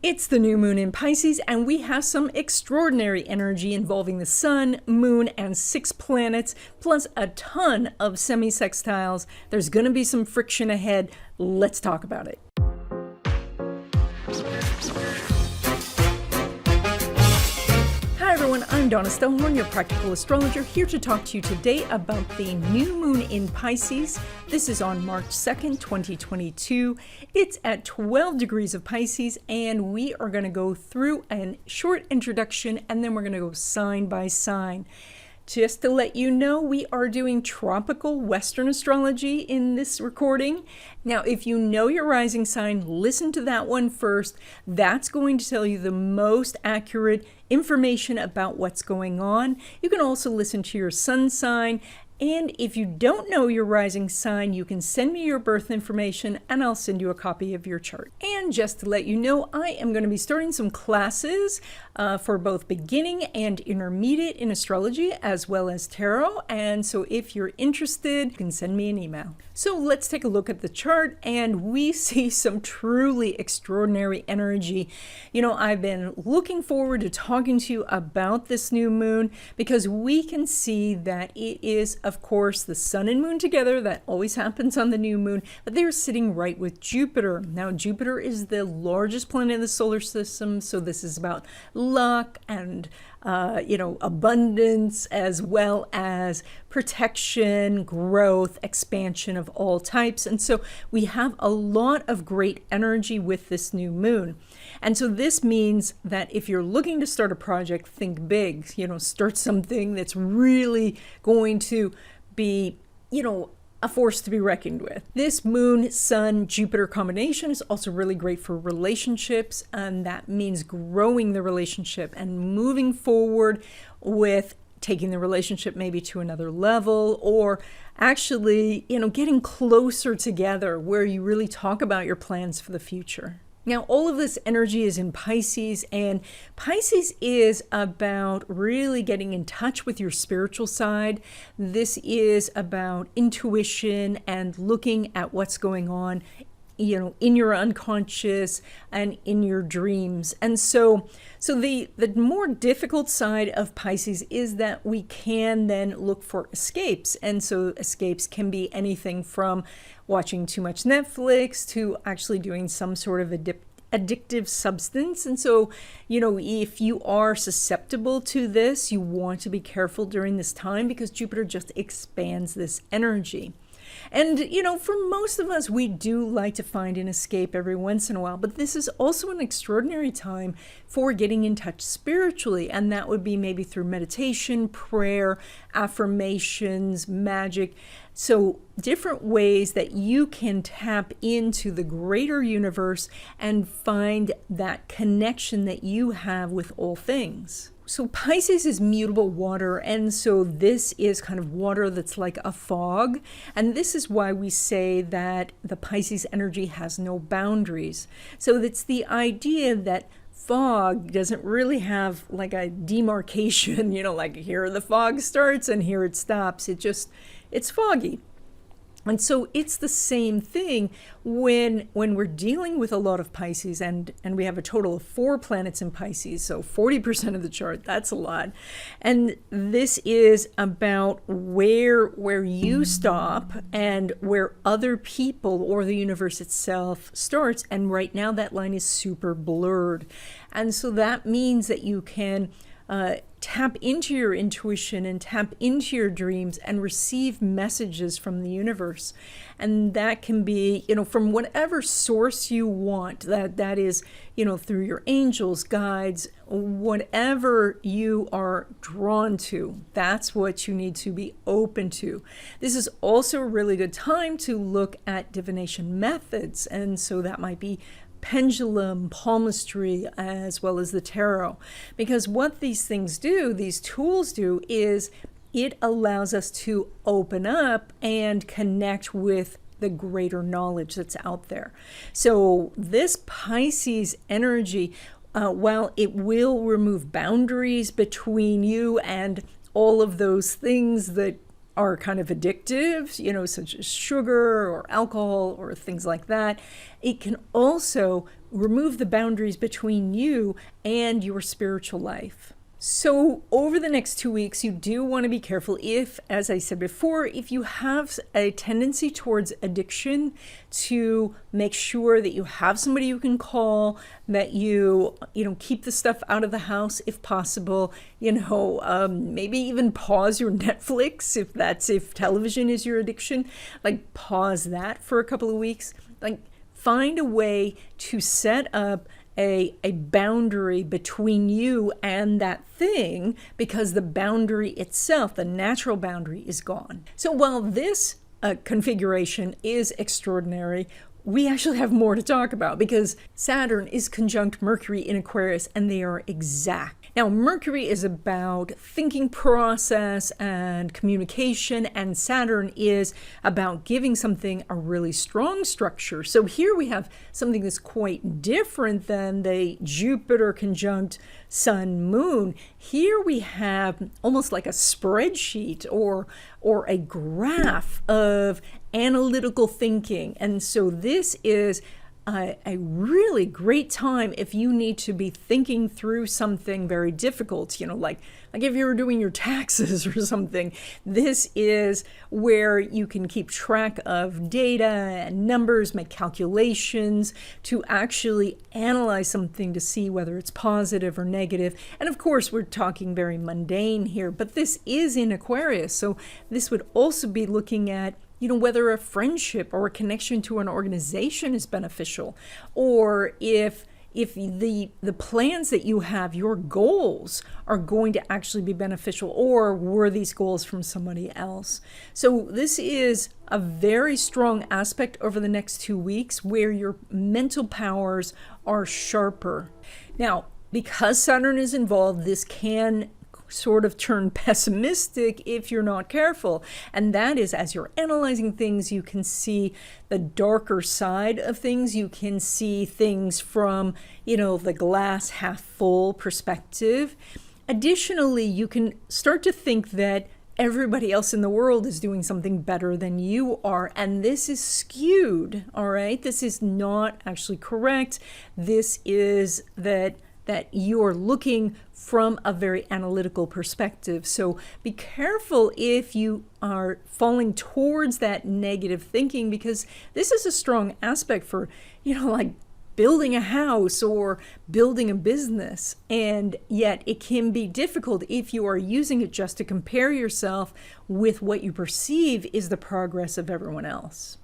It's the new moon in Pisces, and we have some extraordinary energy involving the sun, moon, and 6 planets, plus a ton of semi-sextiles. There's going to be some friction ahead. Let's talk about it. Hi everyone, I'm Donna Stellhorn, your practical astrologer, here to talk to you today about the new moon in Pisces. This is on March 2nd, 2022. It's at 12 degrees of Pisces, and we are going to go through a short introduction, and then we're going to go sign by sign. Just to let you know, we are doing tropical Western astrology in this recording. Now, if you know your rising sign, listen to that one first. That's going to tell you the most accurate information about what's going on. You can also listen to your sun sign. And if you don't know your rising sign, you can send me your birth information and I'll send you a copy of your chart. And just to let you know, I am going to be starting some classes for both beginning and intermediate in astrology as well as tarot. And so if you're interested, you can send me an email. So let's take a look at the chart, and we see some truly extraordinary energy. You know, I've been looking forward to talking to you about this new moon because we can see that it is, of course, the sun and moon together. That always happens on the new moon, but they're sitting right with Jupiter. Now, Jupiter is the largest planet in the solar system, so this is about luck and abundance, as well as protection, growth, expansion of all types. And so we have a lot of great energy with this new moon. And so this means that if you're looking to start a project, think big, start something that's really going to be, a force to be reckoned with. This moon, sun, Jupiter combination is also really great for relationships, and that means growing the relationship and moving forward with taking the relationship maybe to another level, or actually, getting closer together where you really talk about your plans for the future. Now, all of this energy is in Pisces, and Pisces is about really getting in touch with your spiritual side. This is about intuition and looking at what's going on, in your unconscious and in your dreams. And so the more difficult side of Pisces is that we can then look for escapes. And so escapes can be anything from watching too much Netflix to actually doing some sort of addictive substance. And so, if you are susceptible to this, you want to be careful during this time because Jupiter just expands this energy. And, for most of us, we do like to find an escape every once in a while, but this is also an extraordinary time for getting in touch spiritually. And that would be maybe through meditation, prayer, affirmations, magic. So different ways that you can tap into the greater universe and find that connection that you have with all things. So Pisces is mutable water, and so this is kind of water that's like a fog. And this is why we say that the Pisces energy has no boundaries. So it's the idea that fog doesn't really have like a demarcation, like here the fog starts and here it stops. It's foggy. And so it's the same thing when we're dealing with a lot of Pisces, and we have a total of 4 planets in Pisces, so 40% of the chart, that's a lot. And this is about where you stop and where other people or the universe itself starts. And right now that line is super blurred. And so that means that you can tap into your intuition and tap into your dreams and receive messages from the universe. And that can be, from whatever source you want, that is, through your angels, guides, whatever you are drawn to, that's what you need to be open to. This is also a really good time to look at divination methods. And so that might be pendulum, palmistry, as well as the tarot. Because what these things do, these tools do, is it allows us to open up and connect with the greater knowledge that's out there. So this Pisces energy, while it will remove boundaries between you and all of those things that are kind of addictive, such as sugar or alcohol or things like that. It can also remove the boundaries between you and your spiritual life. So over the next 2 weeks, you do want to be careful if, as I said before, if you have a tendency towards addiction, to make sure that you have somebody you can call, that you keep the stuff out of the house if possible, maybe even pause your Netflix if television is your addiction, like pause that for a couple of weeks, like find a way to set up a boundary between you and that thing, because the boundary itself, the natural boundary, is gone. So while this configuration is extraordinary, we actually have more to talk about, because Saturn is conjunct Mercury in Aquarius and they are exact. Now, Mercury is about thinking process and communication, and Saturn is about giving something a really strong structure. So here we have something that's quite different than the Jupiter conjunct Sun Moon. Here we have almost like a spreadsheet or a graph of analytical thinking. And so this is a really great time if you need to be thinking through something very difficult, like if you were doing your taxes or something. This is where you can keep track of data and numbers, make calculations to actually analyze something to see whether it's positive or negative. And of course, we're talking very mundane here, but this is in Aquarius. So this would also be looking at whether a friendship or a connection to an organization is beneficial, or if the plans that you have, your goals, are going to actually be beneficial, or were these goals from somebody else. So this is a very strong aspect over the next 2 weeks where your mental powers are sharper. Now, because Saturn is involved, this can sort of turn pessimistic if you're not careful. And that is, as you're analyzing things, you can see the darker side of things. You can see things from, the glass half full perspective. Additionally, you can start to think that everybody else in the world is doing something better than you are. And this is skewed, all right? This is not actually correct. This is that you are looking from a very analytical perspective. So be careful if you are falling towards that negative thinking, because this is a strong aspect for, like building a house or building a business. And yet it can be difficult if you are using it just to compare yourself with what you perceive is the progress of everyone else.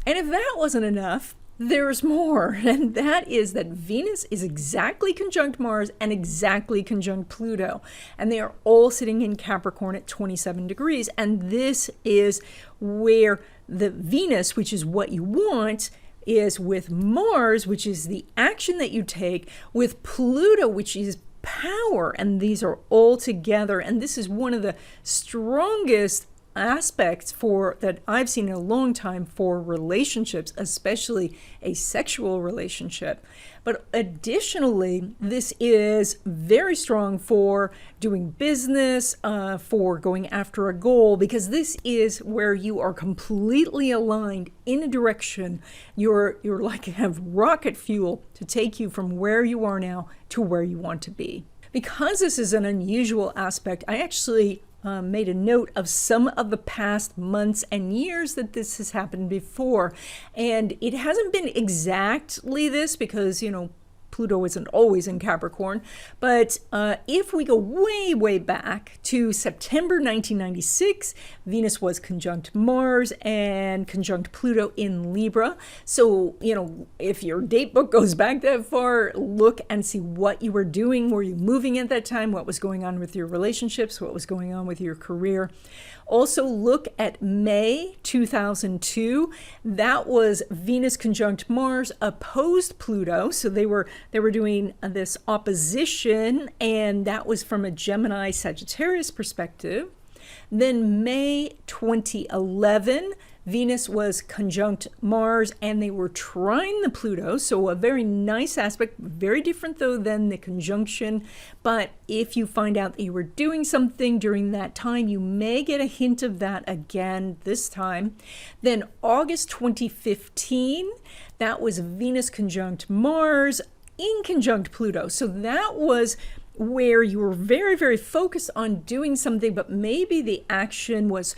And if that wasn't enough, there's more, and that is that Venus is exactly conjunct Mars and exactly conjunct Pluto, and they are all sitting in Capricorn at 27 degrees. And this is where the Venus, which is what you want, is with Mars, which is the action that you take, with Pluto, which is power, and these are all together. And this is one of the strongest aspects that I've seen in a long time for relationships, especially a sexual relationship. But additionally, this is very strong for doing business, for going after a goal, because this is where you are completely aligned in a direction. You're like have rocket fuel to take you from where you are now to where you want to be. Because this is an unusual aspect, I actually made a note of some of the past months and years that this has happened before. And it hasn't been exactly this because, Pluto isn't always in Capricorn. But if we go way, way back to September 1996, Venus was conjunct Mars and conjunct Pluto in Libra. So, if your date book goes back that far, look and see what you were doing. Were you moving at that time? What was going on with your relationships? What was going on with your career? Also look at May 2002. That was Venus conjunct Mars opposed Pluto. So they were doing this opposition, and that was from a Gemini Sagittarius perspective. Then May 2011, Venus was conjunct Mars, and they were trine the Pluto. So a very nice aspect, very different though than the conjunction. But if you find out that you were doing something during that time, you may get a hint of that again this time. Then August 2015, that was Venus conjunct Mars in conjunct Pluto. So that was where you were very, very focused on doing something, but maybe the action was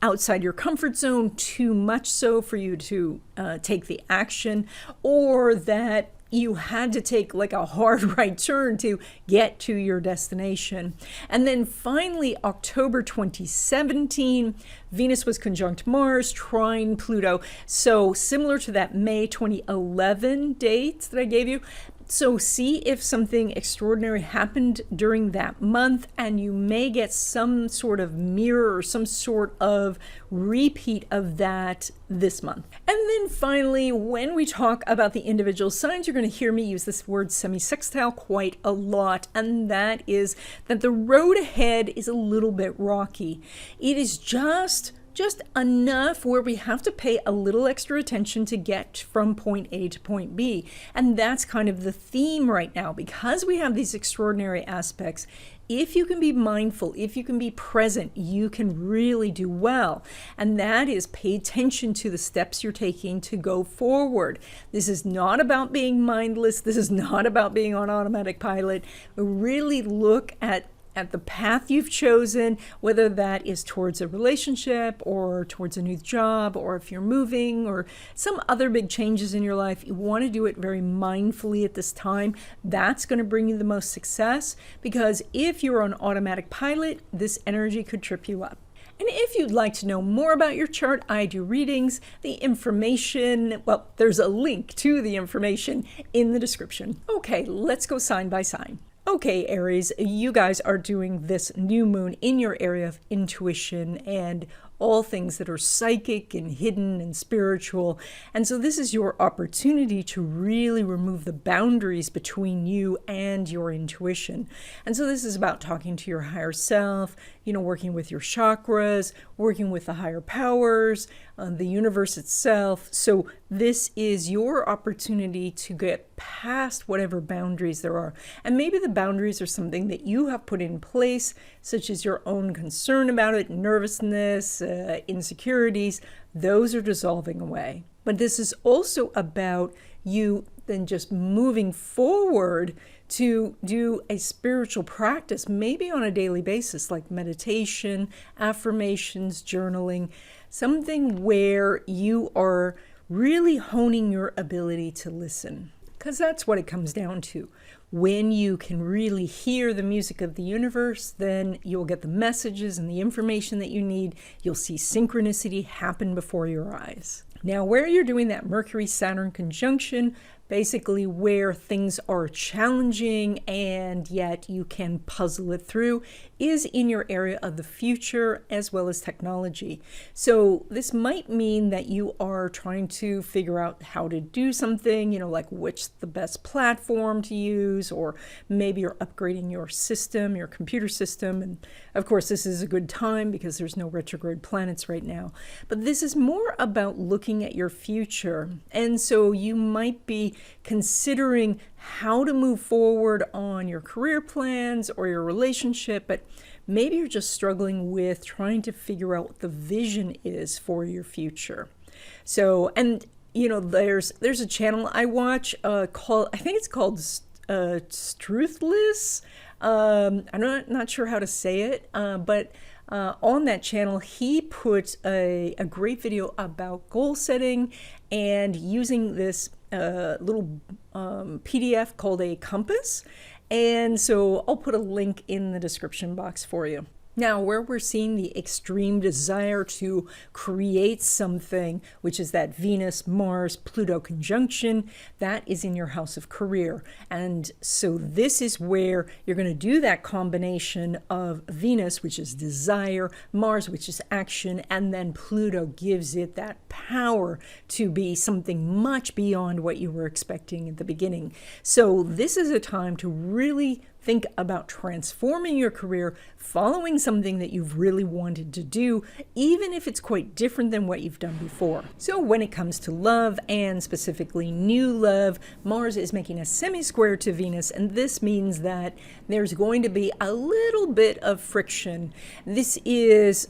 outside your comfort zone, too much so for you to take the action, or that you had to take like a hard right turn to get to your destination. And then finally, October 2017, Venus was conjunct Mars, trine Pluto. So similar to that May 2011 date that I gave you. So see if something extraordinary happened during that month, and you may get some sort of mirror or some sort of repeat of that this month. And then finally, when we talk about the individual signs, you're going to hear me use this word semi-sextile quite a lot, and that is that the road ahead is a little bit rocky. It is just enough where we have to pay a little extra attention to get from point A to point B. And that's kind of the theme right now, because we have these extraordinary aspects. If you can be mindful, if you can be present, you can really do well. And that is pay attention to the steps you're taking to go forward. This is not about being mindless. This is not about being on automatic pilot. Really look at the path you've chosen, whether that is towards a relationship or towards a new job, or if you're moving or some other big changes in your life. You want to do it very mindfully at this time. That's going to bring you the most success, because if you're on automatic pilot, this energy could trip you up. And if you'd like to know more about your chart, I do readings. The information, well, there's a link to the information in the description. Okay, let's go sign by sign. Okay, Aries, you guys are doing this new moon in your area of intuition and all things that are psychic and hidden and spiritual. And so this is your opportunity to really remove the boundaries between you and your intuition. And so this is about talking to your higher self, working with your chakras, working with the higher powers, the universe itself. So this is your opportunity to get past whatever boundaries there are. And maybe the boundaries are something that you have put in place, such as your own concern about it, nervousness, insecurities. Those are dissolving away. But this is also about you then just moving forward to do a spiritual practice, maybe on a daily basis, like meditation, affirmations, journaling, something where you are really honing your ability to listen. Because that's what it comes down to. When you can really hear the music of the universe, then you'll get the messages and the information that you need. You'll see synchronicity happen before your eyes. Now, where you're doing that Mercury-Saturn conjunction, basically where things are challenging and yet you can puzzle it through, is in your area of the future as well as technology. So this might mean that you are trying to figure out how to do something, like which the best platform to use, or maybe you're upgrading your system, your computer system. And of course, this is a good time because there's no retrograde planets right now. But this is more about looking at your future. And so you might be considering how to move forward on your career plans or your relationship, but maybe you're just struggling with trying to figure out what the vision is for your future. So, and there's a channel I watch called, I think it's called Truthless. I'm not sure how to say it, but on that channel, he put a great video about goal setting and using this little PDF called a compass. And so I'll put a link in the description box for you. Now, where we're seeing the extreme desire to create something, which is that Venus-Mars-Pluto conjunction, that is in your house of career. And so this is where you're going to do that combination of Venus, which is desire, Mars, which is action, and then Pluto gives it that power to be something much beyond what you were expecting at the beginning. So this is a time to really think about transforming your career, following something that you've really wanted to do, even if it's quite different than what you've done before. So when it comes to love, and specifically new love, Mars is making a semi-square to Venus, and this means that there's going to be a little bit of friction. This is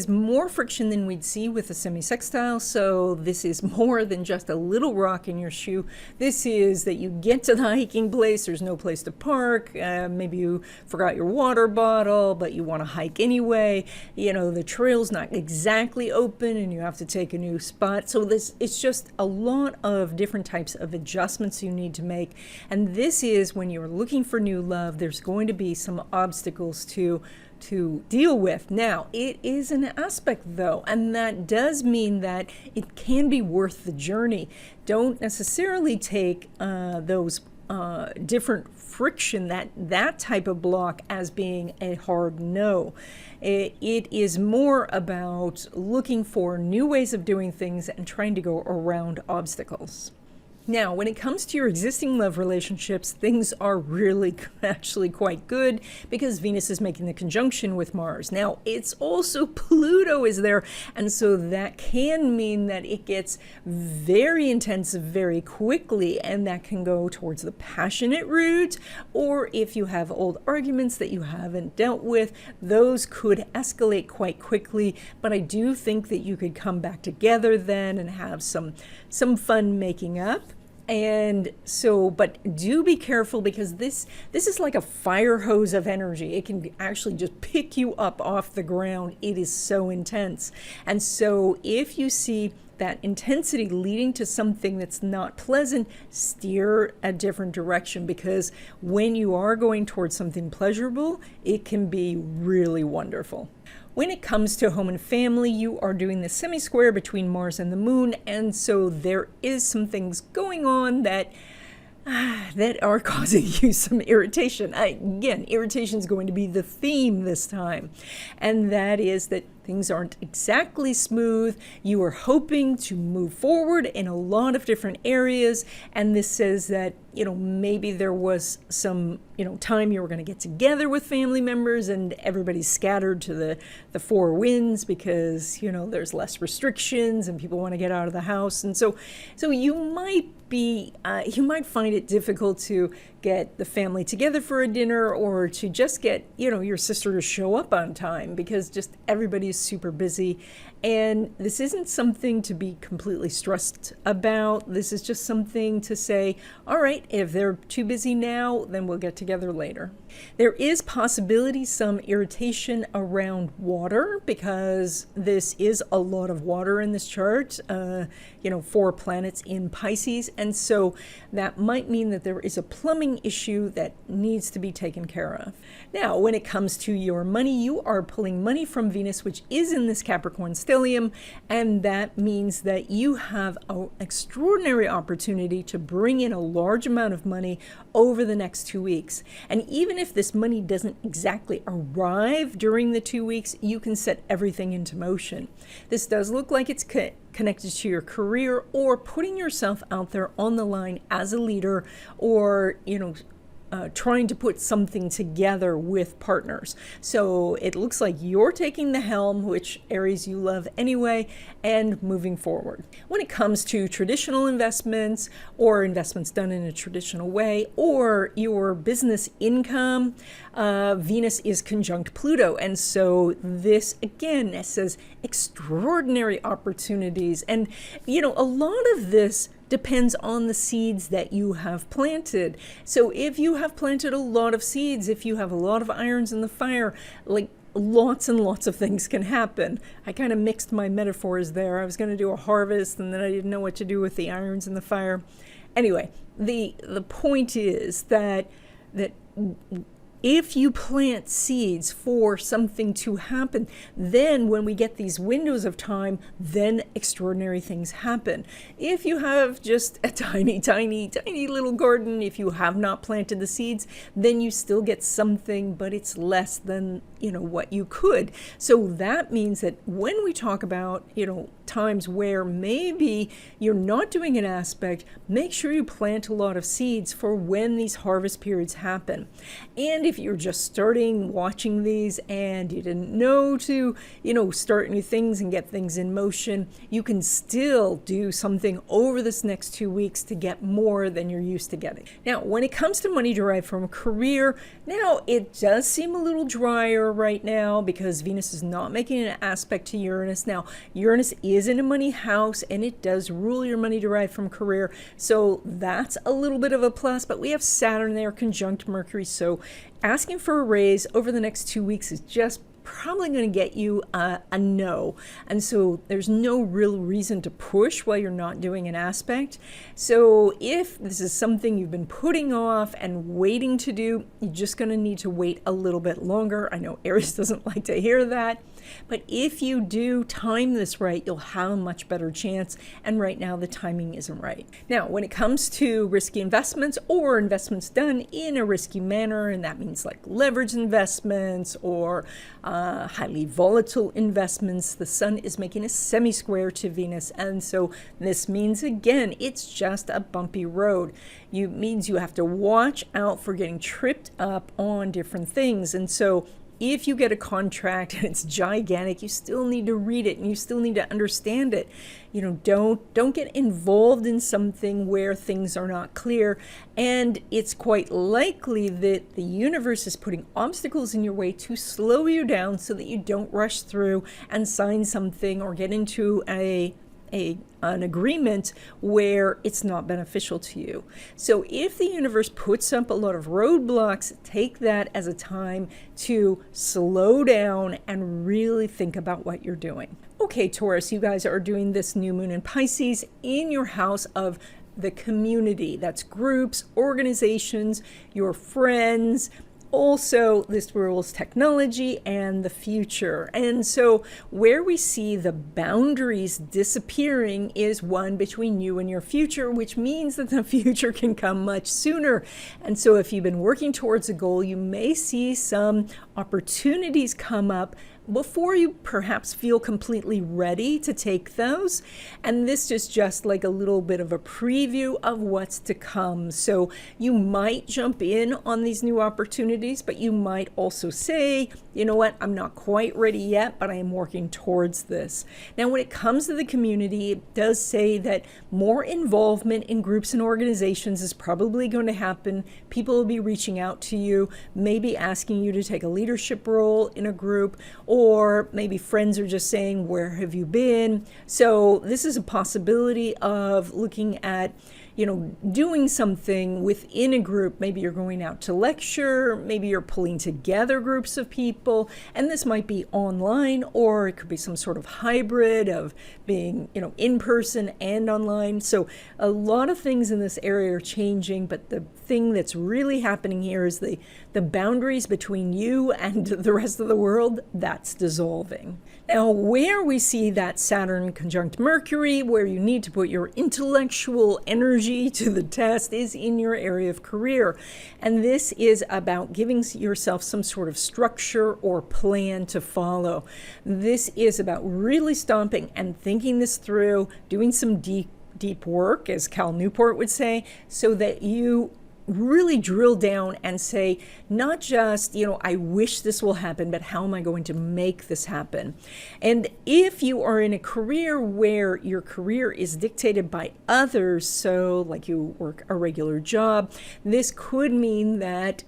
more friction than we'd see with a semi-sextile, so this is more than just a little rock in your shoe. This is that you get to the hiking place, there's no place to park, maybe you forgot your water bottle, but you want to hike anyway. You know, the trail's not exactly open and you have to take a new spot. So it's just a lot of different types of adjustments you need to make. And this is when you're looking for new love, there's going to be some obstacles to deal with. Now, it is an aspect though, and that does mean that it can be worth the journey. Don't necessarily take those different friction, that type of block, as being a hard no. It is more about looking for new ways of doing things and trying to go around obstacles. Now, when it comes to your existing love relationships, things are really actually quite good because Venus is making the conjunction with Mars. Now, it's also Pluto is there, and so that can mean that it gets very intense very quickly, and that can go towards the passionate route, or if you have old arguments that you haven't dealt with, those could escalate quite quickly. But I do think that you could come back together then and have some fun making up. And so, but do be careful, because this is like a fire hose of energy. It can actually just pick you up off the ground. It is so intense. And so if you see that intensity leading to something that's not pleasant, steer a different direction, because when you are going towards something pleasurable, it can be really wonderful. When it comes to home and family, you are doing the semi-square between Mars and the Moon, and so there is some things going on that are causing you some irritation. Again, irritation is going to be the theme this time, and that is that things aren't exactly smooth. You are hoping to move forward in a lot of different areas, and this says that, you know, maybe there was some, you know, time you were going to get together with family members and everybody's scattered to the four winds because, you know, there's less restrictions and people want to get out of the house. And so you might find it difficult to get the family together for a dinner, or to just get, you know, your sister to show up on time, because just everybody's super busy. And this isn't something to be completely stressed about. This is just something to say, all right, if they're too busy now, then we'll get together later. There is possibility some irritation around water, because this is a lot of water in this chart, 4 planets in Pisces. And so that might mean that there is a plumbing issue that needs to be taken care of. Now, when it comes to your money, you are pulling money from Venus, which is in this Capricorn stellium, and that means that you have an extraordinary opportunity to bring in a large amount of money over the next 2 weeks. And even if this money doesn't exactly arrive during the 2 weeks, you can set everything into motion. This does look like it's connected to your career, or putting yourself out there on the line as a leader, or, trying to put something together with partners. So it looks like you're taking the helm, which Aries you love anyway, and moving forward. When it comes to traditional investments, or investments done in a traditional way, or your business income, Venus is conjunct Pluto. And so this, again, it says extraordinary opportunities. And, a lot of this depends on the seeds that you have planted. So if you have planted a lot of seeds, if you have a lot of irons in the fire, like lots and lots of things can happen. I kind of mixed my metaphors there. I was going to do a harvest, and then I didn't know what to do with the irons in the fire. Anyway, the point is that if you plant seeds for something to happen, then when we get these windows of time, then extraordinary things happen. If you have just a tiny, tiny, tiny little garden, if you have not planted the seeds, then you still get something, but it's less than, what you could. So that means that when we talk about, times where maybe you're not doing an aspect, make sure you plant a lot of seeds for when these harvest periods happen. And if you're just starting watching these and you didn't know to, start new things and get things in motion, you can still do something over this next 2 weeks to get more than you're used to getting. Now, when it comes to money derived from a career, now it does seem a little drier right now because Venus is not making an aspect to Uranus. Now, Uranus is in a money house and it does rule your money derived from career, so that's a little bit of a plus, but we have Saturn there conjunct Mercury, so asking for a raise over the next 2 weeks is just probably going to get you a no. And so there's no real reason to push while you're not doing an aspect. So if this is something you've been putting off and waiting to do, you're just going to need to wait a little bit longer. I know Aries doesn't like to hear that, but if you do time this right, you'll have a much better chance. And right now the timing isn't right. Now, when it comes to risky investments or investments done in a risky manner, and that means like leverage investments or highly volatile investments, the sun is making a semi-square to Venus. And so this means, again, it's just a bumpy road. It means you have to watch out for getting tripped up on different things. And so if you get a contract and it's gigantic, you still need to read it and you still need to understand it. Don't get involved in something where things are not clear. And it's quite likely that the universe is putting obstacles in your way to slow you down so that you don't rush through and sign something or get into an agreement where it's not beneficial to you. So if the universe puts up a lot of roadblocks, take that as a time to slow down and really think about what you're doing. Okay, Taurus, you guys are doing this new moon in Pisces in your house of the community. That's groups, organizations, your friends. Also, this rules technology and the future. And so where we see the boundaries disappearing is one between you and your future, which means that the future can come much sooner. And so if you've been working towards a goal, you may see some opportunities come up before you perhaps feel completely ready to take those. And this is just like a little bit of a preview of what's to come. So you might jump in on these new opportunities, but you might also say, you know what, I'm not quite ready yet, but I am working towards this. Now, when it comes to the community, it does say that more involvement in groups and organizations is probably going to happen. People will be reaching out to you, maybe asking you to take a leadership role in a group, or maybe friends are just saying, where have you been? So this is a possibility of looking at, doing something within a group. Maybe you're going out to lecture, maybe you're pulling together groups of people, and this might be online, or it could be some sort of hybrid of being, in person and online. So a lot of things in this area are changing, but the thing that's really happening here is the boundaries between you and the rest of the world, that's dissolving. Now, where we see that Saturn conjunct Mercury, where you need to put your intellectual energy to the test, is in your area of career. And this is about giving yourself some sort of structure or plan to follow. This is about really stopping and thinking this through, doing some deep work, as Cal Newport would say, so that you really drill down and say, not just, I wish this will happen, but how am I going to make this happen? And if you are in a career where your career is dictated by others, so like you work a regular job, this could mean that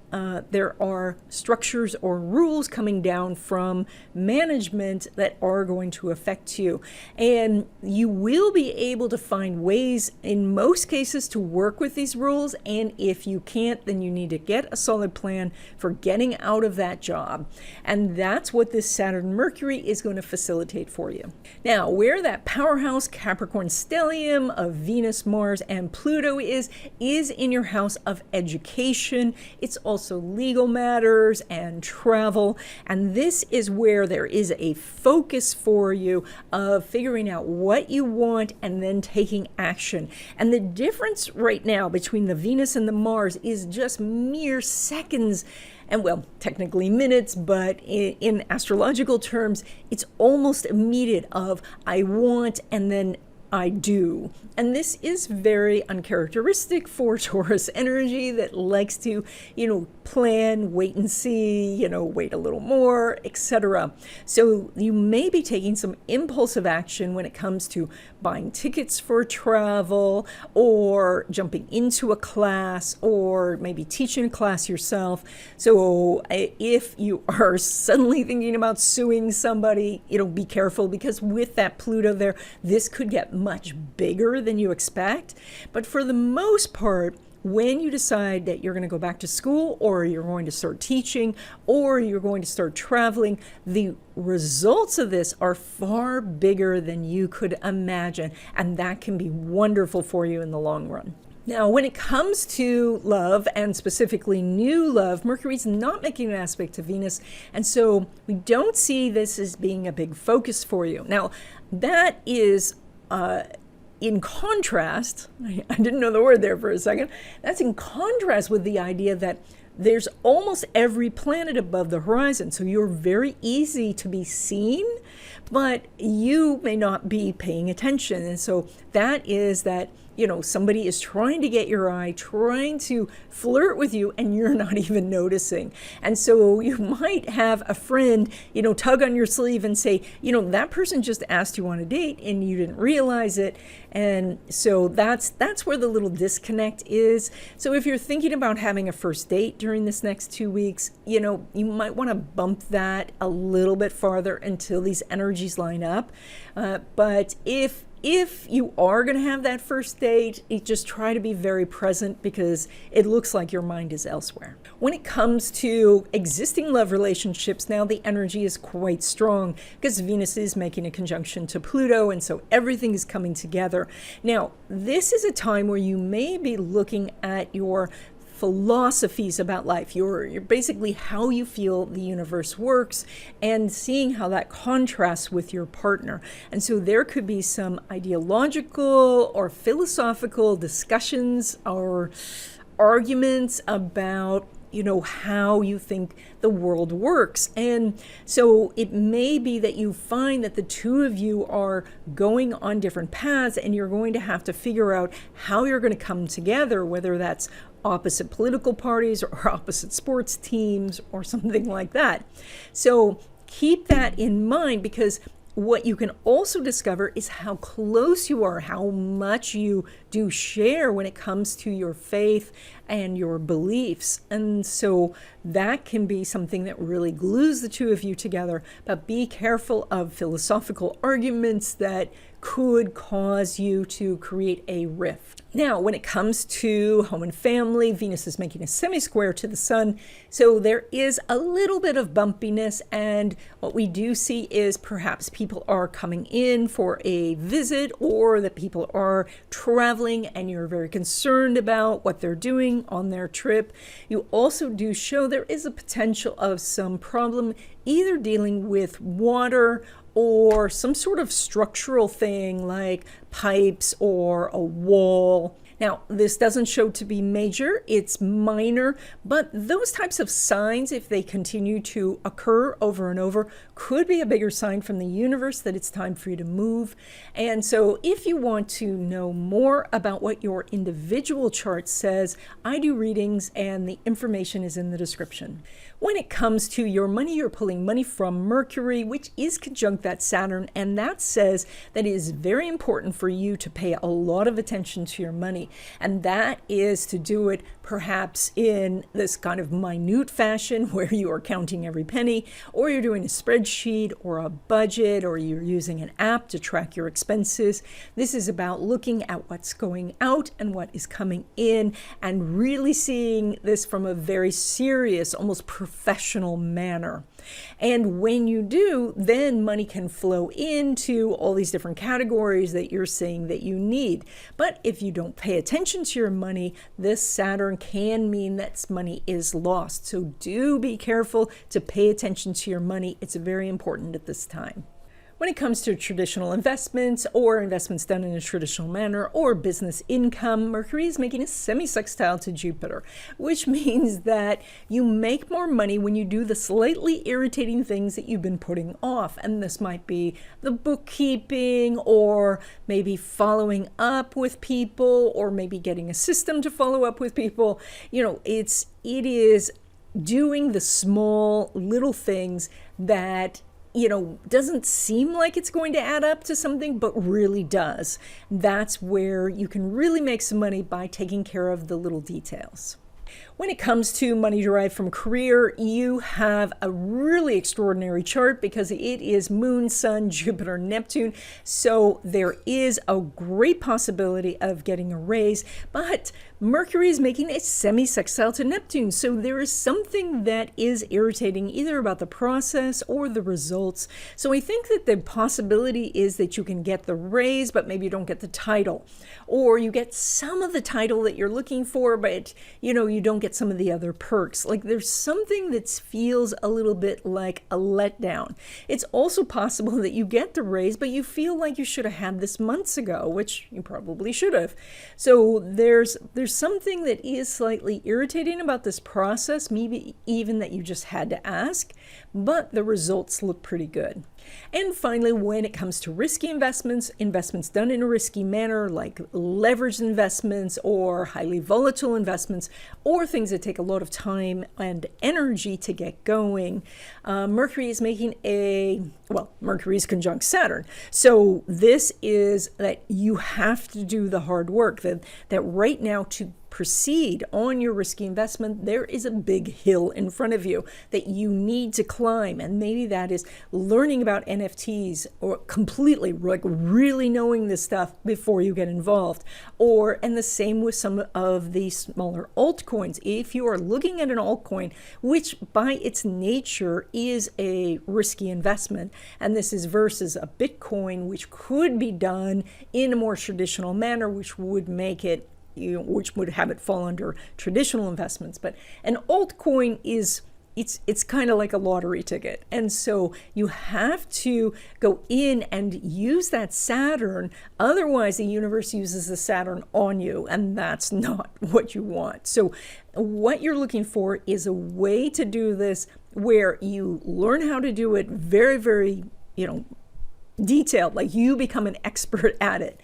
there are structures or rules coming down from management that are going to affect you. And you will be able to find ways in most cases to work with these rules. And if you can't, then you need to get a solid plan for getting out of that job. And that's what this Saturn Mercury is going to facilitate for you. Now, where that powerhouse Capricorn stellium of Venus, Mars, and Pluto is in your house of education. It's also legal matters and travel. And this is where there is a focus for you of figuring out what you want and then taking action. And the difference right now between the Venus and the Mars Mars is just mere seconds, and well, technically minutes, but in astrological terms, it's almost immediate of I want and then I do. And this is very uncharacteristic for Taurus energy that likes to, plan, wait and see, wait a little more, etc. So you may be taking some impulsive action when it comes to buying tickets for travel or jumping into a class or maybe teaching a class yourself. So if you are suddenly thinking about suing somebody, be careful, because with that Pluto there, this could get much bigger than you expect. But for the most part, when you decide that you're going to go back to school, or you're going to start teaching, or you're going to start traveling, the results of this are far bigger than you could imagine, and that can be wonderful for you in the long run. Now, when it comes to love, and specifically new love, Mercury's not making an aspect to Venus, and so we don't see this as being a big focus for you. Now, that is in contrast, I didn't know the word there for a second, that's in contrast with the idea that there's almost every planet above the horizon. So you're very easy to be seen, but you may not be paying attention. And so that is that, somebody is trying to get your eye, trying to flirt with you, and you're not even noticing. And so you might have a friend, tug on your sleeve and say, that person just asked you on a date and you didn't realize it. And so that's where the little disconnect is. So if you're thinking about having a first date during this next 2 weeks, you might want to bump that a little bit farther until these energies line up. But if you are going to have that first date, you just try to be very present, because it looks like your mind is elsewhere. When it comes to existing love relationships, now the energy is quite strong because Venus is making a conjunction to Pluto, and so everything is coming together. Now, this is a time where you may be looking at your philosophies about life, you're basically how you feel the universe works, and seeing how that contrasts with your partner. And so there could be some ideological or philosophical discussions or arguments about how you think the world works. And so it may be that you find that the two of you are going on different paths, and you're going to have to figure out how you're going to come together, whether that's opposite political parties or opposite sports teams or something like that. So keep that in mind, because what you can also discover is how close you are, how much you do share when it comes to your faith and your beliefs. And so that can be something that really glues the two of you together. But be careful of philosophical arguments that could cause you to create a rift. Now, when it comes to home and family, Venus is making a semi-square to the Sun, so there is a little bit of bumpiness, and what we do see is perhaps people are coming in for a visit, or that people are traveling and you're very concerned about what they're doing on their trip. You also do show there is a potential of some problem either dealing with water or some sort of structural thing like pipes or a wall. Now, this doesn't show to be major, it's minor, but those types of signs, if they continue to occur over and over, could be a bigger sign from the universe that it's time for you to move. And so if you want to know more about what your individual chart says, I do readings, and the information is in the description. When it comes to your money, you're pulling money from Mercury, which is conjunct that Saturn, and that says that it is very important for you to pay a lot of attention to your money. And that is to do it perhaps in this kind of minute fashion where you are counting every penny, or you're doing a spreadsheet or a budget, or you're using an app to track your expenses. This is about looking at what's going out and what is coming in, and really seeing this from a very serious, almost professional manner. And when you do, then money can flow into all these different categories that you're saying that you need. But if you don't pay attention to your money, this Saturn can mean that money is lost. So do be careful to pay attention to your money. It's very important at this time. When it comes to traditional investments or investments done in a traditional manner or business income, Mercury is making a semi-sextile to Jupiter, which means that you make more money when you do the slightly irritating things that you've been putting off. And this might be the bookkeeping, or maybe following up with people, or maybe getting a system to follow up with people. It is doing the small little things that doesn't seem like it's going to add up to something, but really does. That's where you can really make some money, by taking care of the little details. When it comes to money derived from career, you have a really extraordinary chart because it is Moon, Sun, Jupiter, Neptune. So there is a great possibility of getting a raise, but Mercury is making a semi-sextile to Neptune. So there is something that is irritating, either about the process or the results. So I think that the possibility is that you can get the raise, but maybe you don't get the title, or you get some of the title that you're looking for, but you don't get some of the other perks. Like, there's something that feels a little bit like a letdown. It's also possible that you get the raise, but you feel like you should have had this months ago, which you probably should have. So there's something that is slightly irritating about this process, maybe even that you just had to ask, but the results look pretty good. And finally, when it comes to risky investments, investments done in a risky manner, like leveraged investments or highly volatile investments, or things that take a lot of time and energy to get going, Mercury is making Mercury is conjunct Saturn. So this is that you have to do the hard work, that right now, to proceed on your risky investment, there is a big hill in front of you that you need to climb. And maybe that is learning about NFTs, or completely, like, really knowing this stuff before you get involved. And the same with some of the smaller altcoins. If you are looking at an altcoin, which by its nature is a risky investment, and this is versus a Bitcoin, which could be done in a more traditional manner, which would make it which would have it fall under traditional investments. But an altcoin it's kind of like a lottery ticket. And so you have to go in and use that Saturn. Otherwise, the universe uses the Saturn on you, and that's not what you want. So what you're looking for is a way to do this where you learn how to do it very, very, detailed, like you become an expert at it,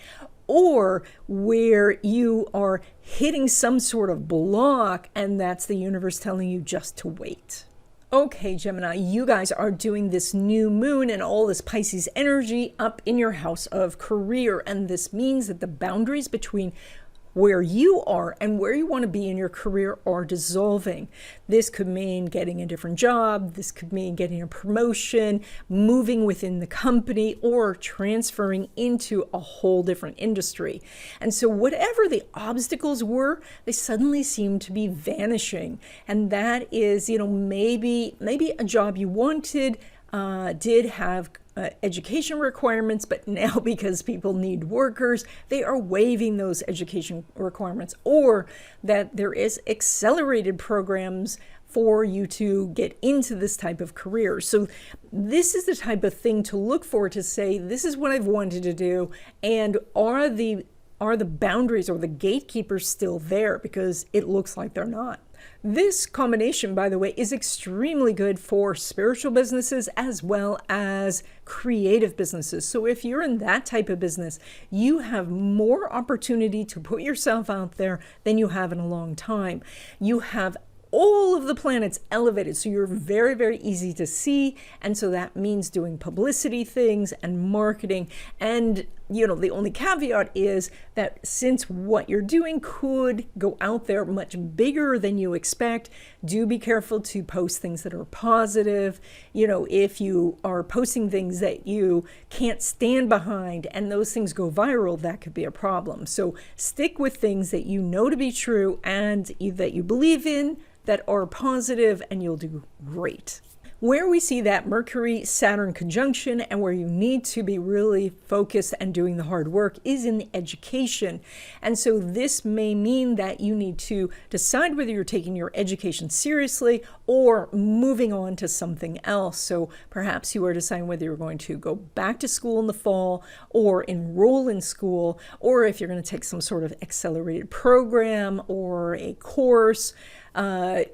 or where you are hitting some sort of block, and that's the universe telling you just to wait. Okay, Gemini, you guys are doing this new moon and all this Pisces energy up in your house of career, and this means that the boundaries between where you are and where you want to be in your career are dissolving. This could mean getting a different job. This could mean getting a promotion, moving within the company, or transferring into a whole different industry. And so whatever the obstacles were, they suddenly seem to be vanishing. And that is, maybe a job you wanted did have education requirements, but now because people need workers, they are waiving those education requirements, or that there is accelerated programs for you to get into this type of career. So this is the type of thing to look for, to say, this is what I've wanted to do, and are the boundaries or the gatekeepers still there? Because it looks like they're not. This combination, by the way, is extremely good for spiritual businesses as well as creative businesses. So if you're in that type of business, you have more opportunity to put yourself out there than you have in a long time. You have all of the planets elevated, so you're very, very easy to see. And so that means doing publicity things and marketing. And the only caveat is that since what you're doing could go out there much bigger than you expect, do be careful to post things that are positive. If you are posting things that you can't stand behind and those things go viral, that could be a problem. So stick with things that you know to be true and that you believe in, that are positive, and you'll do great. Where we see that Mercury-Saturn conjunction and where you need to be really focused and doing the hard work is in the education. And so this may mean that you need to decide whether you're taking your education seriously or moving on to something else. So perhaps you are deciding whether you're going to go back to school in the fall or enroll in school, or if you're going to take some sort of accelerated program or a course.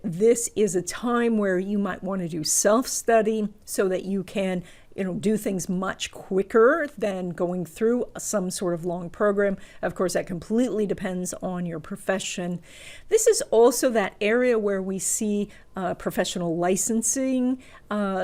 This is a time where you might want to do self-study so that you can, do things much quicker than going through some sort of long program. Of course, that completely depends on your profession. This is also that area where we see professional licensing.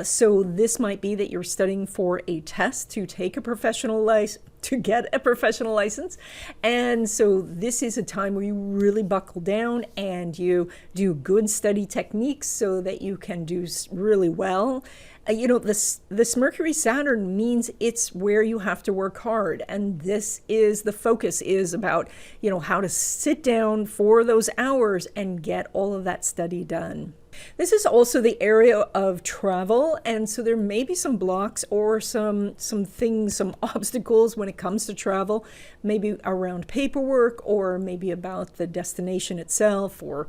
So this might be that you're studying for a test to take a professional license, to get a professional license. And so this is a time where you really buckle down and you do good study techniques so that you can do really well. This Mercury-Saturn means it's where you have to work hard. And this is the focus is about, how to sit down for those hours and get all of that study done. This is also the area of travel, and so there may be some blocks or some obstacles when it comes to travel, maybe around paperwork or maybe about the destination itself or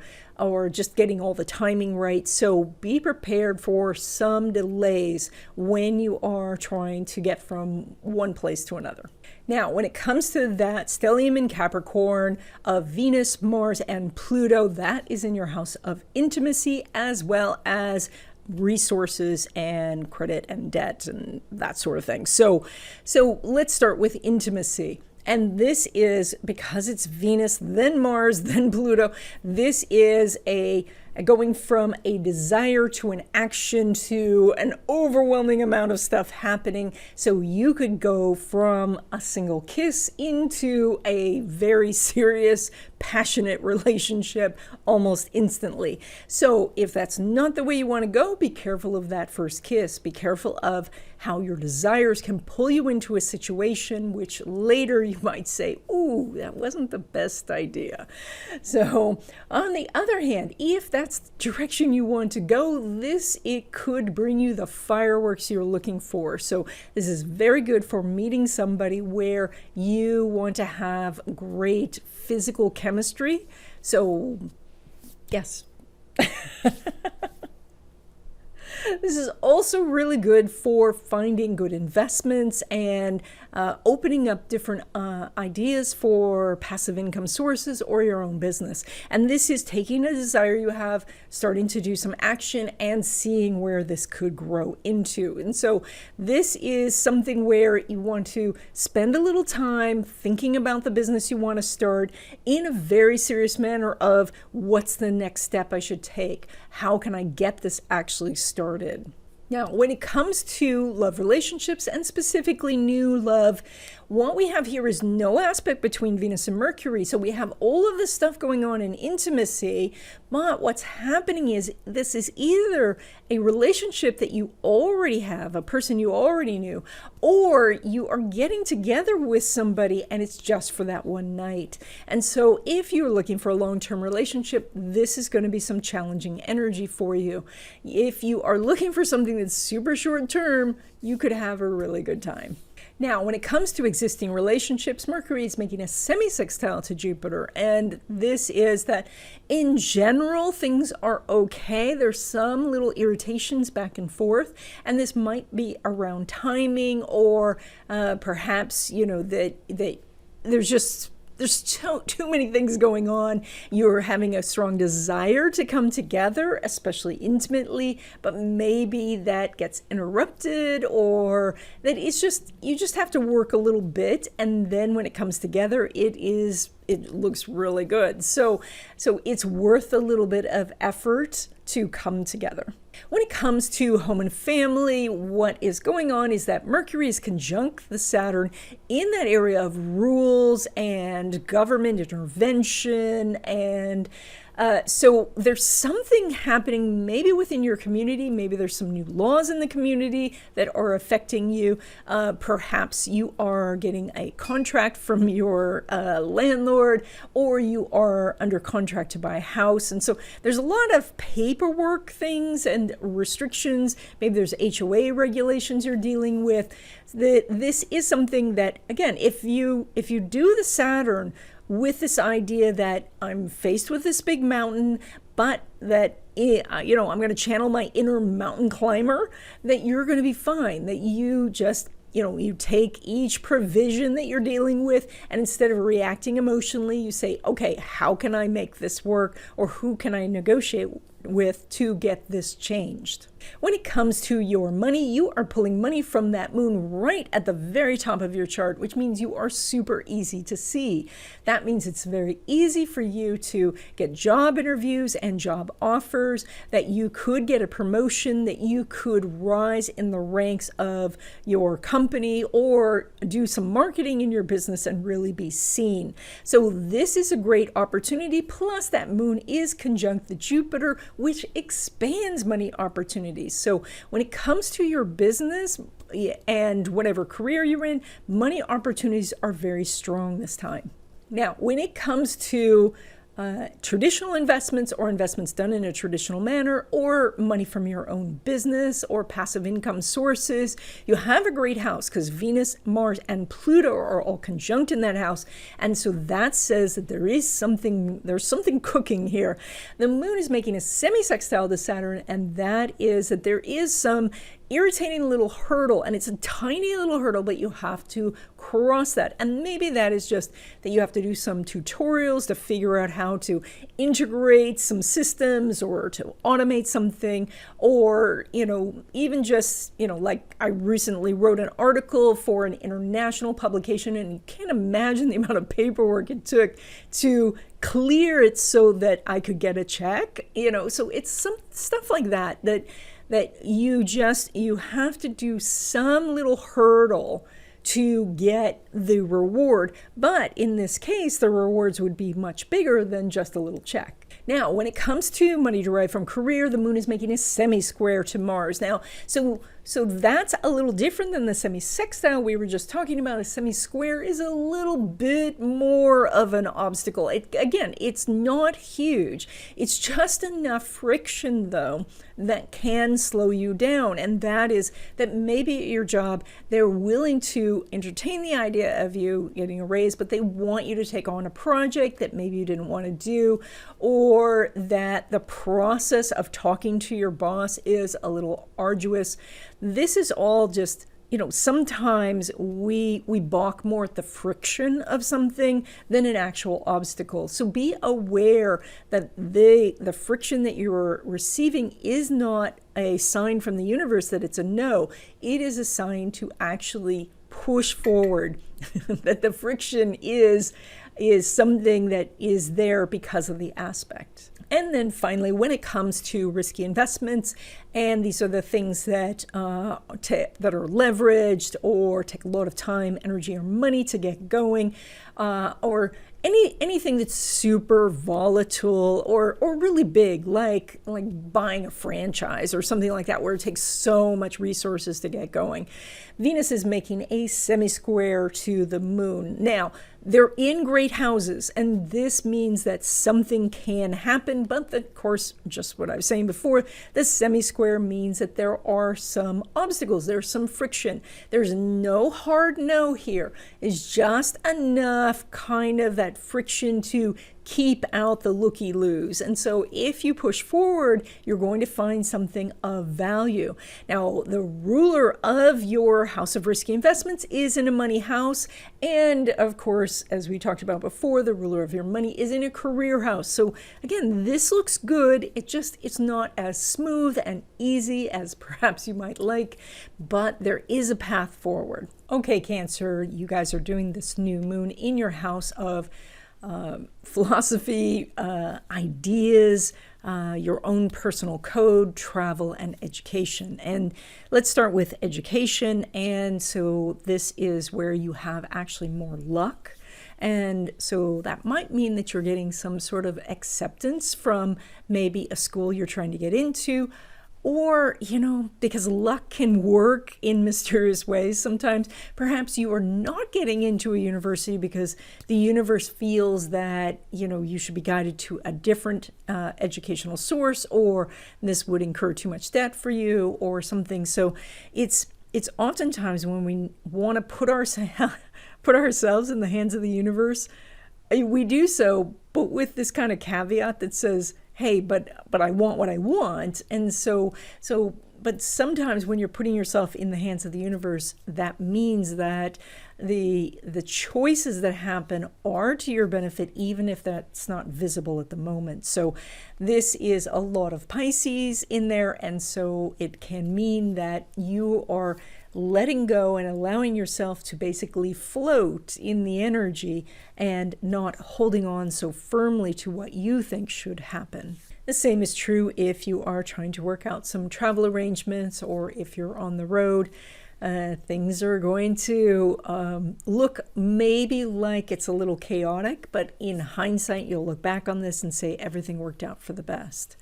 just getting all the timing right. So be prepared for some delays when you are trying to get from one place to another. Now, when it comes to that stellium in Capricorn of Venus, Mars, and Pluto, that is in your house of intimacy as well as resources and credit and debt and that sort of thing. So let's start with intimacy. And this is, because it's Venus, then Mars, then Pluto, this is going from a desire to an action to an overwhelming amount of stuff happening. So you could go from a single kiss into a very serious, passionate relationship almost instantly. So if that's not the way you want to go, be careful of that first kiss. Be careful of how your desires can pull you into a situation which later you might say, ooh, that wasn't the best idea. So on the other hand, if that's the direction you want to go, it could bring you the fireworks you're looking for. So this is very good for meeting somebody where you want to have great physical chemistry. So yes. This is also really good for finding good investments and opening up different ideas for passive income sources or your own business. And this is taking a desire you have, starting to do some action and seeing where this could grow into. And so this is something where you want to spend a little time thinking about the business you want to start in a very serious manner of what's the next step I should take? How can I get this actually started? Now, when it comes to love relationships and specifically new love, what we have here is no aspect between Venus and Mercury. So we have all of this stuff going on in intimacy, but what's happening is this is either a relationship that you already have, a person you already knew, or you are getting together with somebody and it's just for that one night. And so if you're looking for a long-term relationship, this is going to be some challenging energy for you. If you are looking for something that's super short-term, you could have a really good time. Now, when it comes to existing relationships, Mercury is making a semi-sextile to Jupiter, and this is that in general, things are okay. There's some little irritations back and forth, and this might be around timing or perhaps, that there's too many things going on. You're having a strong desire to come together, especially intimately, but maybe that gets interrupted or that you just have to work a little bit. And then when it comes together, it looks really good. So it's worth a little bit of effort to come together. When it comes to home and family, what is going on is that Mercury is conjunct the Saturn in that area of rules and government intervention and So there's something happening maybe within your community. Maybe there's some new laws in the community that are affecting you. Perhaps you are getting a contract from your landlord, or you are under contract to buy a house. And so there's a lot of paperwork things and restrictions. Maybe there's HOA regulations you're dealing with. This is something that, again, if you do the Saturn with this idea that I'm faced with this big mountain, but that, I'm going to channel my inner mountain climber, that you're going to be fine, that you just, you take each provision that you're dealing with, and instead of reacting emotionally, you say, okay, how can I make this work? Or who can I negotiate with to get this changed? When it comes to your money, you are pulling money from that moon right at the very top of your chart, which means you are super easy to see. That means it's very easy for you to get job interviews and job offers, that you could get a promotion, that you could rise in the ranks of your company, or do some marketing in your business and really be seen. So this is a great opportunity. Plus that moon is conjunct the Jupiter, which expands money opportunities. So when it comes to your business and whatever career you're in, money opportunities are very strong this time. Now, when it comes to traditional investments, or investments done in a traditional manner, or money from your own business, or passive income sources, you have a great house, because Venus, Mars, and Pluto are all conjunct in that house. And so that says that there's something cooking here. The moon is making a semi-sextile to Saturn, and that is that there is some irritating little hurdle, and it's a tiny little hurdle, but you have to cross that. And maybe that is just that you have to do some tutorials to figure out how to integrate some systems, or to automate something, or even just like I recently wrote an article for an international publication, and you can't imagine the amount of paperwork it took to clear it so that I could get a check. So it's some stuff like that you have to do some little hurdle to get the reward. But in this case, the rewards would be much bigger than just a little check. Now, when it comes to money derived from career, the moon is making a semi-square to Mars. Now, so that's a little different than the semi-sextile we were just talking about. A semi-square is a little bit more of an obstacle. Again, it's not huge. It's just enough friction, though, that can slow you down. And that is that maybe at your job, they're willing to entertain the idea of you getting a raise, but they want you to take on a project that maybe you didn't want to do, or that the process of talking to your boss is a little arduous. This is all just, sometimes we balk more at the friction of something than an actual obstacle. So be aware that the friction that you're receiving is not a sign from the universe that it's a no. It is a sign to actually push forward, that the friction is something that is there because of the aspect. And then finally, when it comes to risky investments, and these are the things that are leveraged or take a lot of time, energy, or money to get going, or anything that's super volatile or really big, like buying a franchise or something like that, where it takes so much resources to get going. Venus is making a semi-square to the moon. Now, they're in great houses, and this means that something can happen, but of course, just what I was saying before, the semi-square means that there are some obstacles, there's some friction. There's no hard no here. It's just enough kind of that friction to keep out the looky-loos. And so if you push forward, you're going to find something of value. Now, the ruler of your house of risky investments is in a money house. And of course, as we talked about before, the ruler of your money is in a career house. So again, this looks good. It's not as smooth and easy as perhaps you might like, but there is a path forward. Okay, Cancer, you guys are doing this new moon in your house of philosophy, ideas, your own personal code, travel, and education. And let's start with education. And so this is where you have actually more luck And so that might mean that you're getting some sort of acceptance from maybe a school you're trying to get into, or, because luck can work in mysterious ways sometimes, perhaps you are not getting into a university because the universe feels that, you should be guided to a different educational source, or this would incur too much debt for you or something. So it's oftentimes when we want to put ourselves in the hands of the universe, we do so, but with this kind of caveat that says, hey, but I want what I want. And but sometimes when you're putting yourself in the hands of the universe, that means that the choices that happen are to your benefit, even if that's not visible at the moment. So this is a lot of Pisces in there, and so it can mean that you are letting go and allowing yourself to basically float in the energy and not holding on so firmly to what you think should happen. The same is true if you are trying to work out some travel arrangements, or if you're on the road. Things are going to look maybe like it's a little chaotic, but in hindsight, you'll look back on this and say everything worked out for the best.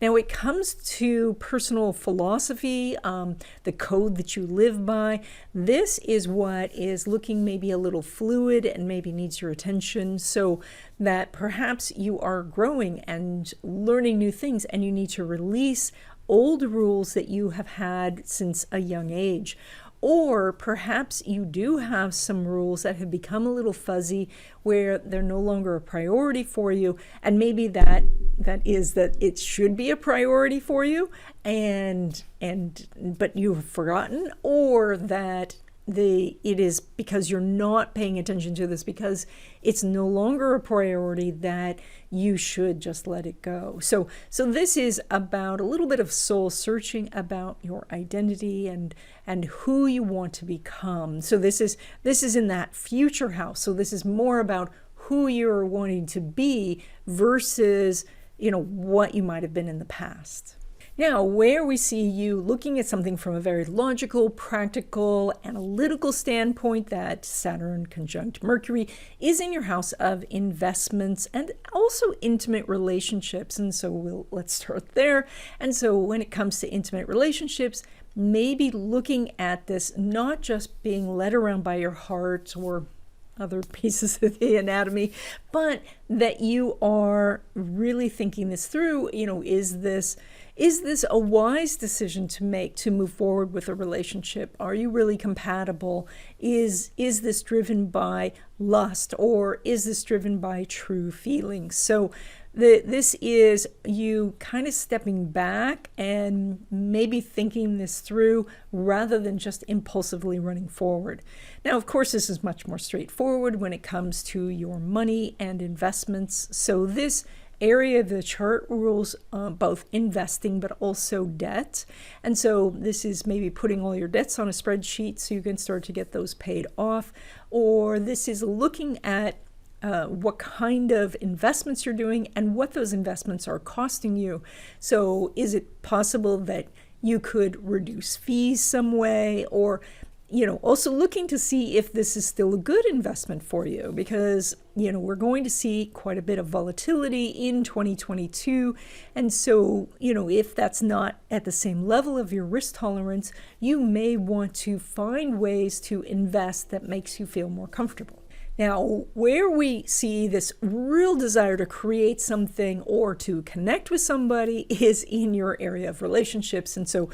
Now, it comes to personal philosophy, the code that you live by. This is what is looking maybe a little fluid and maybe needs your attention, so that perhaps you are growing and learning new things, and you need to release old rules that you have had since a young age. Or perhaps you do have some rules that have become a little fuzzy, where they're no longer a priority for you, and maybe that it should be a priority for you, but you have forgotten, or that it is because you're not paying attention to this, because it's no longer a priority, that you should just let it go. So this is about a little bit of soul searching about your identity and who you want to become. So this is in that future house. So this is more about who you're wanting to be versus, what you might have been in the past. Now, where we see you looking at something from a very logical, practical, analytical standpoint, that Saturn conjunct Mercury is in your house of investments and also intimate relationships. And so let's start there. And so when it comes to intimate relationships, maybe looking at this not just being led around by your heart or other pieces of the anatomy, but that you are really thinking this through. Is this a wise decision to make to move forward with a relationship? Are you really compatible? Is this driven by lust, or is this driven by true feelings? So this is you kind of stepping back and maybe thinking this through rather than just impulsively running forward. Now, of course, this is much more straightforward when it comes to your money and investments. So this area of the chart rules both investing but also debt. And so this is maybe putting all your debts on a spreadsheet so you can start to get those paid off. Or this is looking at what kind of investments you're doing and what those investments are costing you. So is it possible that you could reduce fees some way, or also looking to see if this is still a good investment for you, because we're going to see quite a bit of volatility in 2022. And so if that's not at the same level of your risk tolerance, you may want to find ways to invest that makes you feel more comfortable. Now, where we see this real desire to create something or to connect with somebody is in your area of relationships. And so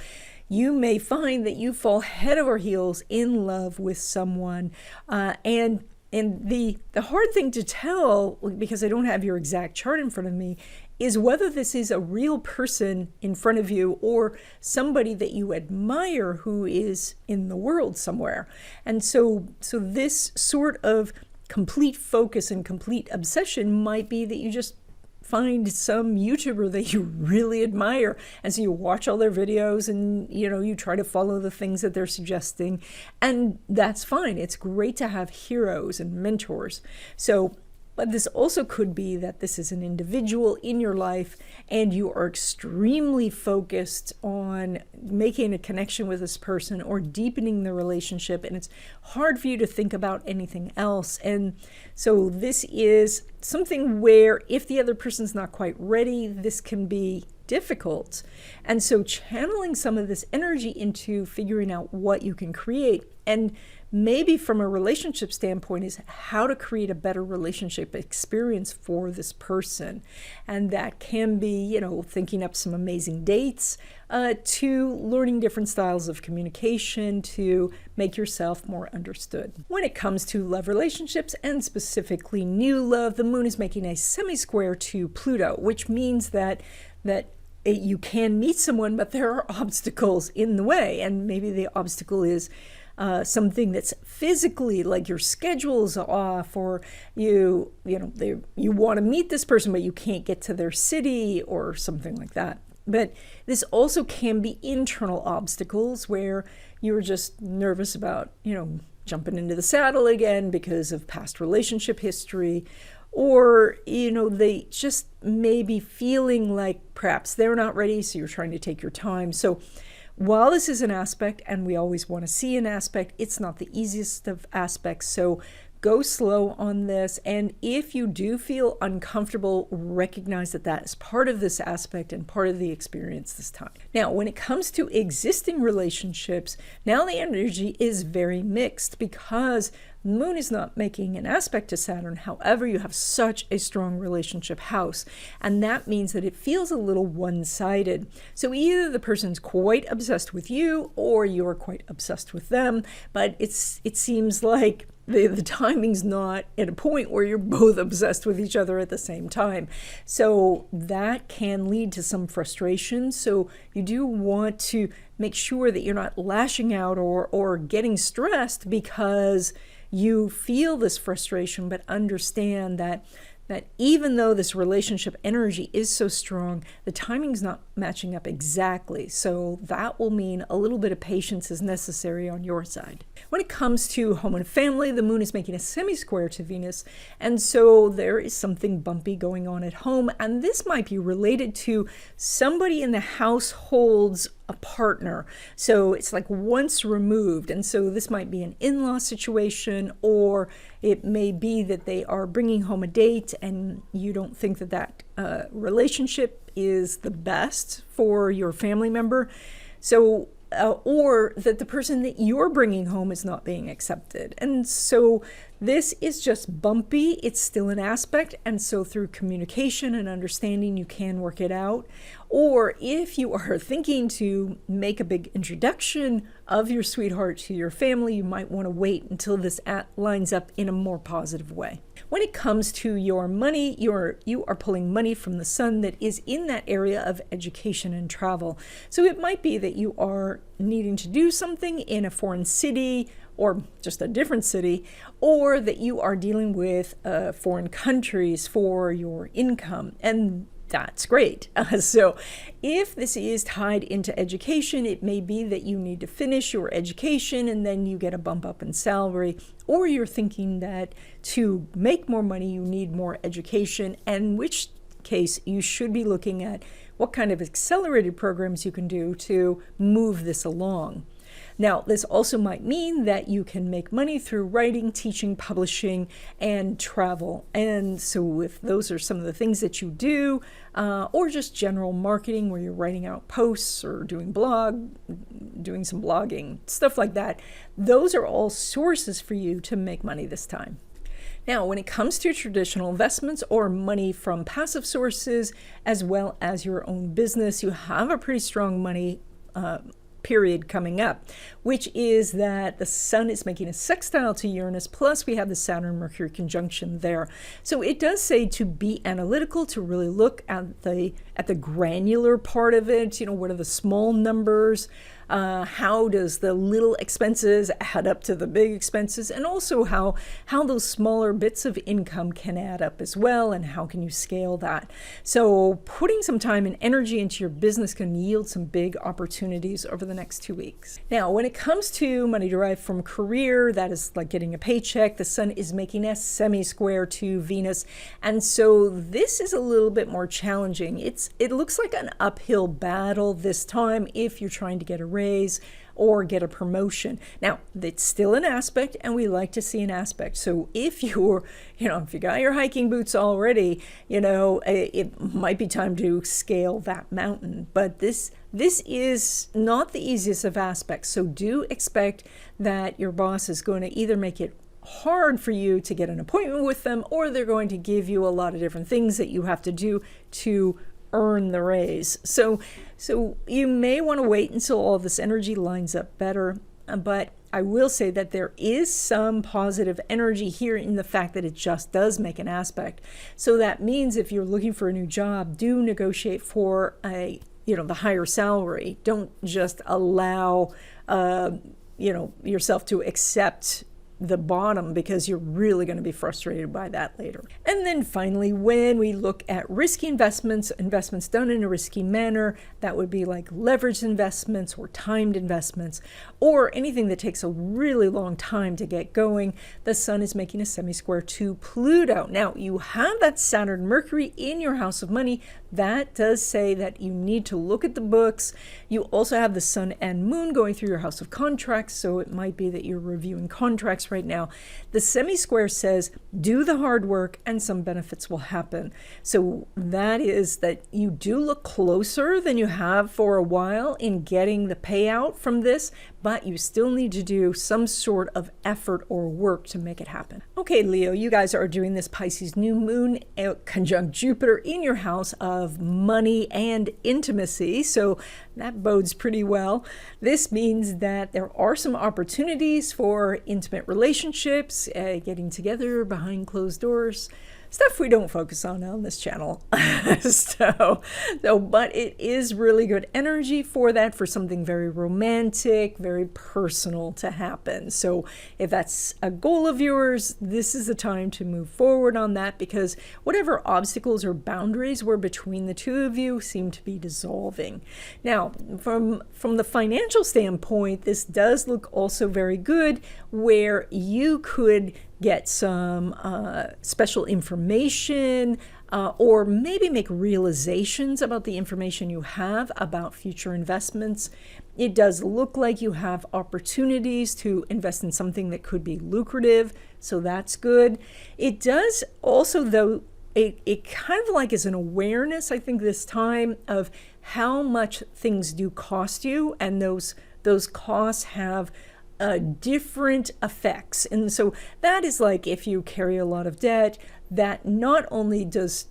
you may find that you fall head over heels in love with someone. And the hard thing to tell, because I don't have your exact chart in front of me, is whether this is a real person in front of you or somebody that you admire who is in the world somewhere. And so this sort of complete focus and complete obsession might be that you just find some YouTuber that you really admire, and so you watch all their videos and you try to follow the things that they're suggesting, and that's fine. It's great to have heroes and mentors. So But this also could be that this is an individual in your life and you are extremely focused on making a connection with this person or deepening the relationship, and it's hard for you to think about anything else. And so this is something where if the other person's not quite ready, this can be difficult. And so channeling some of this energy into figuring out what you can create, and maybe from a relationship standpoint, is how to create a better relationship experience for this person. And that can be, thinking up some amazing dates, to learning different styles of communication to make yourself more understood. When it comes to love relationships, and specifically new love, the moon is making a semi-square to Pluto, which means that you can meet someone, but there are obstacles in the way. And maybe the obstacle is something that's physically, like your schedule's off, or you want to meet this person, but you can't get to their city or something like that. But this also can be internal obstacles where you're just nervous about, jumping into the saddle again because of past relationship history, or, they just may be feeling like perhaps they're not ready, so you're trying to take your time. So while this is an aspect, and we always want to see an aspect, it's not the easiest of aspects. So go slow on this. And if you do feel uncomfortable, recognize that that is part of this aspect and part of the experience this time. Now, when it comes to existing relationships, now the energy is very mixed because the moon is not making an aspect to Saturn. However, you have such a strong relationship house, and that means that it feels a little one-sided. So either the person's quite obsessed with you or you're quite obsessed with them, but it seems like the timing's not at a point where you're both obsessed with each other at the same time. So that can lead to some frustration. So you do want to make sure that you're not lashing out or getting stressed because you feel this frustration, but understand that even though this relationship energy is so strong, the timing's not matching up exactly. So that will mean a little bit of patience is necessary on your side. When it comes to home and family, the moon is making a semi-square to Venus. And so there is something bumpy going on at home. And this might be related to somebody in the household's a partner. So it's like once removed. And so this might be an in-law situation, or it may be that they are bringing home a date and you don't think that relationship is the best for your family member. So or that the person that you're bringing home is not being accepted. And so this is just bumpy. It's still an aspect. And so through communication and understanding, you can work it out. Or if you are thinking to make a big introduction of your sweetheart to your family, you might want to wait until this lines up in a more positive way. When it comes to your money, you are pulling money from the sun that is in that area of education and travel. So it might be that you are needing to do something in a foreign city or just a different city, or that you are dealing with foreign countries for your income. And that's great. So if this is tied into education, it may be that you need to finish your education and then you get a bump up in salary, or you're thinking that to make more money, you need more education, in which case you should be looking at what kind of accelerated programs you can do to move this along. Now, this also might mean that you can make money through writing, teaching, publishing, and travel. And so if those are some of the things that you do, or just general marketing where you're writing out posts or doing some blogging, stuff like that, those are all sources for you to make money this time. Now, when it comes to traditional investments or money from passive sources, as well as your own business, you have a pretty strong money period coming up, which is that the sun is making a sextile to Uranus, plus we have the Saturn-Mercury conjunction there. So it does say to be analytical, to really look at the granular part of it, what are the small numbers, How does the little expenses add up to the big expenses? And also how those smaller bits of income can add up as well, and how can you scale that? So putting some time and energy into your business can yield some big opportunities over the next 2 weeks. Now, when it comes to money derived from career, that is like getting a paycheck, the sun is making a semi-square to Venus. And so this is a little bit more challenging. It looks like an uphill battle this time if you're trying to get a raise or get a promotion. Now, it's still an aspect, and we like to see an aspect. So if you're, if you got your hiking boots already, it might be time to scale that mountain. But this is not the easiest of aspects. So do expect that your boss is going to either make it hard for you to get an appointment with them, or they're going to give you a lot of different things that you have to do to earn the raise. So you may want to wait until all this energy lines up better, but I will say that there is some positive energy here in the fact that it just does make an aspect. So that means if you're looking for a new job, do negotiate for the higher salary. Don't just allow yourself to accept the bottom, because you're really going to be frustrated by that later. And then finally, when we look at risky investments done in a risky manner, that would be like leveraged investments or timed investments, or anything that takes a really long time to get going, the sun is making a semi-square to Pluto. Now, you have that Saturn Mercury in your house of money. That does say that you need to look at the books. You also have the sun and moon going through your house of contracts, so it might be that you're reviewing contracts right now. The semi-square says do the hard work and some benefits will happen. So that is that you do look closer than you have for a while in getting the payout from this, but you still need to do some sort of effort or work to make it happen. Okay, Leo, you guys are doing this Pisces new moon conjunct Jupiter in your house of money and intimacy, so that bodes pretty well. This means that there are some opportunities for intimate relationships, getting together behind closed doors, stuff we don't focus on this channel. But it is really good energy for that, for something very romantic, very personal to happen. So if that's a goal of yours, this is the time to move forward on that, because whatever obstacles or boundaries were between the two of you seem to be dissolving. Now, from the financial standpoint, this does look also very good, where you could get some special information, or maybe make realizations about the information you have about future investments. It does look like you have opportunities to invest in something that could be lucrative, so that's good. It does also, though, it kind of like is an awareness, I think, this time of how much things do cost you, and those costs have different effects. And so that is like if you carry a lot of debt, that not only does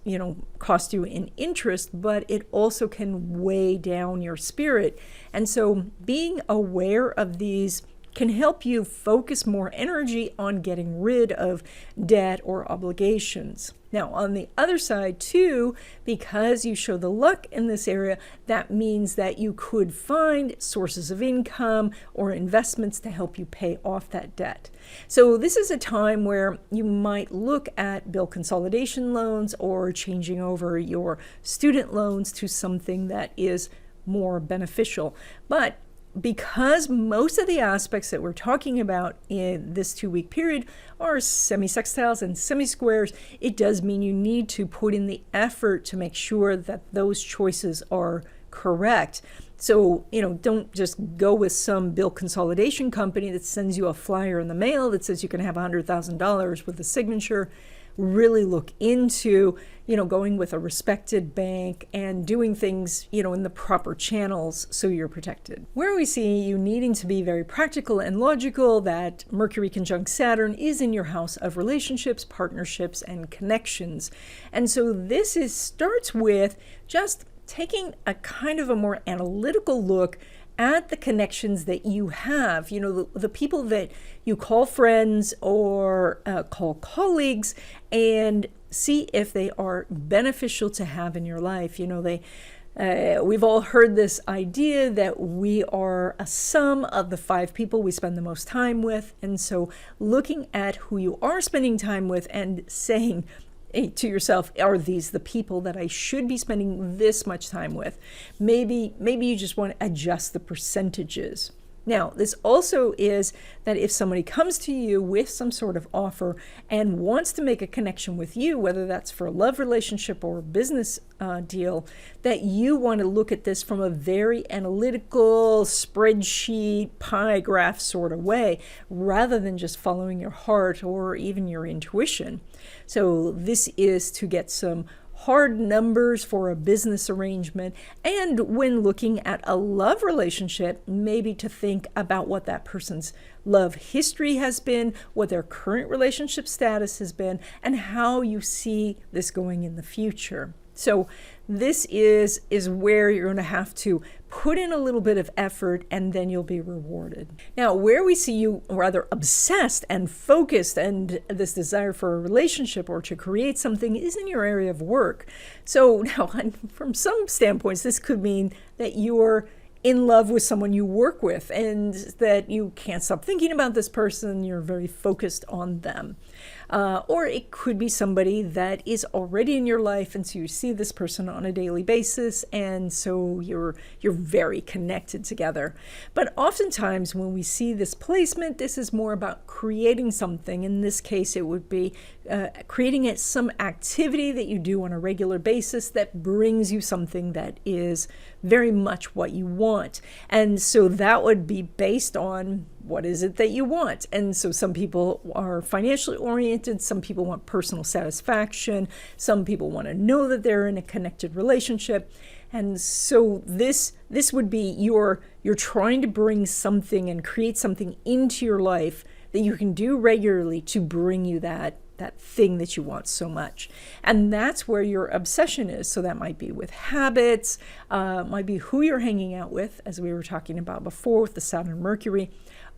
cost you in interest, but it also can weigh down your spirit. And so being aware of these can help you focus more energy on getting rid of debt or obligations. Now, on the other side too, because you show the luck in this area, that means that you could find sources of income or investments to help you pay off that debt. So this is a time where you might look at bill consolidation loans or changing over your student loans to something that is more beneficial. But because most of the aspects that we're talking about in this 2-week period are semi-sextiles and semi-squares, it does mean you need to put in the effort to make sure that those choices are correct. So, don't just go with some bill consolidation company that sends you a flyer in the mail that says you can have $100,000 with a signature. Really look into, going with a respected bank and doing things, in the proper channels so you're protected. Where we see you needing to be very practical and logical, that Mercury conjunct Saturn is in your house of relationships, partnerships, and connections. And so this starts with just taking a kind of a more analytical look at the connections that you have, the people that you call friends or call colleagues, and see if they are beneficial to have in your life. We've all heard this idea that we are a sum of the 5 people we spend the most time with. And so looking at who you are spending time with and saying to yourself, are these the people that I should be spending this much time with? Maybe you just want to adjust the percentages. Now, this also is that if somebody comes to you with some sort of offer and wants to make a connection with you, whether that's for a love relationship or a business deal, that you want to look at this from a very analytical, spreadsheet, pie graph sort of way, rather than just following your heart or even your intuition. So this is to get some hard numbers for a business arrangement, and when looking at a love relationship, maybe to think about what that person's love history has been, what their current relationship status has been, and how you see this going in the future. So this is where you're going to have to put in a little bit of effort, and then you'll be rewarded. Now, where we see you rather obsessed and focused and this desire for a relationship or to create something is in your area of work. So now, from some standpoints, this could mean that you're in love with someone you work with and that you can't stop thinking about this person, you're very focused on them. Or it could be somebody that is already in your life, and so you see this person on a daily basis, and so you're very connected together. But oftentimes when we see this placement, this is more about creating something. In this case, it would be creating some activity that you do on a regular basis that brings you something that is very much what you want. And so that would be based on what is it that you want. And so some people are financially oriented, some people want personal satisfaction, some people want to know that they're in a connected relationship. And so this would be you're trying to bring something and create something into your life that you can do regularly to bring you that thing that you want so much. And that's where your obsession is. So that might be with habits, might be who you're hanging out with, as we were talking about before with the Saturn Mercury,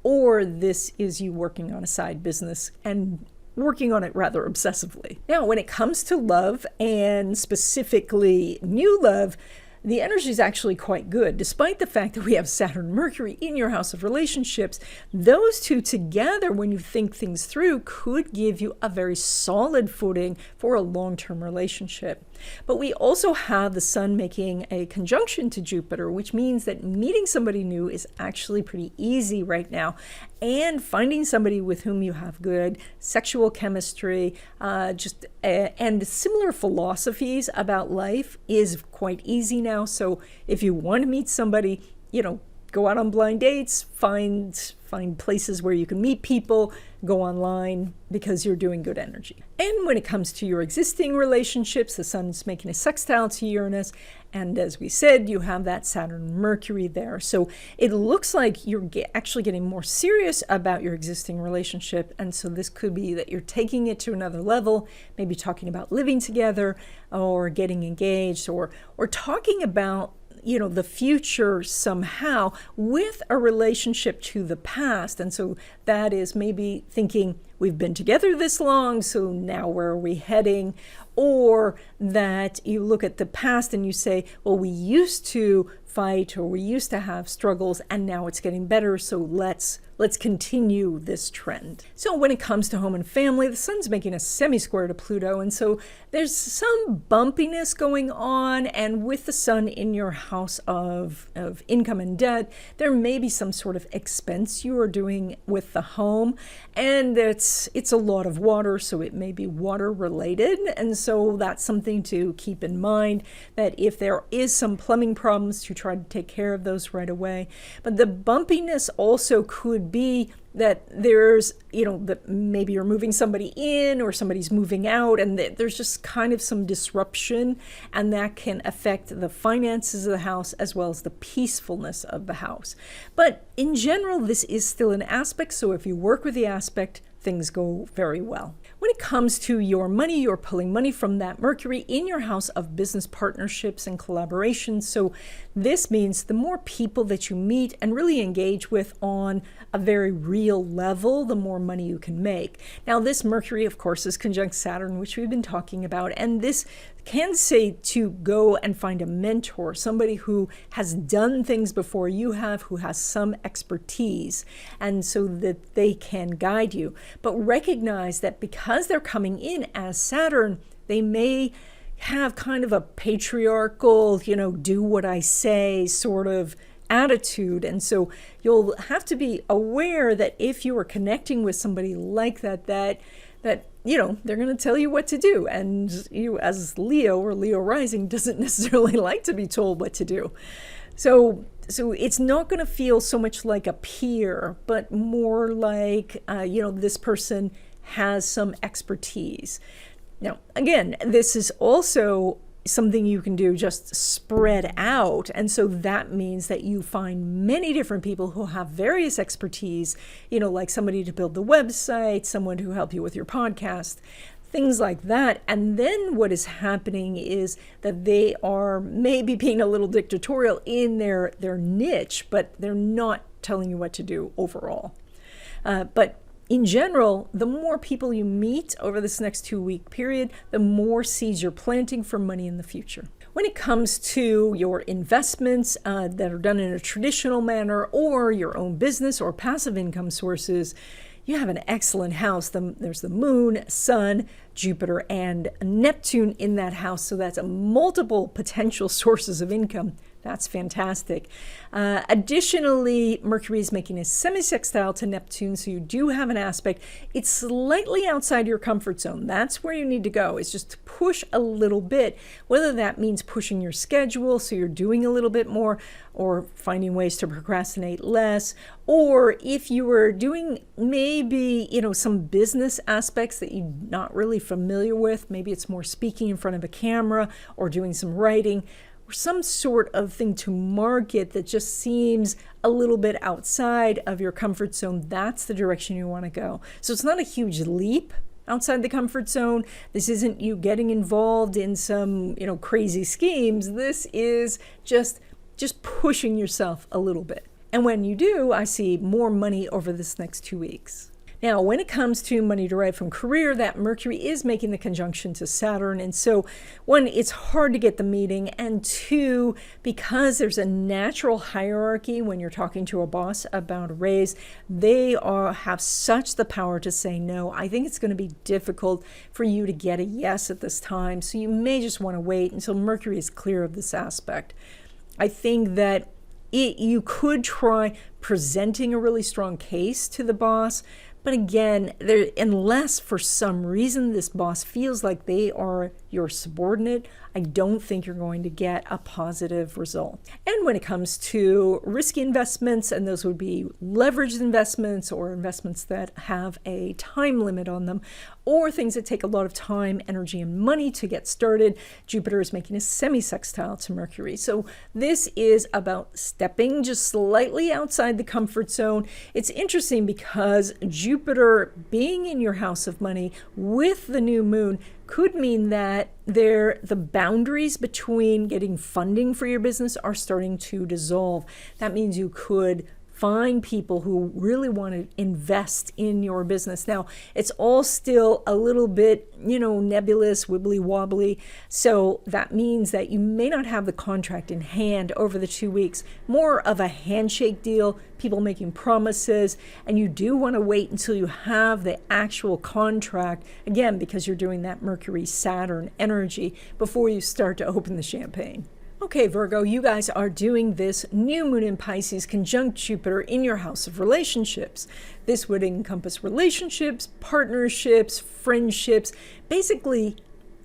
or this is you working on a side business and working on it rather obsessively. Now, when it comes to love, and specifically new love, the energy is actually quite good. Despite the fact that we have Saturn and Mercury in your house of relationships, those two together, when you think things through, could give you a very solid footing for a long-term relationship. But we also have the Sun making a conjunction to Jupiter, which means that meeting somebody new is actually pretty easy right now. And finding somebody with whom you have good sexual chemistry, and similar philosophies about life is quite easy now. So if you want to meet somebody, go out on blind dates, find places where you can meet people, go online, because you're doing good energy. And when it comes to your existing relationships, the Sun's making a sextile to Uranus, and as we said, you have that Saturn Mercury there. So it looks like you're actually getting more serious about your existing relationship, and so this could be that you're taking it to another level, maybe talking about living together or getting engaged, or talking about the future somehow with a relationship to the past. And so that is maybe thinking, we've been together this long, so now where are we heading? Or that you look at the past and you say, well, we used to fight, or we used to have struggles, and now it's getting better, so let's continue this trend. So when it comes to home and family, the Sun's making a semi-square to Pluto, and so there's some bumpiness going on, and with the Sun in your house of income and debt, there may be some sort of expense you are doing with the home, and it's a lot of water, so it may be water related, and so that's something to keep in mind, that if there is some plumbing problems, to try to take care of those right away. But the bumpiness also could be that there's, that maybe you're moving somebody in or somebody's moving out, and there's just kind of some disruption, and that can affect the finances of the house as well as the peacefulness of the house. But in general, this is still an aspect, so if you work with the aspect, things go very well. When it comes to your money, you're pulling money from that Mercury in your house of business partnerships and collaborations. So This means the more people that you meet and really engage with on a very real level, the more money you can make. Now, this Mercury, of course, is conjunct Saturn, which we've been talking about, and this can say to go and find a mentor, somebody who has done things before you have, who has some expertise, and so that they can guide you. But recognize that because they're coming in as Saturn, they may have kind of a patriarchal, do what I say sort of attitude. And so you'll have to be aware that if you are connecting with somebody like that they're going to tell you what to do. And you, as Leo or Leo rising, doesn't necessarily like to be told what to do. So it's not going to feel so much like a peer, but more like, this person has some expertise. Now, again, this is also something you can do just spread out. And so that means that you find many different people who have various expertise, like somebody to build the website, someone to help you with your podcast, things like that. And then what is happening is that they are maybe being a little dictatorial in their niche, but they're not telling you what to do overall. But in general, the more people you meet over this next 2-week period, the more seeds you're planting for money in the future. When it comes to your investments that are done in a traditional manner, or your own business or passive income sources, you have an excellent house. There's the moon, sun, Jupiter, and Neptune in that house. So that's multiple potential sources of income. That's fantastic. Additionally, Mercury is making a semi-sextile to Neptune, so you do have an aspect. It's slightly outside your comfort zone. That's where you need to go, is just to push a little bit, whether that means pushing your schedule so you're doing a little bit more, or finding ways to procrastinate less, or if you were doing maybe, some business aspects that you're not really familiar with, maybe it's more speaking in front of a camera or doing some writing, or some sort of thing to market that just seems a little bit outside of your comfort zone, that's the direction you want to go. So it's not a huge leap outside the comfort zone. This isn't you getting involved in some, crazy schemes. This is just pushing yourself a little bit. And when you do, I see more money over this next 2 weeks. Now, when it comes to money derived from career, that Mercury is making the conjunction to Saturn. And so, one, it's hard to get the meeting. And two, because there's a natural hierarchy when you're talking to a boss about a raise, they have such the power to say no. I think it's going to be difficult for you to get a yes at this time. So you may just want to wait until Mercury is clear of this aspect. I think that you could try presenting a really strong case to the boss. But again, unless for some reason this boss feels like they are your subordinate, I don't think you're going to get a positive result. And when it comes to risky investments, and those would be leveraged investments or investments that have a time limit on them, or things that take a lot of time, energy, and money to get started, Jupiter is making a semi-sextile to Mercury. So this is about stepping just slightly outside the comfort zone. It's interesting because Jupiter being in your house of money with the new moon could mean that the boundaries between getting funding for your business are starting to dissolve. That means you could find people who really want to invest in your business. Now, it's all still a little bit, nebulous, wibbly wobbly. So that means that you may not have the contract in hand over the 2 weeks, more of a handshake deal, people making promises, and you do want to wait until you have the actual contract, again, because you're doing that Mercury-Saturn energy before you start to open the champagne. Okay, Virgo, you guys are doing this new moon in Pisces conjunct Jupiter in your house of relationships. This would encompass relationships, partnerships, friendships, basically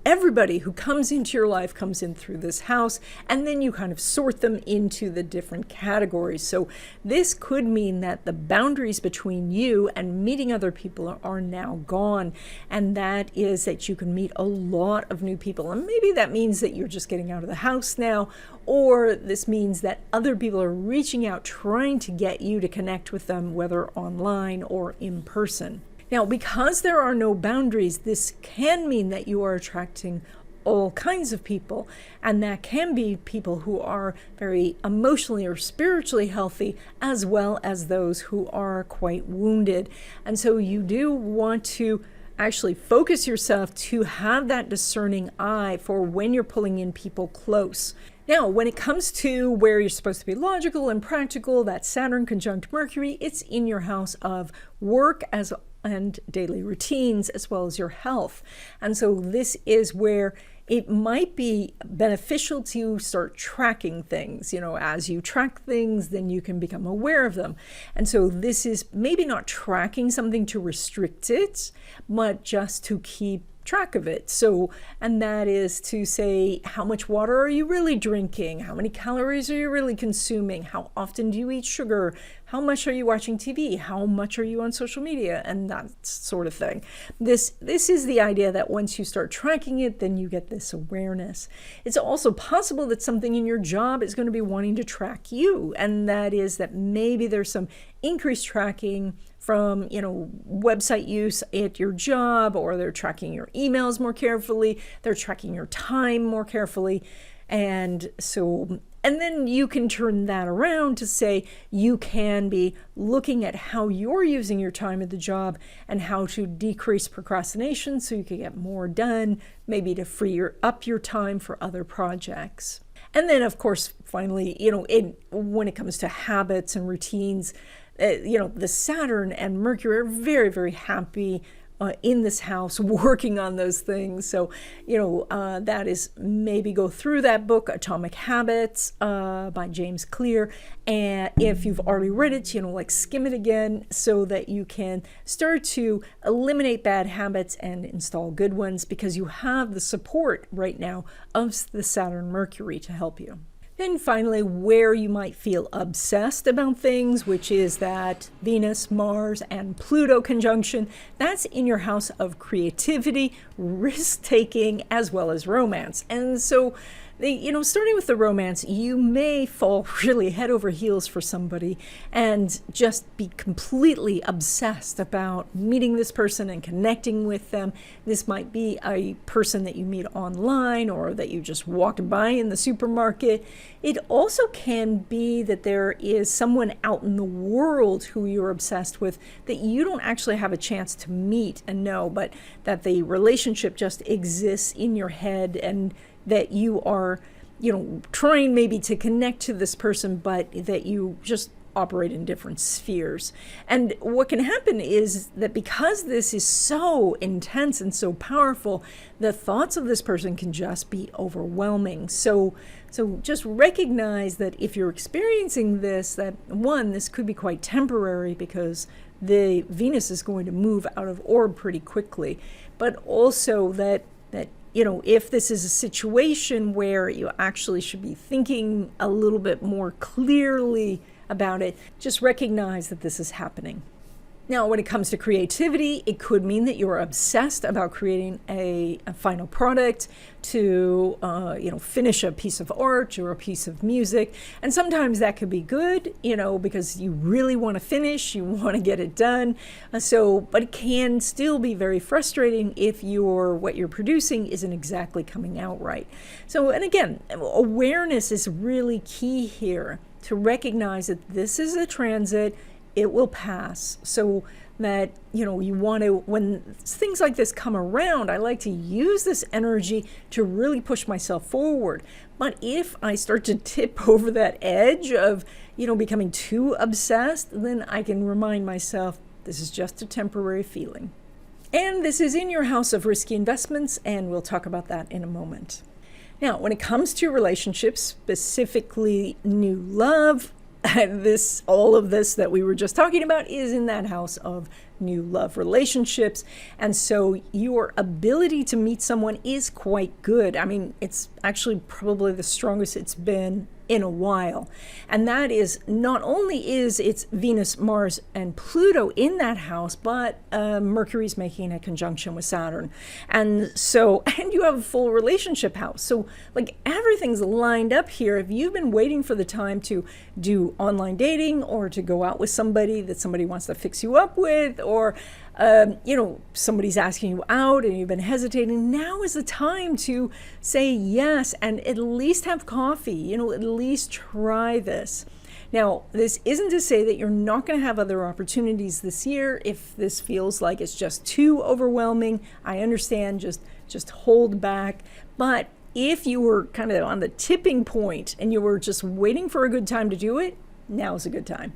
everybody who comes into your life comes in through this house, and then you kind of sort them into the different categories. So this could mean that the boundaries between you and meeting other people are now gone, and that is that you can meet a lot of new people. And maybe that means that you're just getting out of the house now, or this means that other people are reaching out, trying to get you to connect with them, whether online or in person. Now, because there are no boundaries, this can mean that you are attracting all kinds of people. And that can be people who are very emotionally or spiritually healthy, as well as those who are quite wounded. And so you do want to actually focus yourself to have that discerning eye for when you're pulling in people close. Now, when it comes to where you're supposed to be logical and practical, that Saturn conjunct Mercury, it's in your house of work and daily routines, as well as your health. And so this is where it might be beneficial to start tracking things. As you track things, then you can become aware of them. And so this is maybe not tracking something to restrict it, but just to keep track of it. And that is to say, how much water are you really drinking? How many calories are you really consuming? How often do you eat sugar? How much are you watching TV? How much are you on social media? And that sort of thing. This is the idea that once you start tracking it, then you get this awareness. It's also possible that something in your job is going to be wanting to track you. And that is that maybe there's some increased tracking from, website use at your job, or they're tracking your emails more carefully, they're tracking your time more carefully. And then you can turn that around to say you can be looking at how you're using your time at the job and how to decrease procrastination so you can get more done, maybe to free up your time for other projects. And then, of course, finally, when it comes to habits and routines, the Saturn and Mercury are very, very happy in this house working on those things. So, that is maybe go through that book, Atomic Habits by James Clear. And if you've already read it, skim it again so that you can start to eliminate bad habits and install good ones, because you have the support right now of the Saturn Mercury to help you. Then finally, where you might feel obsessed about things, which is that Venus, Mars, and Pluto conjunction. That's in your house of creativity, risk-taking, as well as romance. And so, starting with the romance, you may fall really head over heels for somebody and just be completely obsessed about meeting this person and connecting with them. This might be a person that you meet online or that you just walked by in the supermarket. It also can be that there is someone out in the world who you're obsessed with that you don't actually have a chance to meet and know, but that the relationship just exists in your head, and that you are, trying maybe to connect to this person, but that you just operate in different spheres. And what can happen is that because this is so intense and so powerful, the thoughts of this person can just be overwhelming. So just recognize that if you're experiencing this, that one, this could be quite temporary because the Venus is going to move out of orb pretty quickly, but also that if this is a situation where you actually should be thinking a little bit more clearly about it, just recognize that this is happening. Now, when it comes to creativity, it could mean that you're obsessed about creating a final product to, finish a piece of art or a piece of music. And sometimes that could be good, because you really want to finish, you want to get it done. But it can still be very frustrating if what you're producing isn't exactly coming out right. And again, awareness is really key here, to recognize that this is a transit. It will pass. So that, you want to, when things like this come around, I like to use this energy to really push myself forward. But if I start to tip over that edge of, becoming too obsessed, then I can remind myself, this is just a temporary feeling. And this is in your house of risky investments, and we'll talk about that in a moment. Now, when it comes to relationships, specifically new love, all of this that we were just talking about is in that house of new love relationships. And so your ability to meet someone is quite good. I mean, it's actually probably the strongest it's been in a while. And that is, not only is it's Venus, Mars, and Pluto in that house, but Mercury's making a conjunction with Saturn. And you have a full relationship house. So everything's lined up here. If you've been waiting for the time to do online dating or to go out with somebody that somebody wants to fix you up with, or somebody's asking you out and you've been hesitating, now is the time to say yes and at least have coffee, at least try this. Now, this isn't to say that you're not going to have other opportunities this year. If this feels like it's just too overwhelming, I understand, just hold back. But if you were kind of on the tipping point and you were just waiting for a good time to do it, now's a good time.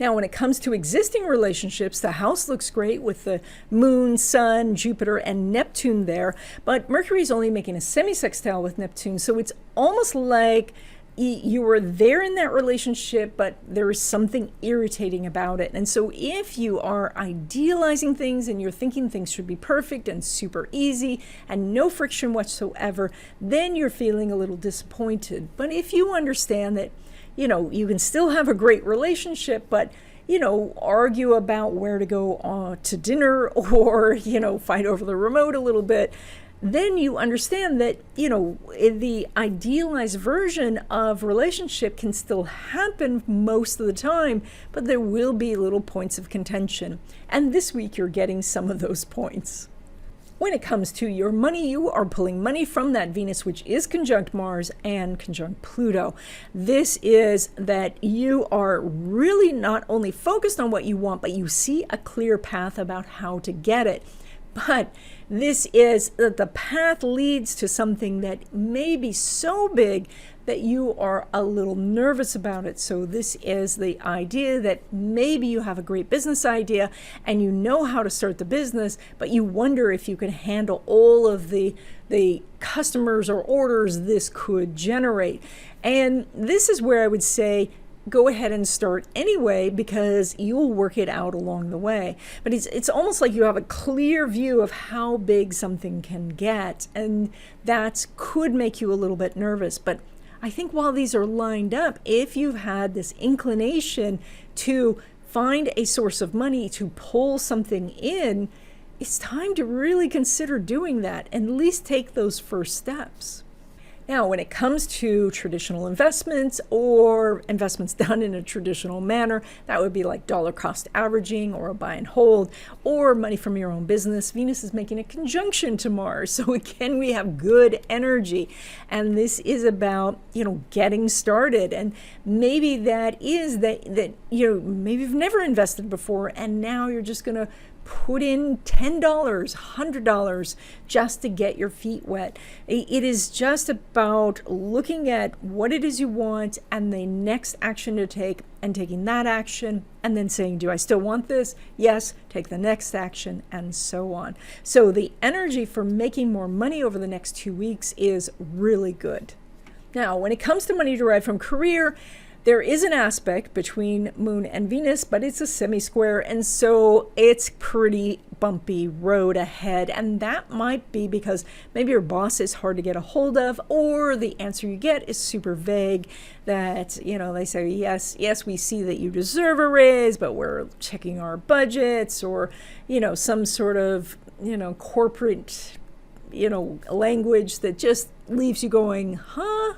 Now, when it comes to existing relationships, the house looks great with the moon, sun, Jupiter, and Neptune there, but Mercury is only making a semi-sextile with Neptune, so it's almost like you were there in that relationship, but there is something irritating about it. And so if you are idealizing things and you're thinking things should be perfect and super easy and no friction whatsoever, then you're feeling a little disappointed. But if you understand that, you can still have a great relationship, but argue about where to go to dinner or, fight over the remote a little bit, then you understand that, the idealized version of relationship can still happen most of the time, but there will be little points of contention. And this week you're getting some of those points. When it comes to your money, you are pulling money from that Venus, which is conjunct Mars and conjunct Pluto. This is that you are really not only focused on what you want, but you see a clear path about how to get it. But this is that the path leads to something that may be so big that you are a little nervous about it. So this is the idea that maybe you have a great business idea and you know how to start the business, but you wonder if you can handle all of the customers or orders this could generate. And this is where I would say, go ahead and start anyway, because you'll work it out along the way. But it's almost like you have a clear view of how big something can get, and that could make you a little bit nervous. But I think while these are lined up, if you've had this inclination to find a source of money to pull something in, it's time to really consider doing that and at least take those first steps. Now, when it comes to traditional investments or investments done in a traditional manner, that would be like dollar cost averaging or a buy and hold or money from your own business. Venus is making a conjunction to Mars. So again, we have good energy. And this is about, getting started. And maybe that is that maybe you've never invested before and now you're just going to put in $10, $100 just to get your feet wet. It is just about looking at what it is you want and the next action to take and taking that action and then saying, do I still want this? Yes, take the next action and so on. So the energy for making more money over the next 2 weeks is really good. Now, when it comes to money derived from career, there is an aspect between Moon and Venus, but it's a semi-square, and so it's pretty bumpy road ahead. And that might be because maybe your boss is hard to get a hold of, or the answer you get is super vague, that, they say, yes, we see that you deserve a raise, but we're checking our budgets, or, some sort of, corporate, language that just leaves you going, huh?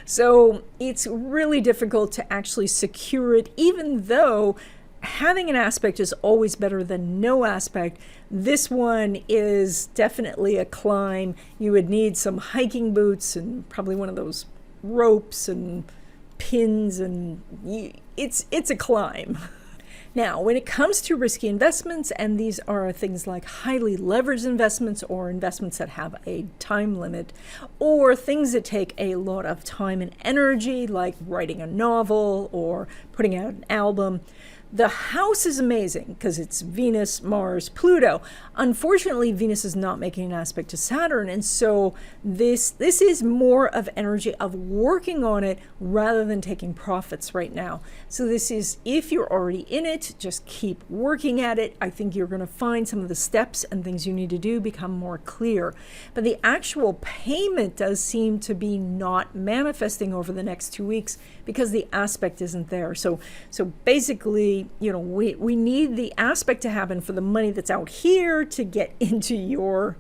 So it's really difficult to actually secure it, even though having an aspect is always better than no aspect. This one is definitely a climb. You would need some hiking boots and probably one of those ropes and pins, and it's a climb. Now, when it comes to risky investments, and these are things like highly leveraged investments or investments that have a time limit, or things that take a lot of time and energy, like writing a novel or putting out an album, the house is amazing because it's Venus, Mars, Pluto. Unfortunately, Venus is not making an aspect to Saturn, and so this is more of energy of working on it rather than taking profits right now. So this is, if you're already in it, just keep working at it. I think you're going to find some of the steps and things you need to do become more clear. But the actual payment does seem to be not manifesting over the next 2 weeks because the aspect isn't there. So basically, we need the aspect to happen for the money that's out here to get into your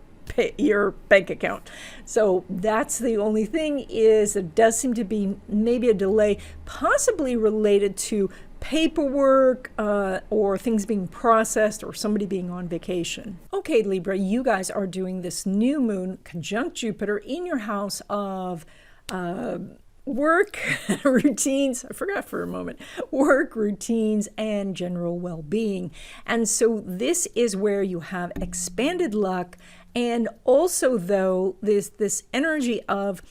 your bank account. So that's the only thing, is there does seem to be maybe a delay, possibly related to paperwork or things being processed or somebody being on vacation. Okay, Libra, you guys are doing this new moon conjunct Jupiter in your house of work, routines, I forgot for a moment, work, routines, and general well-being. And so this is where you have expanded luck, and also, though, this energy of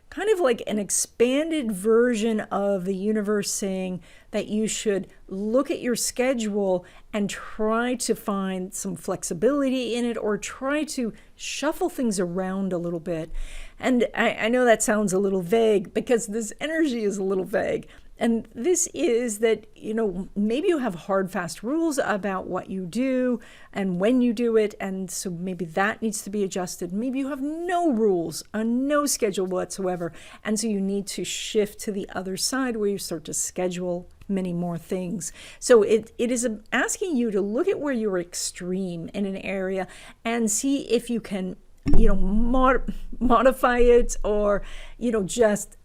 kind of like an expanded version of the universe saying that you should look at your schedule and try to find some flexibility in it, or try to shuffle things around a little bit. And I know that sounds a little vague, because this energy is a little vague. And this is that, maybe you have hard, fast rules about what you do and when you do it. And so maybe that needs to be adjusted. Maybe you have no rules, no schedule whatsoever. And so you need to shift to the other side, where you start to schedule many more things. So it is asking you to look at where you're extreme in an area and see if you can modify it, or just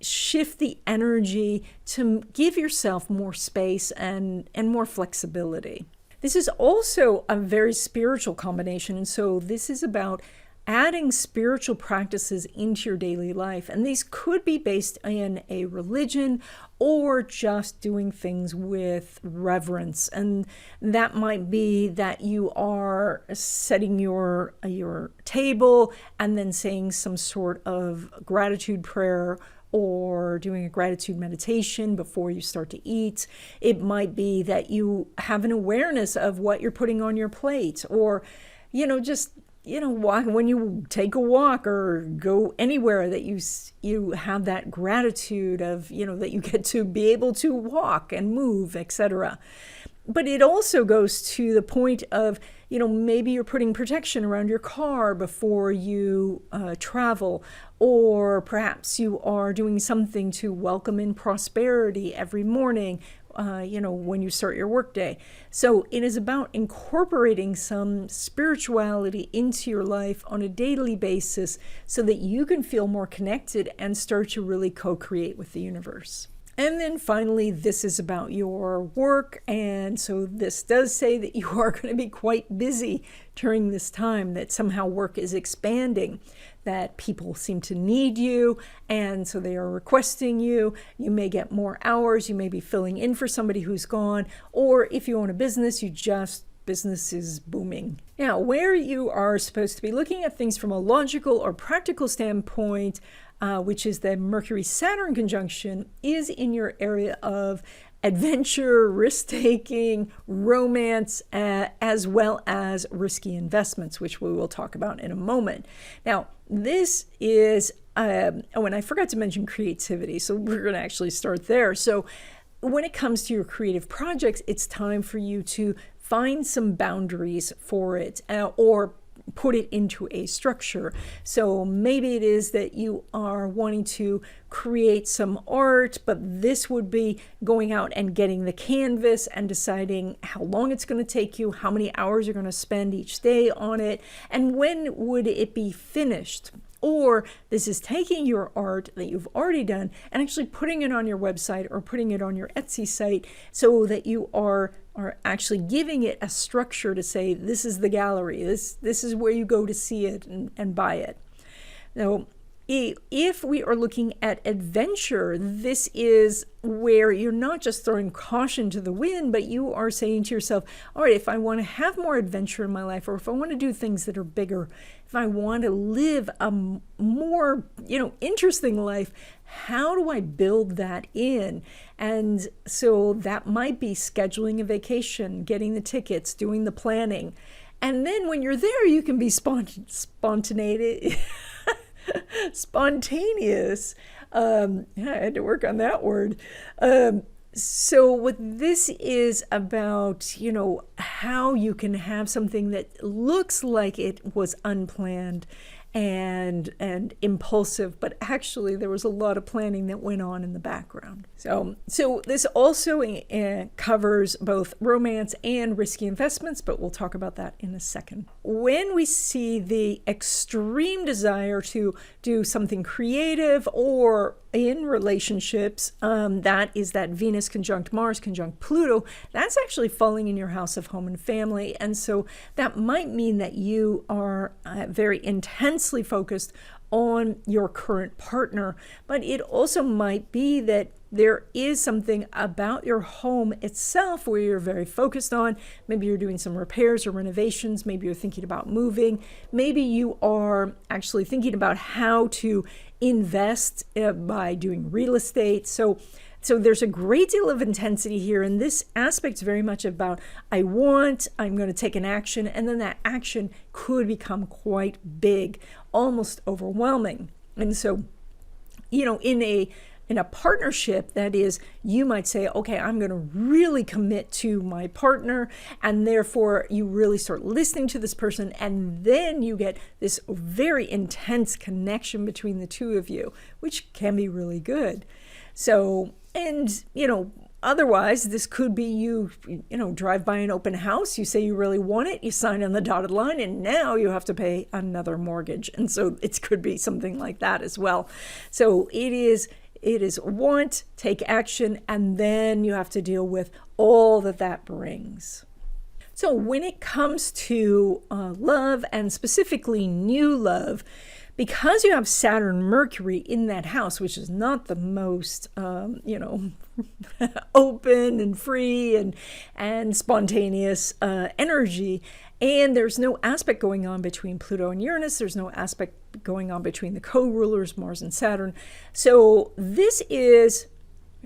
shift the energy to give yourself more space and more flexibility. This is also a very spiritual combination, and so this is about adding spiritual practices into your daily life. And these could be based in a religion, or just doing things with reverence. And that might be that you are setting your table and then saying some sort of gratitude prayer, or doing a gratitude meditation before you start to eat. It might be that you have an awareness of what you're putting on your plate, or just when you take a walk or go anywhere, that you have that gratitude of, that you get to be able to walk and move, etc. But it also goes to the point of, maybe you're putting protection around your car before you travel, or perhaps you are doing something to welcome in prosperity every morning, when you start your workday. So it is about incorporating some spirituality into your life on a daily basis, so that you can feel more connected and start to really co-create with the universe. And then finally, this is about your work. And so this does say that you are going to be quite busy during this time, that somehow work is expanding, that people seem to need you, and so they are requesting you. You may get more hours, you may be filling in for somebody who's gone, or if you own a business, business is booming. Now, where you are supposed to be looking at things from a logical or practical standpoint, which is the Mercury-Saturn conjunction, is in your area of adventure, risk-taking, romance, as well as risky investments, which we will talk about in a moment. Now, this is, and I forgot to mention creativity, so we're going to actually start there. So when it comes to your creative projects, it's time for you to find some boundaries for it, or put it into a structure. So maybe it is that you are wanting to create some art, but this would be going out and getting the canvas and deciding how long it's going to take you, how many hours you're going to spend each day on it, and when would it be finished. Or this is taking your art that you've already done and actually putting it on your website or putting it on your Etsy site, so that you are actually giving it a structure to say, this is the gallery, this is where you go to see it and buy it. Now, if we are looking at adventure, this is where you're not just throwing caution to the wind, but you are saying to yourself, all right, if I want to have more adventure in my life, or if I want to do things that are bigger, if I want to live a more, interesting life, how do I build that in? And so that might be scheduling a vacation, getting the tickets, doing the planning. And then when you're there, you can be spontaneous. I had to work on that word. So what this is about, how you can have something that looks like it was unplanned, and impulsive, but actually there was a lot of planning that went on in the background. So this also covers both romance and risky investments, but we'll talk about that in a second. When we see the extreme desire to do something creative or in relationships, that is that Venus conjunct Mars conjunct Pluto, that's actually falling in your house of home and family. And so that might mean that you are very intensely focused on your current partner, but it also might be that there is something about your home itself where you're very focused on. Maybe you're doing some repairs or renovations. Maybe you're thinking about moving. Maybe you are actually thinking about how to invest by doing real estate. So there's a great deal of intensity here, and this aspect is very much about I'm going to take an action, and then that action could become quite big, almost overwhelming. And so, in a partnership, that is, you might say, okay, I'm going to really commit to my partner, and therefore you really start listening to this person, and then you get this very intense connection between the two of you, which can be really good. So, and, otherwise, this could be you drive by an open house, you say you really want it, you sign on the dotted line, and now you have to pay another mortgage. And so it could be something like that as well. So it is want, take action, and then you have to deal with all that brings. So when it comes to love, and specifically new love, because you have Saturn, Mercury in that house, which is not the most, open and free and spontaneous energy, and there's no aspect going on between Pluto and Uranus. There's no aspect going on between the co-rulers, Mars and Saturn. So this is,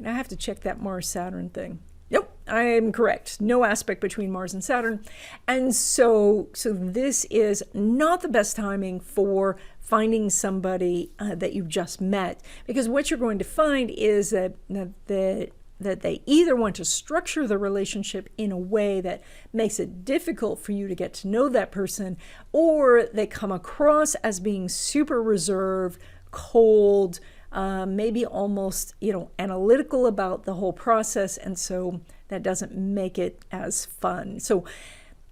I have to check that Mars-Saturn thing. Nope, I'm correct. No aspect between Mars and Saturn. And so this is not the best timing for finding somebody that you've just met, because what you're going to find is that they either want to structure the relationship in a way that makes it difficult for you to get to know that person, or they come across as being super reserved, cold, maybe almost, analytical about the whole process. And so that doesn't make it as fun. So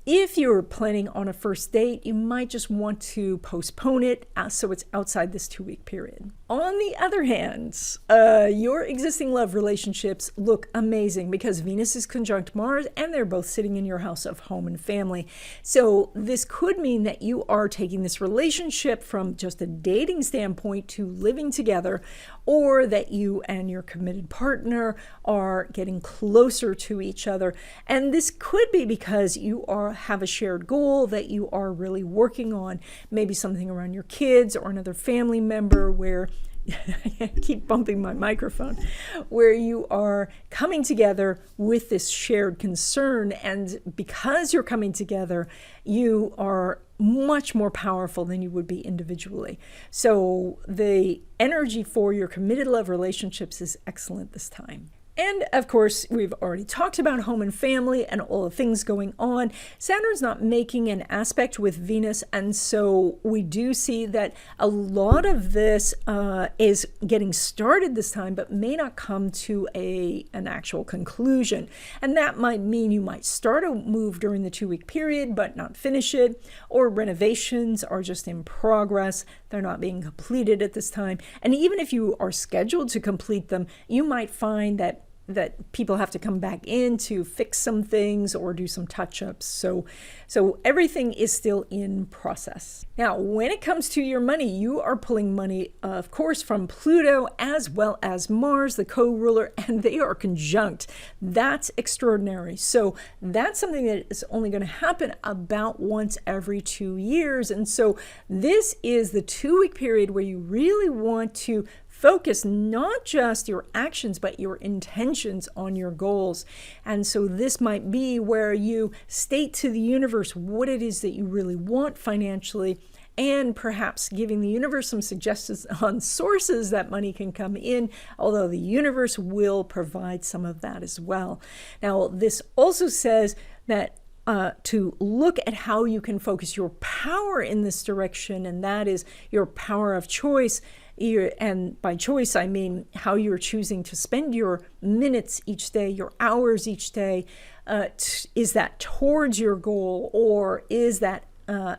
if you're planning on a first date, you might just want to postpone it so it's outside this 2-week period. On the other hand, your existing love relationships look amazing because Venus is conjunct Mars and they're both sitting in your house of home and family. So this could mean that you are taking this relationship from just a dating standpoint to living together, or that you and your committed partner are getting closer to each other. And this could be because you have a shared goal that you are really working on, maybe something around your kids or another family member where I keep bumping my microphone, where you are coming together with this shared concern. And because you're coming together, you are much more powerful than you would be individually. So the energy for your committed love relationships is excellent this time. And of course, we've already talked about home and family and all the things going on. Saturn's not making an aspect with Venus, and so we do see that a lot of this is getting started this time, but may not come to an actual conclusion. And that might mean you might start a move during the 2-week period, but not finish it, or renovations are just in progress. They're not being completed at this time. And even if you are scheduled to complete them, you might find that people have to come back in to fix some things or do some touch-ups. So everything is still in process. Now, when it comes to your money, you are pulling money, of course, from Pluto as well as Mars, the co-ruler, and they are conjunct. That's extraordinary. So that's something that is only going to happen about once every 2 years. And so this is the 2-week period where you really want to focus not just your actions, but your intentions on your goals. And so this might be where you state to the universe what it is that you really want financially, and perhaps giving the universe some suggestions on sources that money can come in, although the universe will provide some of that as well. Now, this also says that to look at how you can focus your power in this direction, and that is your power of choice. And by choice, I mean how you're choosing to spend your minutes each day, your hours each day. Is that towards your goal, or is that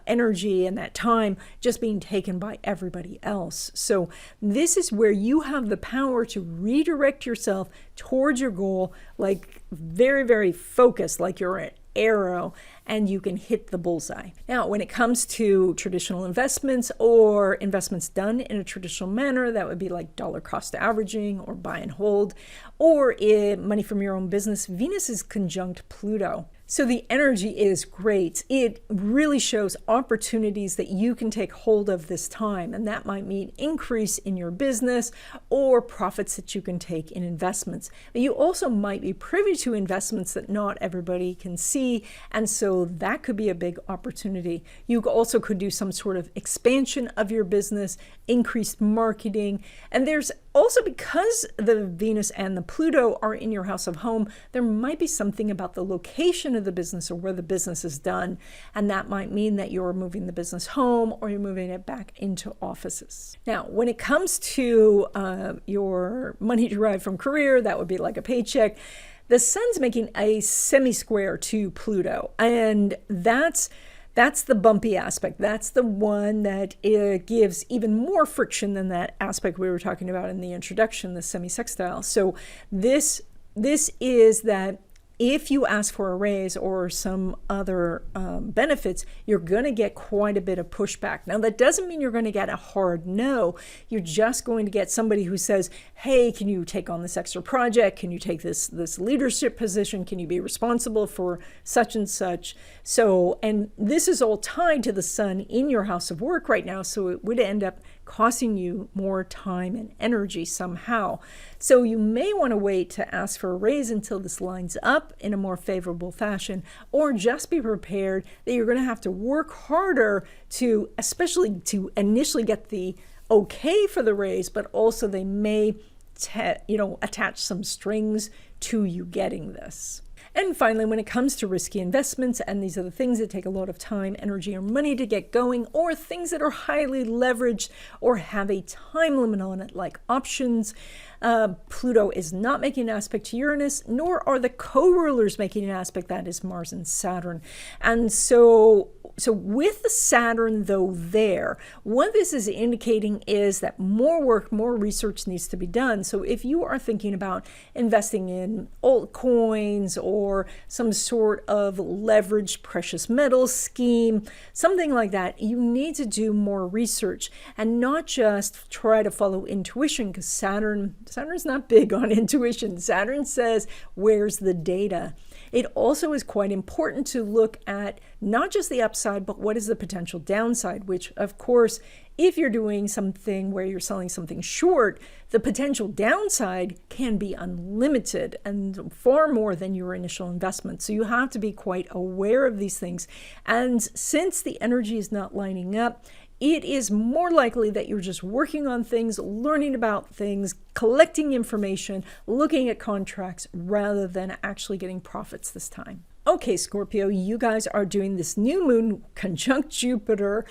energy and that time just being taken by everybody else? So this is where you have the power to redirect yourself towards your goal, like very, very focused, like you're an arrow, and you can hit the bullseye. Now, when it comes to traditional investments or investments done in a traditional manner, that would be like dollar cost averaging or buy and hold, or money from your own business, Venus is conjunct Pluto. So the energy is great. It really shows opportunities that you can take hold of this time, and that might mean increase in your business or profits that you can take in investments. But you also might be privy to investments that not everybody can see, and so that could be a big opportunity. You also could do some sort of expansion of your business, increased marketing, and there's also, because the Venus and the Pluto are in your house of home, there might be something about the location of the business or where the business is done. And that might mean that you're moving the business home or you're moving it back into offices. Now, when it comes to your money derived from career, that would be like a paycheck. The sun's making a semi-square to Pluto, and that's the bumpy aspect. That's the one that gives even more friction than that aspect we were talking about in the introduction, the semi-sextile. So this is that if you ask for a raise or some other benefits, you're going to get quite a bit of pushback. Now, that doesn't mean you're going to get a hard no. You're just going to get somebody who says, hey, can you take on this extra project? Can you take this leadership position? Can you be responsible for such and such? So, and this is all tied to the sun in your house of work right now, so it would end up costing you more time and energy somehow. So you may want to wait to ask for a raise until this lines up in a more favorable fashion, or just be prepared that you're going to have to work harder to, especially to initially get the okay for the raise, but also they may attach some strings to you getting this. And finally, when it comes to risky investments, and these are the things that take a lot of time, energy, or money to get going, or things that are highly leveraged or have a time limit on it, like options, Pluto is not making an aspect to Uranus, nor are the co-rulers making an aspect, that is Mars and Saturn. And so with the Saturn, though, there, what this is indicating is that more work, more research needs to be done. So if you are thinking about investing in altcoins or some sort of leveraged precious metals scheme, something like that, you need to do more research and not just try to follow intuition, because Saturn's not big on intuition. Saturn says, where's the data? It also is quite important to look at not just the upside, but what is the potential downside, which, of course, if you're doing something where you're selling something short, the potential downside can be unlimited and far more than your initial investment. So you have to be quite aware of these things. And since the energy is not lining up, it is more likely that you're just working on things, learning about things, collecting information, looking at contracts, rather than actually getting profits this time. Okay, Scorpio, you guys are doing this new moon conjunct Jupiter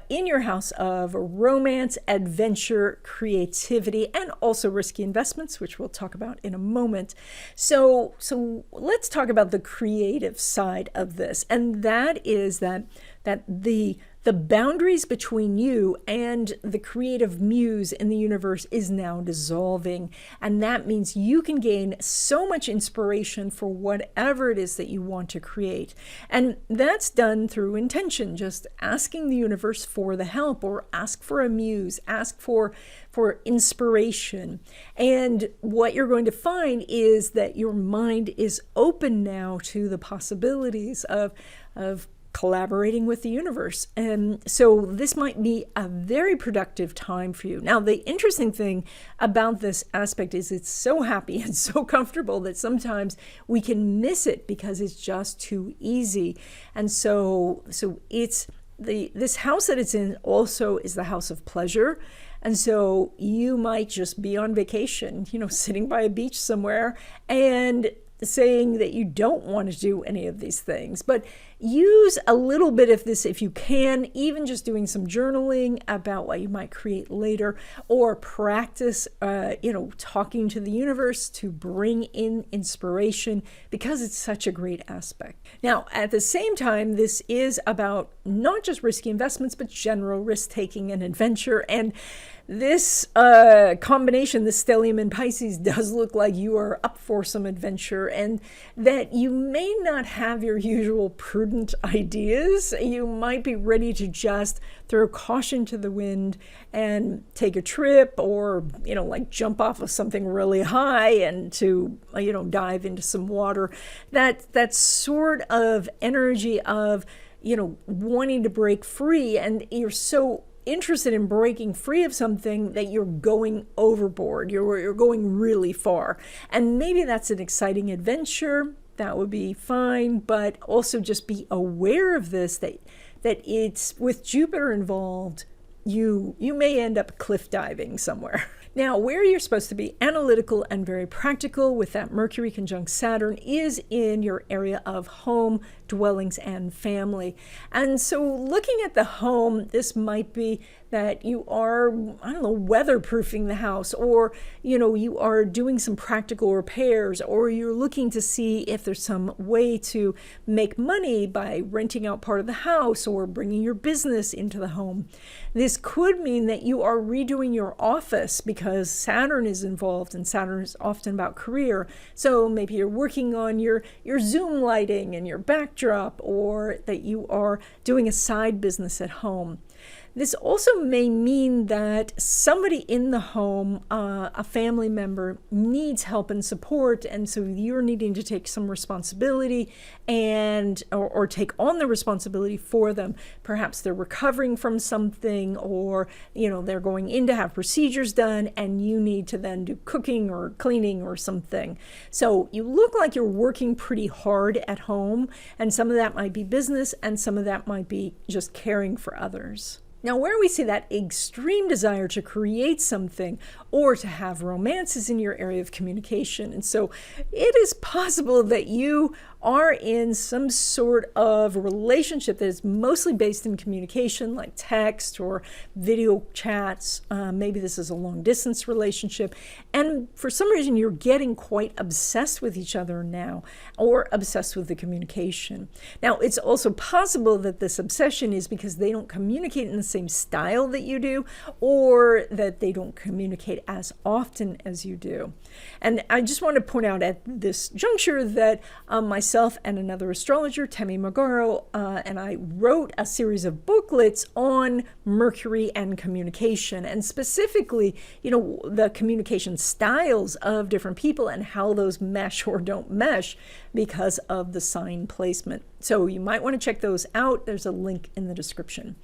in your house of romance, adventure, creativity, and also risky investments, which we'll talk about in a moment. So let's talk about the creative side of this, and that is that the boundaries between you and the creative muse in the universe is now dissolving. And that means you can gain so much inspiration for whatever it is that you want to create. And that's done through intention, just asking the universe for the help, or ask for a muse, ask for inspiration. And what you're going to find is that your mind is open now to the possibilities of collaborating with the universe. And so this might be a very productive time for you. Now, the interesting thing about this aspect is it's so happy and so comfortable that sometimes we can miss it because it's just too easy. And so it's this house that it's in also is the house of pleasure. And so you might just be on vacation, sitting by a beach somewhere, and saying that you don't want to do any of these things, but use a little bit of this if you can, even just doing some journaling about what you might create later, or practice, talking to the universe to bring in inspiration, because it's such a great aspect. Now, at the same time, this is about not just risky investments, but general risk-taking and adventure. And this combination, the stellium in Pisces, does look like you are up for some adventure, and that you may not have your usual prudent ideas. You might be ready to just throw caution to the wind and take a trip, or, jump off of something really high and to, dive into some water. That sort of energy of, wanting to break free, and you're so interested in breaking free of something that you're going overboard. You're going really far. And maybe that's an exciting adventure. That would be fine, but also just be aware of this, that it's with Jupiter involved, you may end up cliff diving somewhere. Now, where you're supposed to be analytical and very practical with that Mercury conjunct Saturn is in your area of home, dwellings, and family. And so looking at the home, this might be that you are, weatherproofing the house, or, you are doing some practical repairs, or you're looking to see if there's some way to make money by renting out part of the house or bringing your business into the home. This could mean that you are redoing your office, because Saturn is involved, and Saturn is often about career. So maybe you're working on your Zoom lighting and your backdrop, or that you are doing a side business at home. This also may mean that somebody in the home, a family member, needs help and support, and so you're needing to take some responsibility or take on the responsibility for them. Perhaps they're recovering from something, or they're going in to have procedures done, and you need to then do cooking or cleaning or something. So you look like you're working pretty hard at home, and some of that might be business, and some of that might be just caring for others. Now, where we see that extreme desire to create something or to have romance is in your area of communication. And so it is possible that you are in some sort of relationship that is mostly based in communication, like text or video chats. Maybe this is a long distance relationship. And for some reason, you're getting quite obsessed with each other now, or obsessed with the communication. Now, it's also possible that this obsession is because they don't communicate in the same style that you do, or that they don't communicate as often as you do. And I just want to point out at this juncture that myself and another astrologer, Temi Magaro, and I wrote a series of booklets on Mercury and communication, and specifically, the communication styles of different people and how those mesh or don't mesh because of the sign placement. So you might want to check those out. There's a link in the description.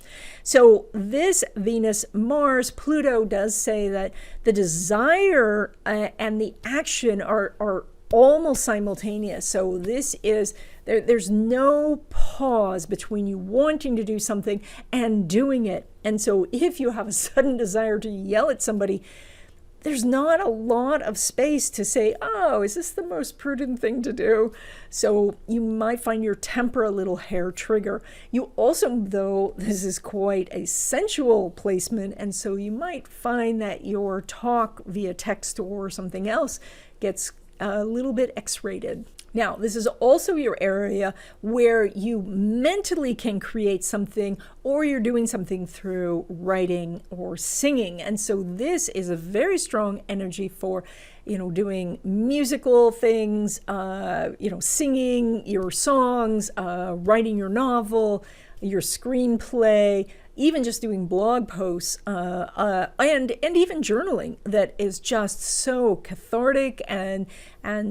So this Venus, Mars, Pluto does say that the desire and the action are almost simultaneous. So this is, there's no pause between you wanting to do something and doing it. And so if you have a sudden desire to yell at somebody, there's not a lot of space to say, oh, is this the most prudent thing to do? So you might find your temper a little hair trigger. You also, though, this is quite a sensual placement, and so you might find that your talk via text or something else gets a little bit X-rated. Now, this is also your area where you mentally can create something, or you're doing something through writing or singing. And so this is a very strong energy for, doing musical things, singing your songs, writing your novel, your screenplay, even just doing blog posts, and even journaling that is just so cathartic and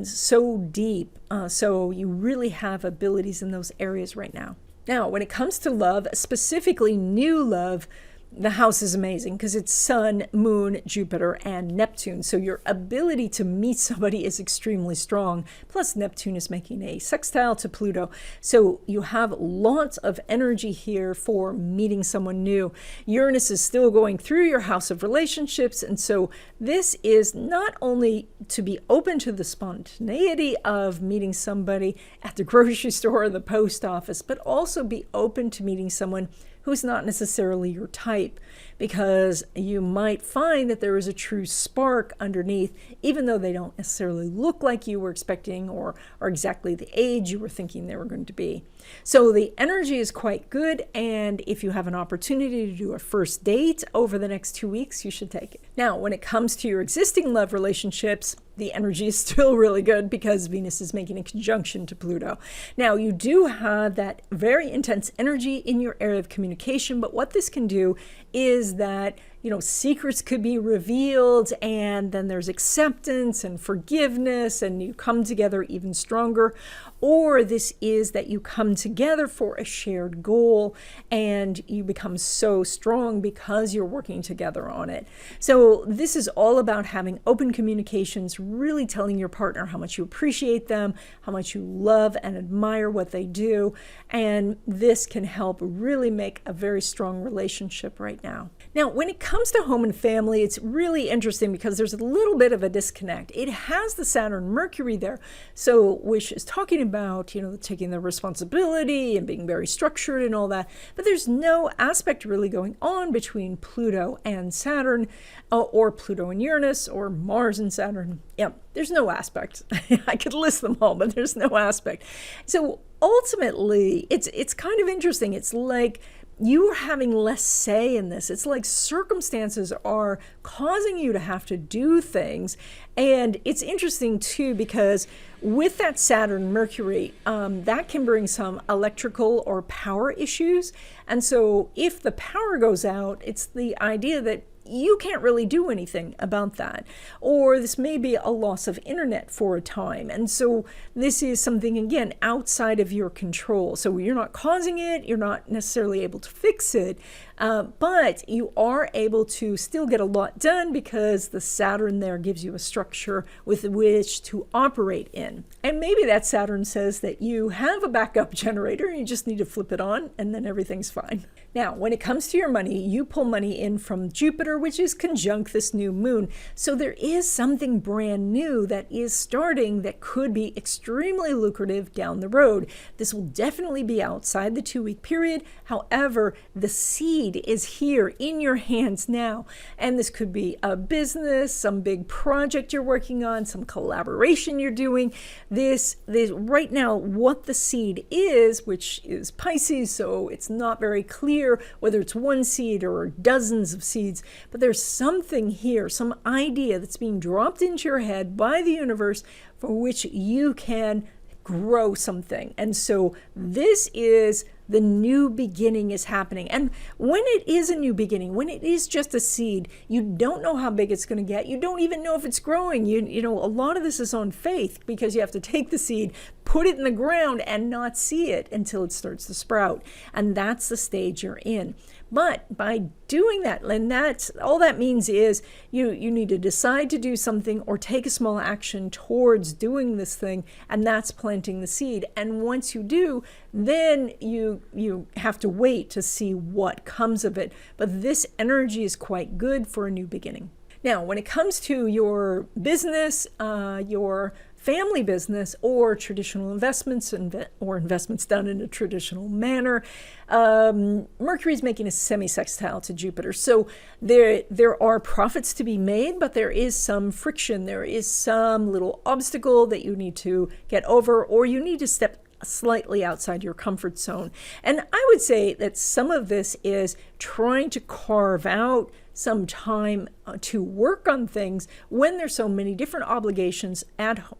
so deep. So you really have abilities in those areas right now. Now, when it comes to love, specifically new love, the house is amazing because it's Sun, Moon, Jupiter, and Neptune. So your ability to meet somebody is extremely strong. Plus Neptune is making a sextile to Pluto. So you have lots of energy here for meeting someone new. Uranus is still going through your house of relationships. And so this is not only to be open to the spontaneity of meeting somebody at the grocery store or the post office, but also be open to meeting someone who's not necessarily your type, because you might find that there is a true spark underneath, even though they don't necessarily look like you were expecting or are exactly the age you were thinking they were going to be. So the energy is quite good, and if you have an opportunity to do a first date over the next 2 weeks, you should take it. Now, when it comes to your existing love relationships, the energy is still really good because Venus is making a conjunction to Pluto. Now, you do have that very intense energy in your area of communication, but what this can do is that, secrets could be revealed, and then there's acceptance and forgiveness, and you come together even stronger. Or this is that you come together for a shared goal, and you become so strong because you're working together on it. So this is all about having open communications, really telling your partner how much you appreciate them, how much you love and admire what they do. And this can help really make a very strong relationship right now. Now, when it comes to home and family, it's really interesting because there's a little bit of a disconnect. It has the Saturn Mercury there, so which is talking about, taking the responsibility and being very structured and all that. But there's no aspect really going on between Pluto and Saturn, or Pluto and Uranus, or Mars and Saturn. Yeah, there's no aspect. I could list them all, but there's no aspect. So ultimately, it's kind of interesting. It's like you are having less say in this. It's like circumstances are causing you to have to do things. And it's interesting too, because with that Saturn Mercury, that can bring some electrical or power issues. And so if the power goes out, it's the idea that you can't really do anything about that. Or this may be a loss of internet for a time. And so this is something, again, outside of your control. So you're not causing it, you're not necessarily able to fix it, but you are able to still get a lot done because the Saturn there gives you a structure with which to operate in. And maybe that Saturn says that you have a backup generator, you just need to flip it on, and then everything's fine. Now, when it comes to your money, you pull money in from Jupiter, which is conjunct this new moon. So there is something brand new that is starting that could be extremely lucrative down the road. This will definitely be outside the 2-week period. However, the seed is here in your hands now. And this could be a business, some big project you're working on, some collaboration you're doing. This right now, what the seed is, which is Pisces, so it's not very clear whether it's one seed or dozens of seeds, but there's something here, some idea that's being dropped into your head by the universe for which you can grow something. And so this is the new beginning is happening. And when it is a new beginning, when it is just a seed, you don't know how big it's going to get. You don't even know if it's growing. You know, a lot of this is on faith because you have to take the seed, put it in the ground and not see it until it starts to sprout. And that's the stage you're in. But by doing that, and that's all that means is you need to decide to do something or take a small action towards doing this thing, and that's planting the seed. And once you do, then you have to wait to see what comes of it. But this energy is quite good for a new beginning. Now, when it comes to your business, your family business, or traditional investments or investments done in a traditional manner, Mercury is making a semi-sextile to Jupiter. So there are profits to be made, but there is some friction. There is some little obstacle that you need to get over, or you need to step slightly outside your comfort zone. And I would say that some of this is trying to carve out some time to work on things when there's so many different obligations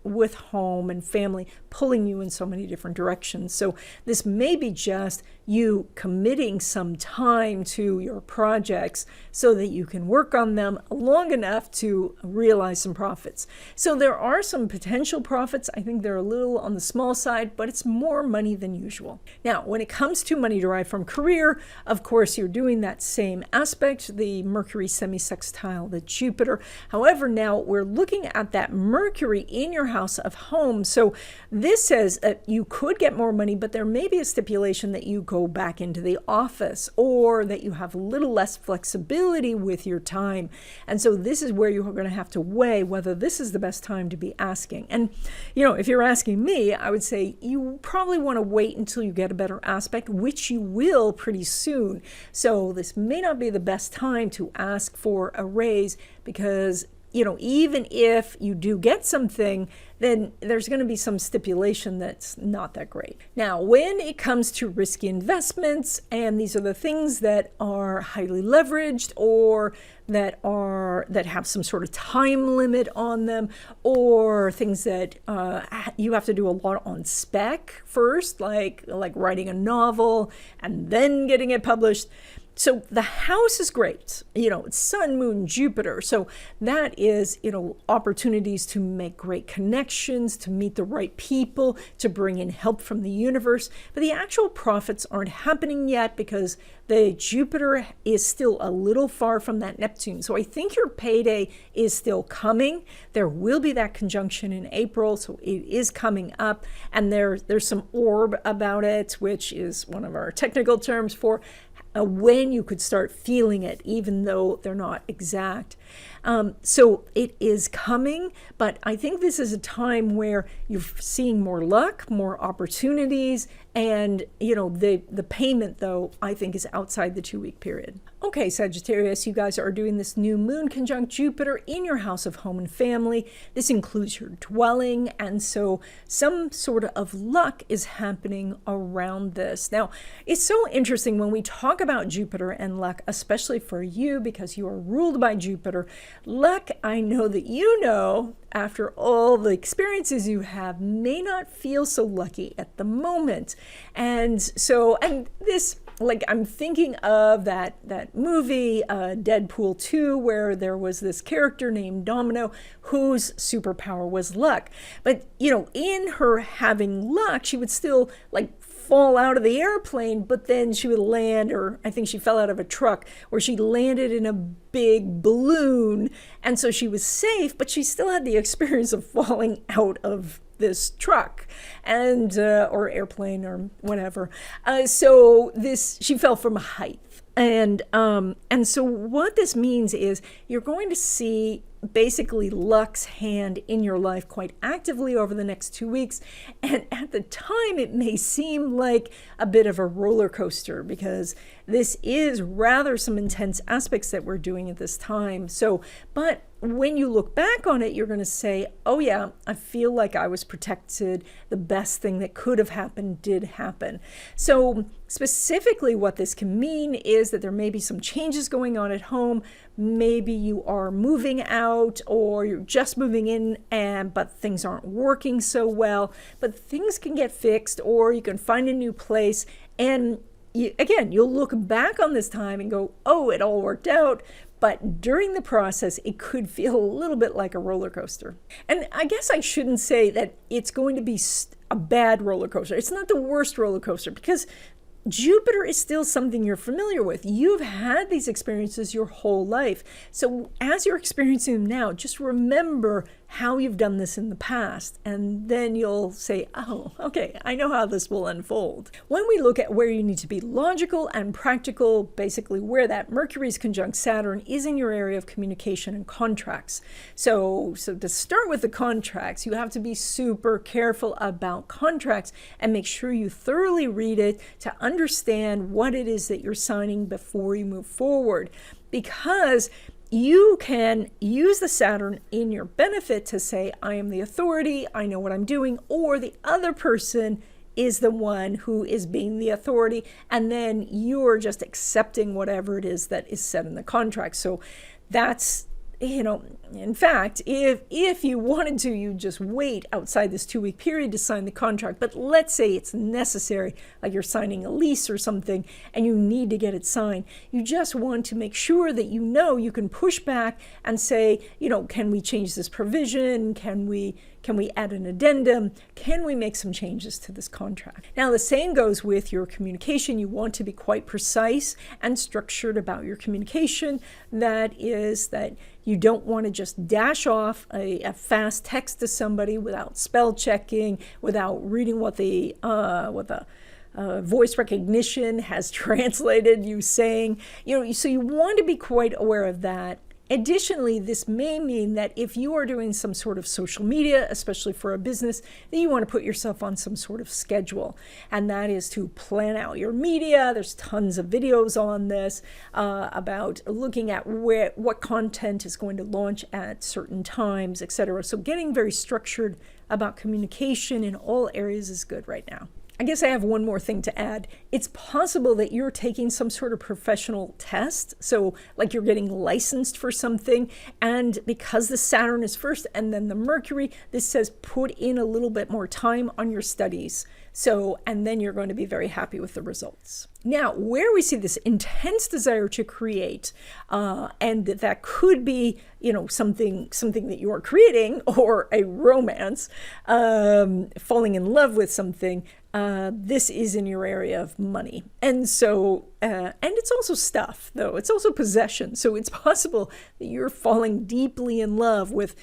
with home and family pulling you in so many different directions. So this may be just you committing some time to your projects so that you can work on them long enough to realize some profits. So there are some potential profits. I think they're a little on the small side, but it's more money than usual. Now, when it comes to money derived from career, of course, you're doing that same aspect, the Mercury semi-sextile, the Jupiter. However, now we're looking at that Mercury in your house of home. So this says that you could get more money, but there may be a stipulation that you go back into the office or that you have a little less flexibility with your time. And so this is where you're going to have to weigh whether this is the best time to be asking. And, if you're asking me, I would say you probably want to wait until you get a better aspect, which you will pretty soon. So this may not be the best time to ask for a raise because, even if you do get something, then there's going to be some stipulation that's not that great. Now, when it comes to risky investments, and these are the things that are highly leveraged or that have some sort of time limit on them, or things that you have to do a lot on spec first, like writing a novel and then getting it published. So the house is great, it's Sun, Moon, Jupiter. So that is, opportunities to make great connections, to meet the right people, to bring in help from the universe. But the actual profits aren't happening yet because the Jupiter is still a little far from that Neptune. So I think your payday is still coming. There will be that conjunction in April, so it is coming up. And there's some orb about it, which is one of our technical terms for when you could start feeling it, even though they're not exact. So it is coming, but I think this is a time where you're seeing more luck, more opportunities, and the payment, though, I think is outside the 2-week period. Okay, Sagittarius, you guys are doing this new moon conjunct Jupiter in your house of home and family. This includes your dwelling, and so some sort of luck is happening around this. Now, it's so interesting when we talk about Jupiter and luck, especially for you because you are ruled by Jupiter. Luck, I know that after all the experiences you have, may not feel so lucky at the moment. And this, I'm thinking of that movie, Deadpool 2, where there was this character named Domino whose superpower was luck. But, in her having luck, she would still fall out of the airplane, but then she would land, or I think she fell out of a truck, or she landed in a big balloon. And so she was safe, but she still had the experience of falling out of this truck and or airplane or whatever. So she fell from a height. And so what this means is you're going to see basically luck's hand in your life quite actively over the next 2 weeks. And at the time, it may seem like a bit of a roller coaster because this is rather some intense aspects that we're doing at this time. But when you look back on it, you're going to say, oh yeah, I feel like I was protected. The best thing that could have happened did happen. So specifically what this can mean is that there may be some changes going on at home. Maybe you are moving out or you're just moving in but things aren't working so well. But things can get fixed, or you can find a new place, and you'll look back on this time and go, oh, it all worked out. But during the process, it could feel a little bit like a roller coaster. And I guess I shouldn't say that it's going to be a bad roller coaster. It's not the worst roller coaster because Jupiter is still something you're familiar with. You've had these experiences your whole life. So as you're experiencing them now, just remember how you've done this in the past, and then you'll say, oh, okay, I know how this will unfold. When we look at where you need to be logical and practical, basically where that Mercury's conjunct Saturn is in your area of communication and contracts. So to start with the contracts, you have to be super careful about contracts and make sure you thoroughly read it to understand what it is that you're signing before you move forward, because you can use the Saturn in your benefit to say, I am the authority, I know what I'm doing, or the other person is the one who is being the authority, and then you're just accepting whatever it is that is said in the contract. So that's, in fact, if you wanted to, you just wait outside this 2-week period to sign the contract. But let's say it's necessary, like you're signing a lease or something, and you need to get it signed. You just want to make sure that you can push back and say, can we change this provision? Can we add an addendum? Can we make some changes to this contract? Now, the same goes with your communication. You want to be quite precise and structured about your communication. That is that you don't want to just dash off a fast text to somebody without spell checking, without reading what the voice recognition has translated you saying. So you want to be quite aware of that. Additionally, this may mean that if you are doing some sort of social media, especially for a business, that you want to put yourself on some sort of schedule. And that is to plan out your media. There's tons of videos on this about looking at what content is going to launch at certain times, etc. So getting very structured about communication in all areas is good right now. I guess I have one more thing to add. It's possible that you're taking some sort of professional test. So like you're getting licensed for something. And because the Saturn is first and then the Mercury, this says put in a little bit more time on your studies. And then you're going to be very happy with the results. Now, where we see this intense desire to create, and that could be, something that you are creating, or a romance, falling in love with something, this is in your area of money. And so, and it's also stuff, though. It's also possession. So it's possible that you're falling deeply in love with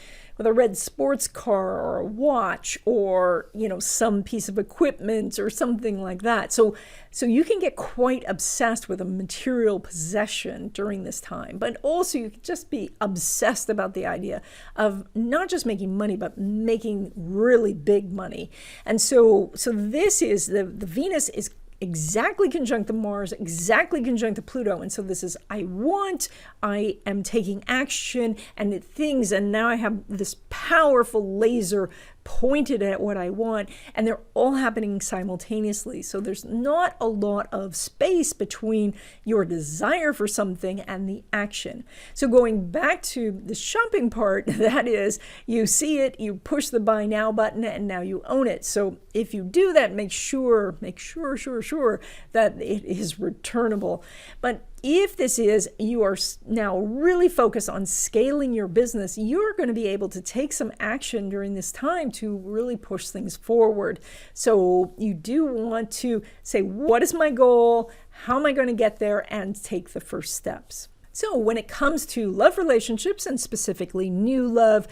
a red sports car or a watch, or, some piece of equipment or something like that. So you can get quite obsessed with a material possession during this time, but also you can just be obsessed about the idea of not just making money, but making really big money. And so this is the Venus is exactly conjunct the Mars, exactly conjunct the Pluto. And so this is, I am taking action and things, and now I have this powerful laser pointed at what I want, and they're all happening simultaneously. So there's not a lot of space between your desire for something and the action. So going back to the shopping part, that is, you see it, you push the buy now button, and now you own it. So if you do that, make sure that it is returnable. But if this is, you are now really focused on scaling your business, you're going to be able to take some action during this time to really push things forward. So you do want to say, what is my goal? How am I going to get there? And take the first steps. So when it comes to love relationships, and specifically new love,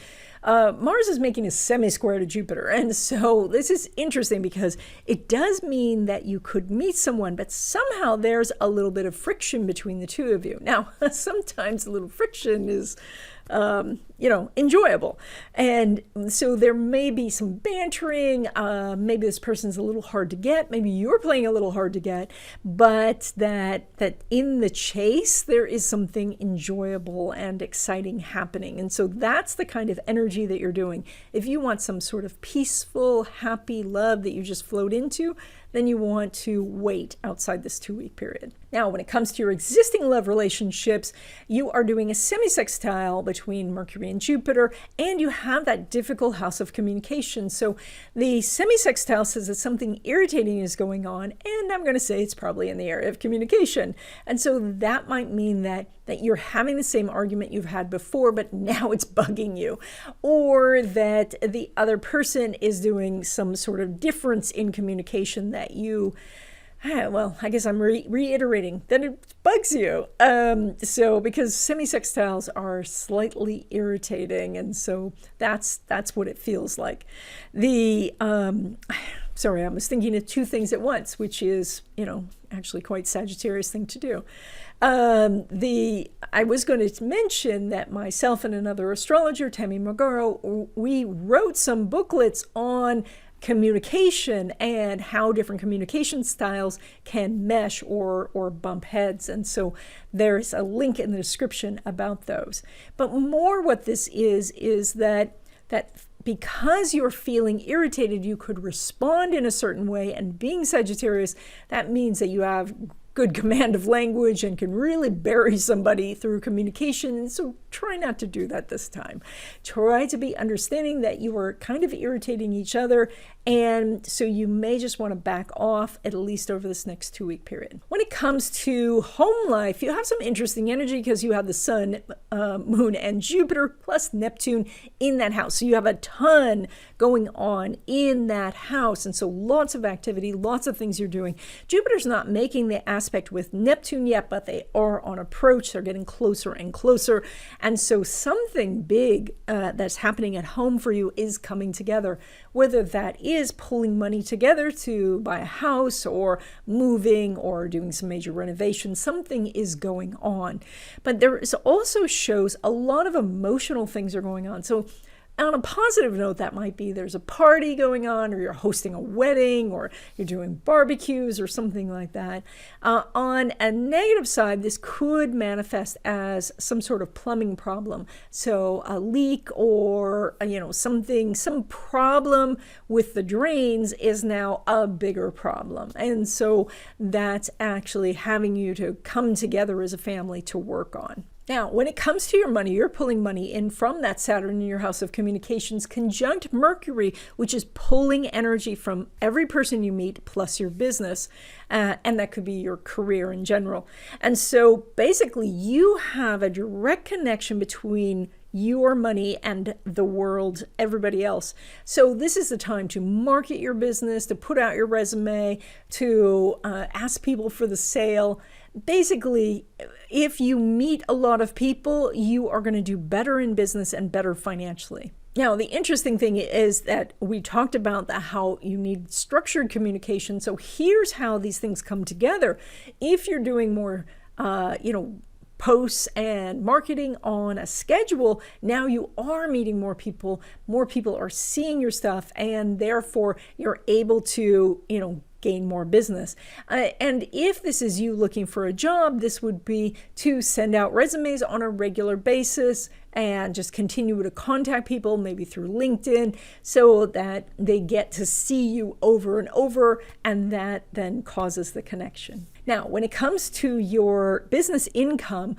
Mars is making a semi-square to Jupiter. And so this is interesting because it does mean that you could meet someone, but somehow there's a little bit of friction between the two of you. Now, sometimes a little friction is enjoyable. And so there may be some bantering. Maybe this person's a little hard to get. Maybe you're playing a little hard to get, but that in the chase, there is something enjoyable and exciting happening. And so that's the kind of energy that you're doing. If you want some sort of peaceful, happy love that you just float into, then you want to wait outside this 2-week period. Now, when it comes to your existing love relationships, you are doing a semi-sextile between Mercury and Jupiter, and you have that difficult house of communication. So the semi-sextile says that something irritating is going on, and I'm going to say it's probably in the area of communication. And so that might mean that you're having the same argument you've had before, but now it's bugging you, or that the other person is doing some sort of difference in communication that you, I guess I'm reiterating that it bugs you. So because semi-sextiles are slightly irritating, and so that's what it feels like. Sorry, I was thinking of two things at once, which is, actually quite Sagittarius thing to do. I was going to mention that myself and another astrologer, Tammy Magaro, we wrote some booklets on communication and how different communication styles can mesh or bump heads. And so there's a link in the description about those. But more what this is that because you're feeling irritated, you could respond in a certain way. And being Sagittarius, that means that you have good command of language and can really bury somebody through communication. And so try not to do that this time. Try to be understanding that you are kind of irritating each other. And so you may just want to back off at least over this next 2-week period. When it comes to home life, you have some interesting energy because you have the sun, moon, and Jupiter plus Neptune in that house. So you have a ton going on in that house. And so lots of activity, lots of things you're doing. Jupiter's not making the aspect with Neptune yet, but they are on approach. They're getting closer and closer. And so something big that's happening at home for you is coming together, whether that is pulling money together to buy a house or moving or doing some major renovation. Something is going on. But there is also shows a lot of emotional things are going on. So on a positive note, that might be there's a party going on, or you're hosting a wedding, or you're doing barbecues or something like that. On a negative side, this could manifest as some sort of plumbing problem. So a leak or, some problem with the drains is now a bigger problem. And so that's actually having you to come together as a family to work on. Now, when it comes to your money, you're pulling money in from that Saturn in your house of communications, conjunct Mercury, which is pulling energy from every person you meet plus your business. And that could be your career in general. And so basically, you have a direct connection between your money and the world, everybody else. So this is the time to market your business, to put out your resume, to ask people for the sale. Basically, if you meet a lot of people, you are going to do better in business and better financially. Now, the interesting thing is that we talked about how you need structured communication. So here's how these things come together. If you're doing more, posts and marketing on a schedule, now you are meeting more people are seeing your stuff, and therefore you're able to, gain more business. And if this is you looking for a job, this would be to send out resumes on a regular basis and just continue to contact people, maybe through LinkedIn, so that they get to see you over and over, and that then causes the connection. Now, when it comes to your business income,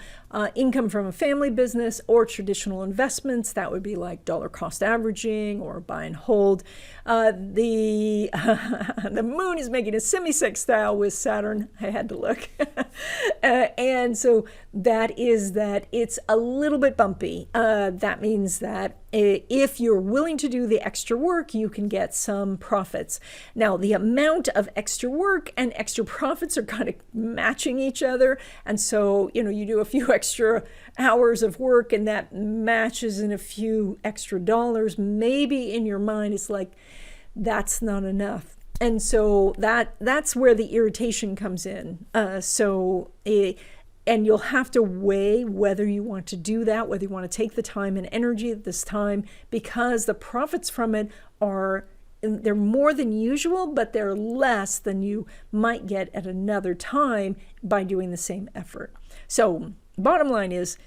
income from a family business or traditional investments, that would be like dollar cost averaging or buy and hold. The moon is making a semi-sextile with Saturn. I had to look. And so that is that it's a little bit bumpy. That means that if you're willing to do the extra work, you can get some profits. Now, the amount of extra work and extra profits are kind of matching each other. And so, you do a few extra hours of work and that matches in a few extra dollars. Maybe in your mind, it's like, that's not enough. And so that's where the irritation comes in. And you'll have to weigh whether you want to do that, whether you want to take the time and energy at this time, because the profits from it they're more than usual, but they're less than you might get at another time by doing the same effort. So bottom line is,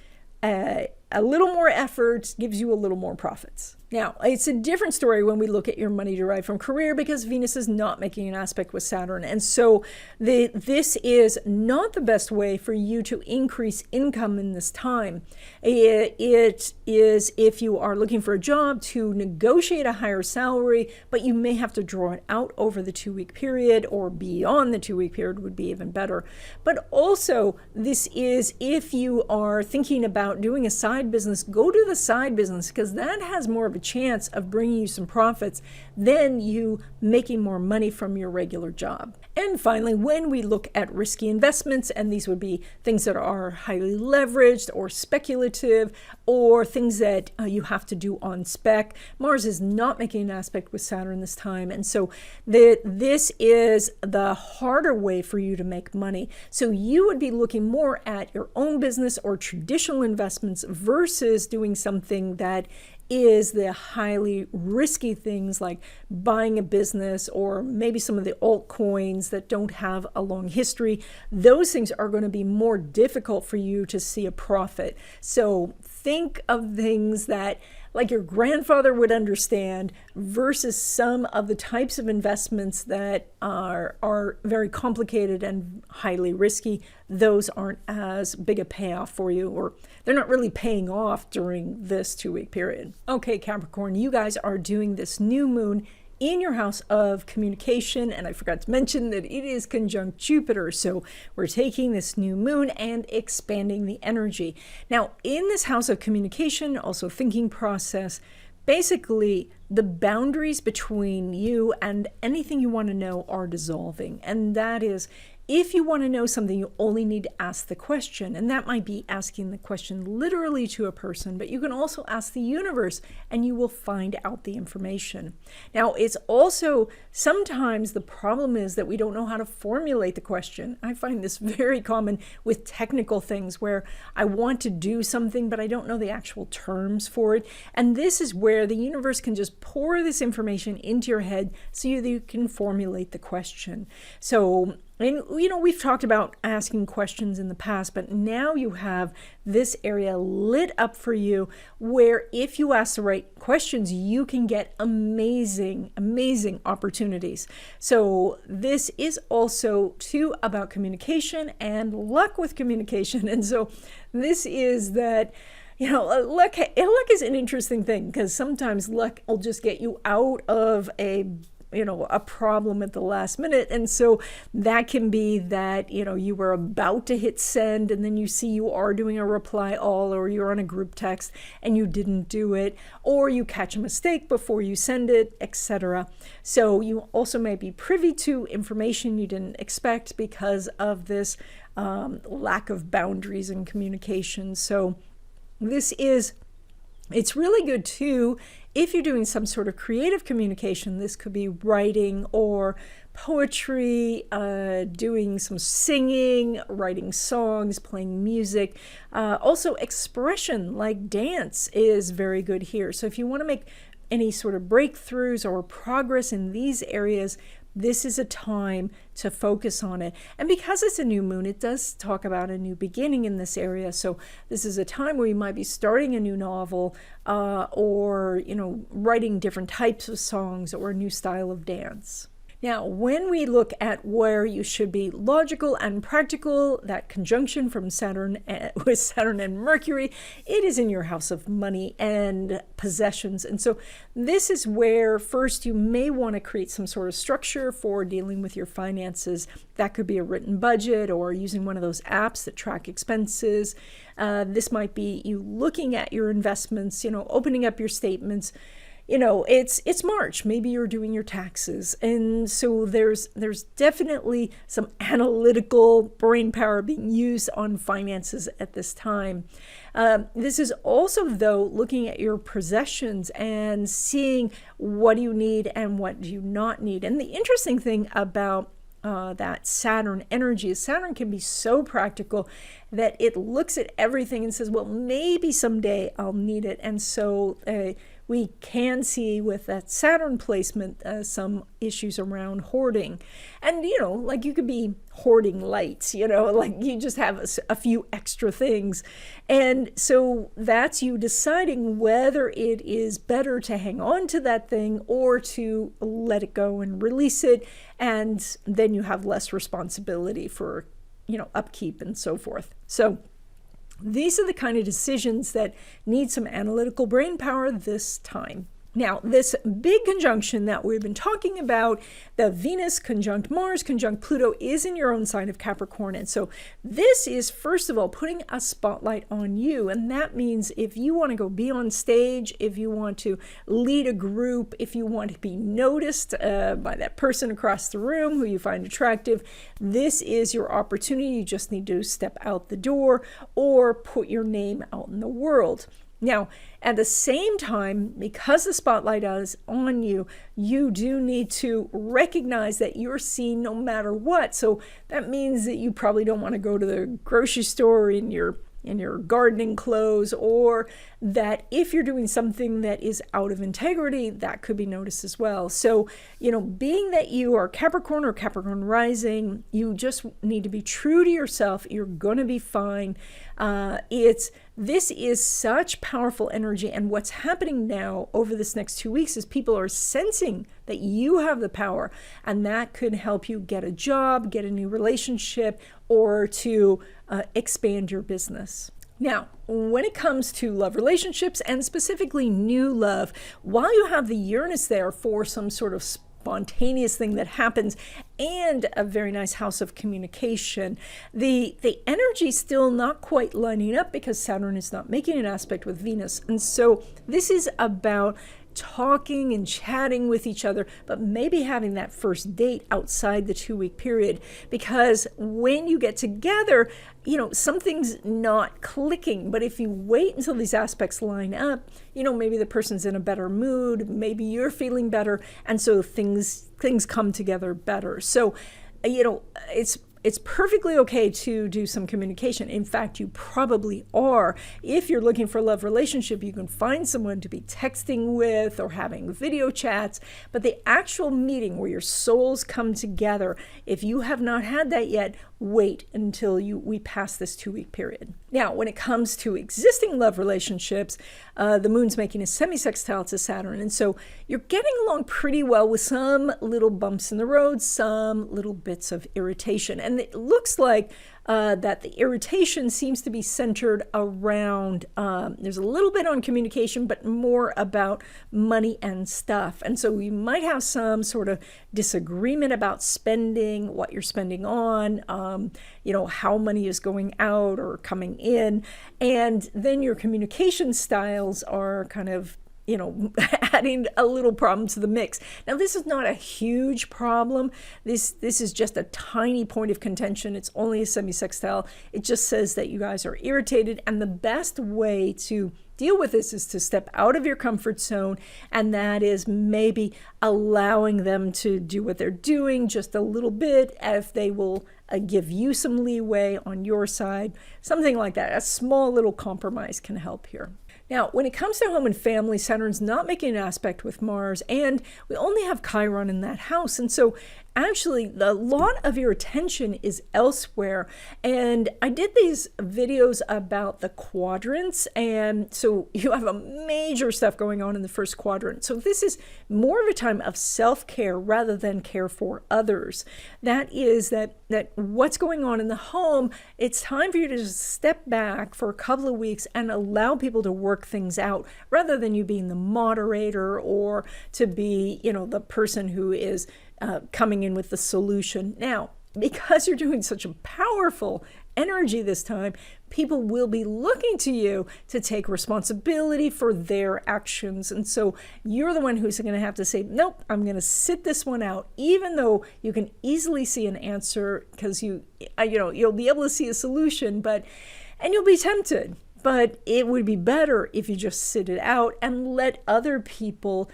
a little more effort gives you a little more profits. Now, it's a different story when we look at your money derived from career, because Venus is not making an aspect with Saturn. And so this is not the best way for you to increase income in this time. It is, if you are looking for a job, to negotiate a higher salary, but you may have to draw it out over the 2-week period, or beyond the 2-week period would be even better. But also, this is if you are thinking about doing a side business, go to the side business, because that has more of a chance of bringing you some profits than you making more money from your regular job. And finally, when we look at risky investments, and these would be things that are highly leveraged or speculative, or things that you have to do on spec, Mars is not making an aspect with Saturn this time. And so this is the harder way for you to make money. So you would be looking more at your own business or traditional investments versus doing something that is the highly risky things like buying a business, or maybe some of the altcoins that don't have a long history. Those things are going to be more difficult for you to see a profit. So think of things that like your grandfather would understand, versus some of the types of investments that are very complicated and highly risky. Those aren't as big a payoff for you, or they're not really paying off during this 2-week period. Okay, Capricorn, you guys are doing this new moon in your house of communication, and I forgot to mention that it is conjunct Jupiter, so we're taking this new moon and expanding the energy. Now, in this house of communication, also thinking process, basically the boundaries between you and anything you want to know are dissolving, and that is, if you want to know something, you only need to ask the question, and that might be asking the question literally to a person, but you can also ask the universe and you will find out the information. Now, it's also sometimes the problem is that we don't know how to formulate the question. I find this very common with technical things where I want to do something, but I don't know the actual terms for it. And this is where the universe can just pour this information into your head so that you can formulate the question. So, and, we've talked about asking questions in the past, but now you have this area lit up for you where if you ask the right questions, you can get amazing, amazing opportunities. So this is also too about communication and luck with communication. And so this is that, luck is an interesting thing, because sometimes luck will just get you out of a problem at the last minute. And so that can be that, you were about to hit send and then you see you are doing a reply all, or you're on a group text and you didn't do it, or you catch a mistake before you send it, etc. So you also may be privy to information you didn't expect because of this lack of boundaries in communication. So it's really good too if you're doing some sort of creative communication. This could be writing or poetry, doing some singing, writing songs, playing music. Also expression like dance is very good here. So if you want to make any sort of breakthroughs or progress in these areas, this is a time to focus on it. And because it's a new moon, it does talk about a new beginning in this area. So this is a time where you might be starting a new novel, or, writing different types of songs or a new style of dance. Now, when we look at where you should be logical and practical, that conjunction from Saturn with Saturn and Mercury, it is in your house of money and possessions. And so this is where first you may want to create some sort of structure for dealing with your finances. That could be a written budget or using one of those apps that track expenses. This might be you looking at your investments, opening up your statements. It's March, maybe you're doing your taxes. And so there's definitely some analytical brain power being used on finances at this time. This is also, though, looking at your possessions and seeing what do you need and what do you not need. And the interesting thing about that Saturn energy is Saturn can be so practical that it looks at everything and says, well, maybe someday I'll need it. And so we can see with that Saturn placement some issues around hoarding. And, like you could be hoarding lights, like you just have a few extra things. And so that's you deciding whether it is better to hang on to that thing or to let it go and release it. And then you have less responsibility for, upkeep and so forth. So these are the kind of decisions that need some analytical brain power this time. Now, this big conjunction that we've been talking about, the Venus conjunct Mars conjunct Pluto, is in your own sign of Capricorn. And so this is, first of all, putting a spotlight on you. And that means if you want to go be on stage, if you want to lead a group, if you want to be noticed by that person across the room who you find attractive, this is your opportunity. You just need to step out the door or put your name out in the world. Now, at the same time, because the spotlight is on you, you do need to recognize that you're seen no matter what. So that means that you probably don't want to go to the grocery store in your gardening clothes, or that if you're doing something that is out of integrity, that could be noticed as well. So, being that you are Capricorn or Capricorn rising, you just need to be true to yourself. You're going to be fine. this is such powerful energy. And what's happening now over this next 2 weeks is people are sensing that you have the power, and that could help you get a job, get a new relationship, or to expand your business. Now, when it comes to love relationships, and specifically new love, while you have the Uranus there for some sort of spontaneous thing that happens and a very nice house of communication, the energy still not quite lining up because Saturn is not making an aspect with Venus. And so this is about talking and chatting with each other, but maybe having that first date outside the 2-week period, because when you get together, something's not clicking. But if you wait until these aspects line up, maybe the person's in a better mood, maybe you're feeling better, and so things come together better. So it's perfectly okay to do some communication. In fact, you probably are. If you're looking for a love relationship, you can find someone to be texting with or having video chats. But the actual meeting where your souls come together, if you have not had that yet, wait until we pass this 2-week period. Now, when it comes to existing love relationships, the moon's making a semi-sextile to Saturn. And so you're getting along pretty well with some little bumps in the road, some little bits of irritation. And it looks like that the irritation seems to be centered around, there's a little bit on communication, but more about money and stuff. And so you might have some sort of disagreement about spending, what you're spending on, how money is going out or coming in. And then your communication styles are kind of adding a little problem to the mix. Now, this is not a huge problem. This is just a tiny point of contention. It's only a semi-sextile. It just says that you guys are irritated, and the best way to deal with this is to step out of your comfort zone, and that is maybe allowing them to do what they're doing just a little bit, if they will give you some leeway on your side, something like that. A small little compromise can help here. Now, when it comes to home and family, Saturn's not making an aspect with Mars, and we only have Chiron in that house. And so actually, a lot of your attention is elsewhere. And I did these videos about the quadrants, and so you have a major stuff going on in the first quadrant. So this is more of a time of self-care rather than care for others. That is that what's going on in the home, it's time for you to just step back for a couple of weeks and allow people to work things out, rather than you being the moderator or to be, the person who is coming in with the solution. Now, because you're doing such a powerful energy this time, people will be looking to you to take responsibility for their actions. And so you're the one who's going to have to say, nope, I'm going to sit this one out, even though you can easily see an answer, because you'll be able to see a solution, and you'll be tempted. But it would be better if you just sit it out and let other people,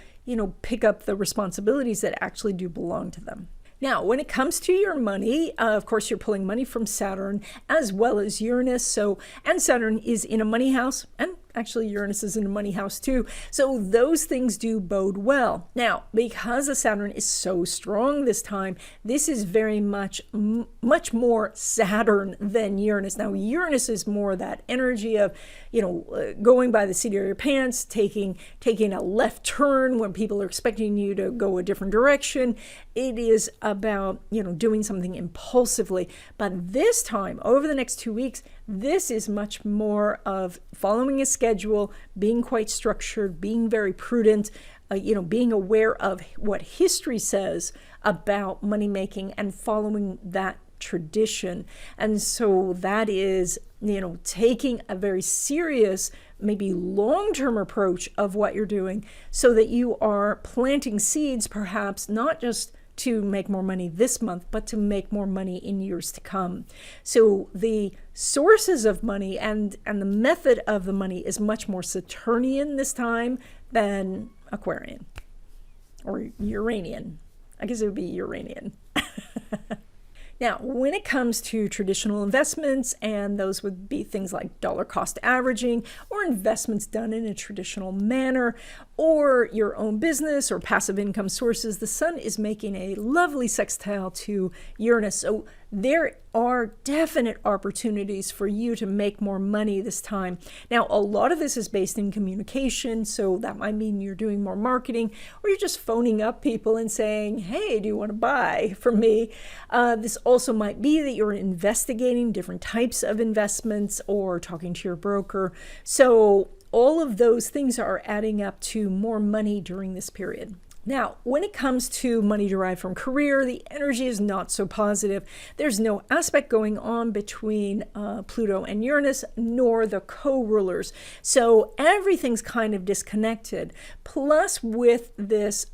pick up the responsibilities that actually do belong to them. Now, when it comes to your money, of course, you're pulling money from Saturn as well as Uranus. And Saturn is in a money house, and actually Uranus is in a money house too. So those things do bode well. Now, because the Saturn is so strong this time, this is very much more Saturn than Uranus. Now, Uranus is more that energy of, going by the seat of your pants, taking a left turn when people are expecting you to go a different direction. It is about, doing something impulsively. But this time, over the next 2 weeks, this is much more of following a schedule, being quite structured, being very prudent, being aware of what history says about money making and following that tradition. And so that is, taking a very serious, maybe long-term approach of what you're doing, so that you are planting seeds, perhaps not just to make more money this month, but to make more money in years to come. So the sources of money and the method of the money is much more Saturnian this time than Aquarian or Uranian. I guess it would be Uranian. Now, when it comes to traditional investments, and those would be things like dollar cost averaging or investments done in a traditional manner, or your own business or passive income sources, the sun is making a lovely sextile to Uranus. So there are definite opportunities for you to make more money this time. Now, a lot of this is based in communication, so that might mean you're doing more marketing, or you're just phoning up people and saying, hey, do you want to buy from me? This also might be that you're investigating different types of investments or talking to your broker. So all of those things are adding up to more money during this period. Now, when it comes to money derived from career, the energy is not so positive. There's no aspect going on between Pluto and Uranus, nor the co-rulers. So everything's kind of disconnected. Plus, with this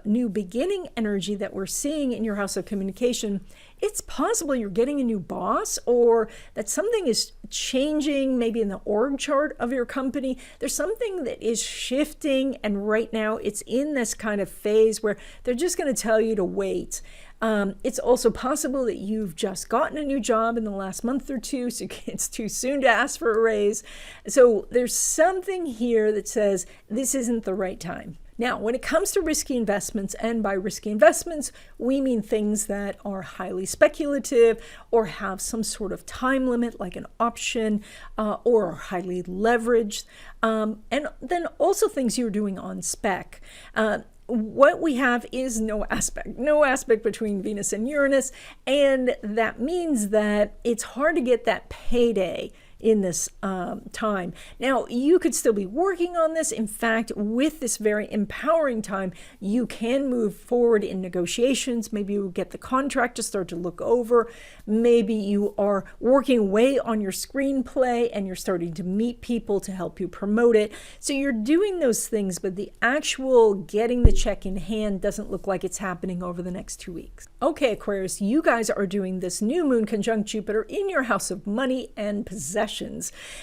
new beginning energy that we're seeing in your house of communication, it's possible you're getting a new boss, or that something is changing maybe in the org chart of your company. There's something that is shifting, and right now it's in this kind of phase where they're just going to tell you to wait. It's also possible that you've just gotten a new job in the last month or two, so it's too soon to ask for a raise. So there's something here that says this isn't the right time. Now, when it comes to risky investments, and by risky investments, we mean things that are highly speculative or have some sort of time limit, like an option, or are highly leveraged, and then also things you're doing on spec. What we have is no aspect between Venus and Uranus, and that means that it's hard to get that payday in this time. Now, you could still be working on this. In fact, with this very empowering time, you can move forward in negotiations. Maybe you get the contract to start to look over. Maybe you are working away on your screenplay and you're starting to meet people to help you promote it. So you're doing those things, but the actual getting the check in hand doesn't look like it's happening over the next 2 weeks. Okay, Aquarius, you guys are doing this new moon conjunct Jupiter in your house of money and possessions.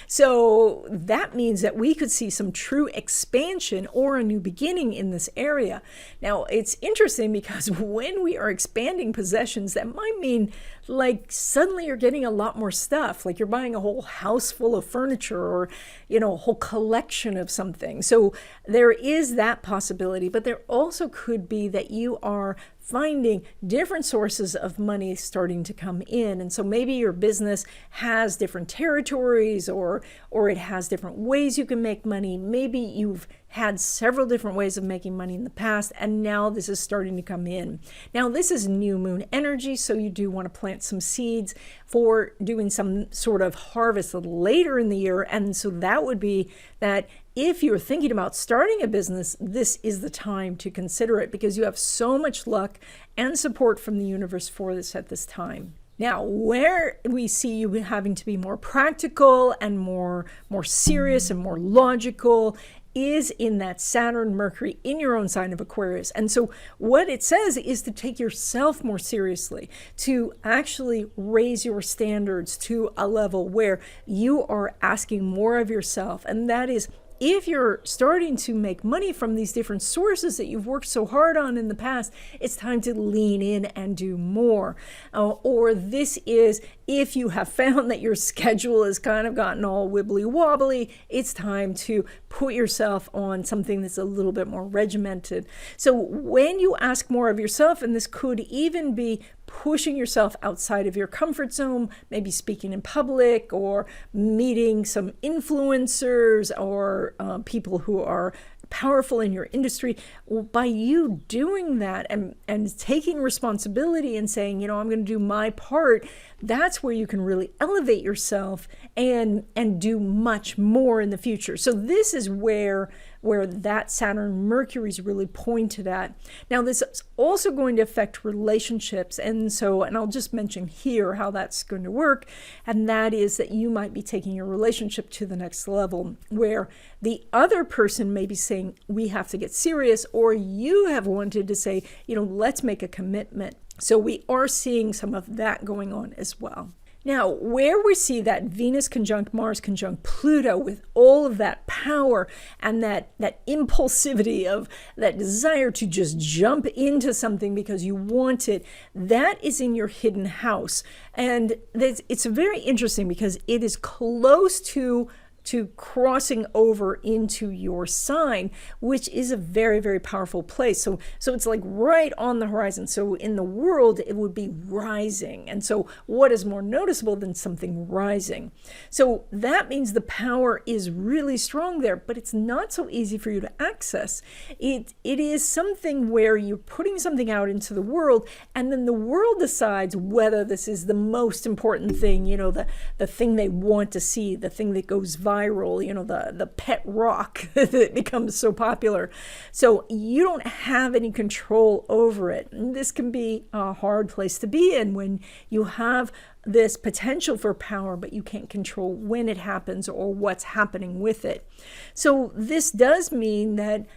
So that means that we could see some true expansion or a new beginning in this area. Now, it's interesting because when we are expanding possessions, that might mean like suddenly you're getting a lot more stuff, like you're buying a whole house full of furniture, or, you know, a whole collection of something. So there is that possibility, but there also could be that you are finding different sources of money starting to come in. And so maybe your business has different territories, or it has different ways you can make money. Maybe you've had several different ways of making money in the past, and now this is starting to come in. Now, this is new moon energy, so you do want to plant some seeds for doing some sort of harvest later in the year. And so that would be that if you're thinking about starting a business, this is the time to consider it, because you have so much luck and support from the universe for this at this time. Now, where we see you having to be more practical and more serious and more logical is in that Saturn, Mercury in your own sign of Aquarius. And so what it says is to take yourself more seriously, to actually raise your standards to a level where you are asking more of yourself. And that is, if you're starting to make money from these different sources that you've worked so hard on in the past, it's time to lean in and do more. Or this is, if you have found that your schedule has kind of gotten all wibbly wobbly, it's time to put yourself on something that's a little bit more regimented. So when you ask more of yourself, and this could even be pushing yourself outside of your comfort zone, maybe speaking in public or meeting some influencers or people who are powerful in your industry, well, by you doing that and taking responsibility and saying, you know, I'm going to do my part, that's where you can really elevate yourself and do much more in the future. So this is where that Saturn Mercury is really pointed at. Now, this is also going to affect relationships. And I'll just mention here how that's going to work. And that is that you might be taking your relationship to the next level, where the other person may be saying, we have to get serious, or you have wanted to say, you know, let's make a commitment. So we are seeing some of that going on as well. Now, where we see that Venus conjunct Mars conjunct Pluto with all of that power and that impulsivity of that desire to just jump into something because you want it, that is in your hidden house. And it's very interesting because it is close to to crossing over into your sign, which is a very, very powerful place. So it's like right on the horizon. So in the world, it would be rising. And so what is more noticeable than something rising? So that means the power is really strong there, but it's not so easy for you to access. It is something where you're putting something out into the world, and then the world decides whether this is the most important thing, you know, the thing they want to see, the thing that goes viral, you know, the pet rock that becomes so popular. So you don't have any control over it. And this can be a hard place to be in when you have this potential for power, but you can't control when it happens or what's happening with it. So this does mean that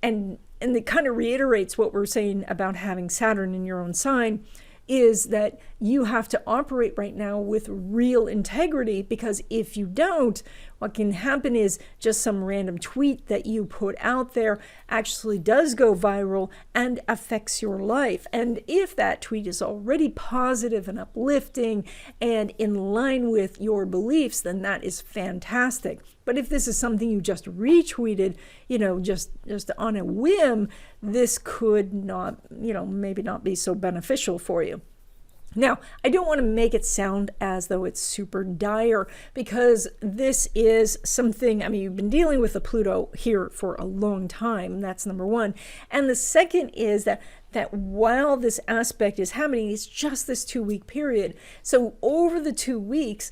and it kind of reiterates what we're saying about having Saturn in your own sign, is that you have to operate right now with real integrity, because if you don't, what can happen is just some random tweet that you put out there actually does go viral and affects your life. And if that tweet is already positive and uplifting and in line with your beliefs, then that is fantastic. But if this is something you just retweeted, you know, just on a whim, this could not, you know, maybe not be so beneficial for you. Now, I don't want to make it sound as though it's super dire, because this is something, I mean, you've been dealing with the Pluto here for a long time. That's number one. And the second is that while this aspect is happening, it's just this 2-week period. So over the 2 weeks,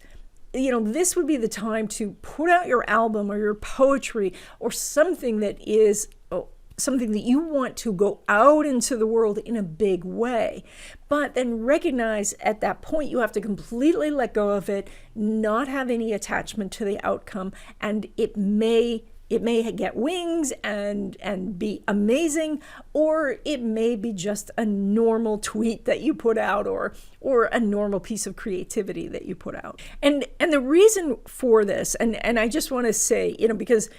you know, this would be the time to put out your album or your poetry or something that is something that you want to go out into the world in a big way. But then recognize at that point you have to completely let go of it, not have any attachment to the outcome, and it may get wings and be amazing, or it may be just a normal tweet that you put out, or a normal piece of creativity that you put out. And the reason for this, and I just want to say, you know, because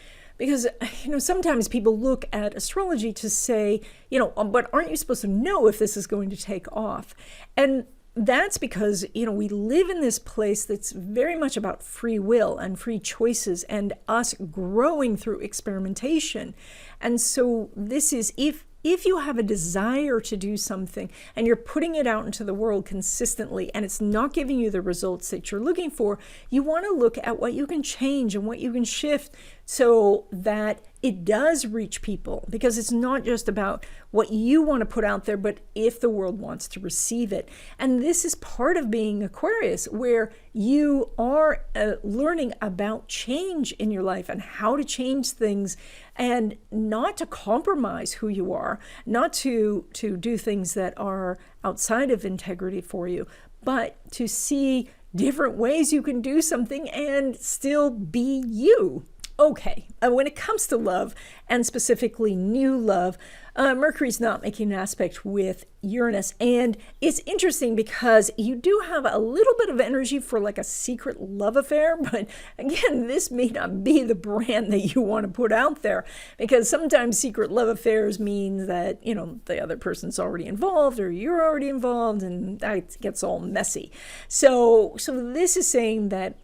you know, sometimes people look at astrology to say, you know, but aren't you supposed to know if this is going to take off? And that's because, you know, we live in this place that's very much about free will and free choices and us growing through experimentation. And so this is, if you have a desire to do something and you're putting it out into the world consistently and it's not giving you the results that you're looking for, you want to look at what you can change and what you can shift so that it does reach people, because it's not just about what you want to put out there, but if the world wants to receive it. And this is part of being Aquarius, where you are learning about change in your life and how to change things, and not to compromise who you are, not to do things that are outside of integrity for you, but to see different ways you can do something and still be you. Okay, when it comes to love, and specifically new love, Mercury's not making an aspect with Uranus. And it's interesting because you do have a little bit of energy for like a secret love affair. But again, this may not be the brand that you want to put out there, because sometimes secret love affairs means that, you know, the other person's already involved or you're already involved, and that gets all messy. So this is saying that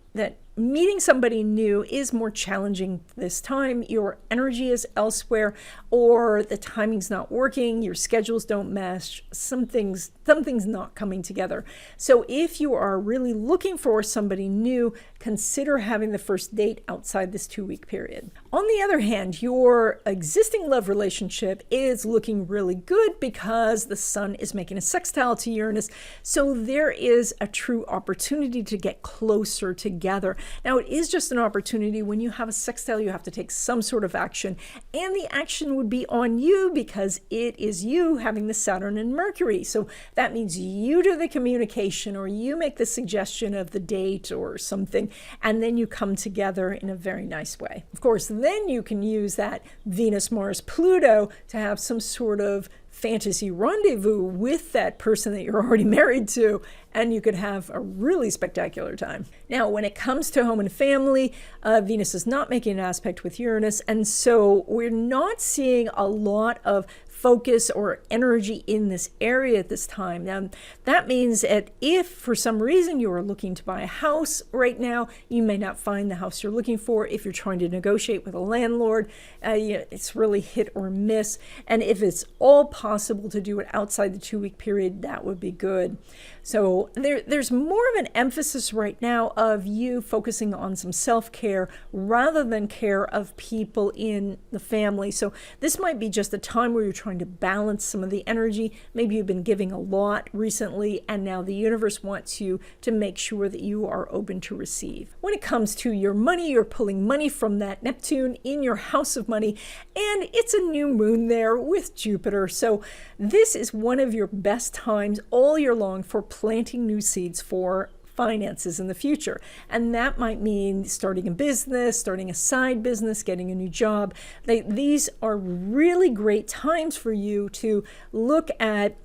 meeting somebody new is more challenging this time. Your energy is elsewhere, or the timing's not working, your schedules don't mesh, something's not coming together. So if you are really looking for somebody new, consider having the first date outside this 2-week period. On the other hand, your existing love relationship is looking really good because the sun is making a sextile to Uranus. So there is a true opportunity to get closer together. Now, it is just an opportunity. When you have a sextile, you have to take some sort of action, and the action would be on you because it is you having the Saturn and Mercury. So that means you do the communication, or you make the suggestion of the date or something, and then you come together in a very nice way. Of course, then you can use that Venus, Mars, Pluto to have some sort of fantasy rendezvous with that person that you're already married to, and you could have a really spectacular time. Now, when it comes to home and family, Venus is not making an aspect with Uranus, and so we're not seeing a lot of focus or energy in this area at this time. Now, that means that if for some reason you are looking to buy a house right now, you may not find the house you're looking for. If you're trying to negotiate with a landlord, it's really hit or miss. And if it's all possible to do it outside the 2-week period, that would be good. So there's more of an emphasis right now of you focusing on some self-care rather than care of people in the family. So this might be just a time where you're trying to balance some of the energy. Maybe you've been giving a lot recently, and now the universe wants you to make sure that you are open to receive. When it comes to your money, you're pulling money from that Neptune in your house of money, and it's a new moon there with Jupiter. So this is one of your best times all year long for planting new seeds for finances in the future. And that might mean starting a business, starting a side business, getting a new job. These are really great times for you to look at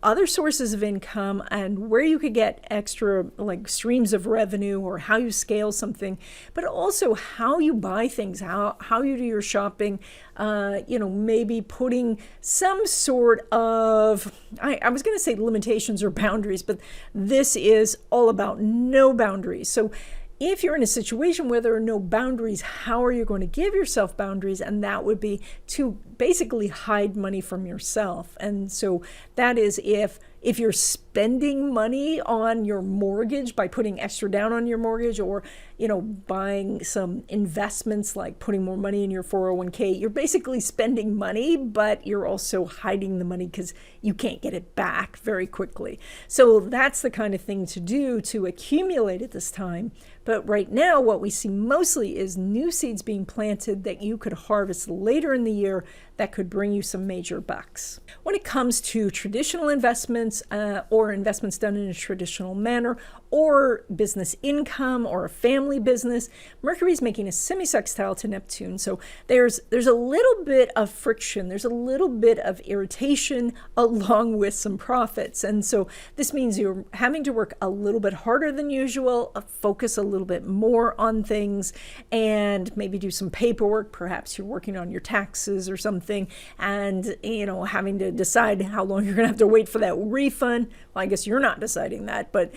other sources of income and where you could get extra like streams of revenue, or how you scale something, but also how you buy things, how you do your shopping, maybe putting some sort of, I was going to say limitations or boundaries, but this is all about no boundaries. So if you're in a situation where there are no boundaries, how are you going to give yourself boundaries? And that would be to basically hide money from yourself. And so that is if you're spending money on your mortgage by putting extra down on your mortgage, or buying some investments like putting more money in your 401k, you're basically spending money, but you're also hiding the money because you can't get it back very quickly. So that's the kind of thing to do to accumulate at this time. But right now, what we see mostly is new seeds being planted that you could harvest later in the year that could bring you some major bucks. When it comes to traditional investments, or investments done in a traditional manner, or business income, or a family business, Mercury is making a semi-sextile to Neptune. So there's a little bit of friction, there's a little bit of irritation along with some profits. And so this means you're having to work a little bit harder than usual, focus a little bit more on things, and maybe do some paperwork. Perhaps you're working on your taxes or something, and having to decide how long you're going to have to wait for that refund. Well, I guess you're not deciding that, but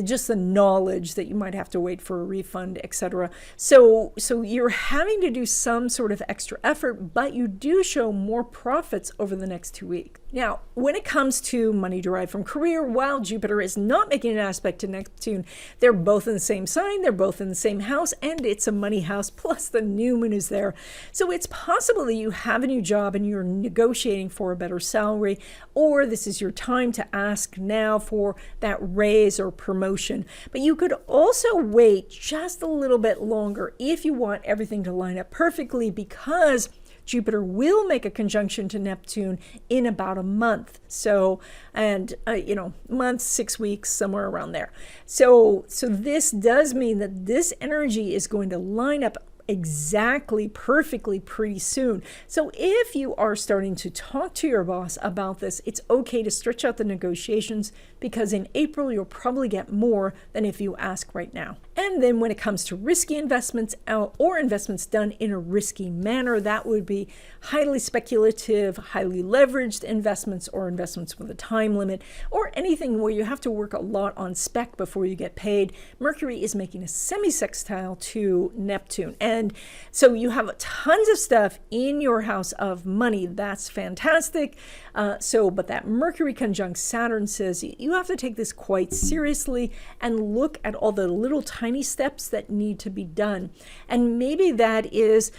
just the knowledge that you might have to wait for a refund, etc. So you're having to do some sort of extra effort, but you do show more profits over the next 2 weeks. Now, when it comes to money derived from career, while Jupiter is not making an aspect to Neptune, they're both in the same sign, they're both in the same house, and it's a money house, plus the new moon is there. So it's possible that you have a new job and you're negotiating for a better salary, or this is your time to ask now for that raise or promotion. But you could also wait just a little bit longer if you want everything to line up perfectly, because Jupiter will make a conjunction to Neptune in about a month. So, month, 6 weeks, somewhere around there. So this does mean that this energy is going to line up exactly perfectly pretty soon. So if you are starting to talk to your boss about this, it's okay to stretch out the negotiations, because in April you'll probably get more than if you ask right now. And then when it comes to risky investments, or investments done in a risky manner, that would be highly speculative, highly leveraged investments, or investments with a time limit, or anything where you have to work a lot on spec before you get paid. But is making a semi-sextile to Neptune. And so you have tons of stuff in your house of money. That's fantastic. But that Mercury conjunct Saturn says you have to take this quite seriously and look at all the little tiny steps that need to be done. And maybe that is,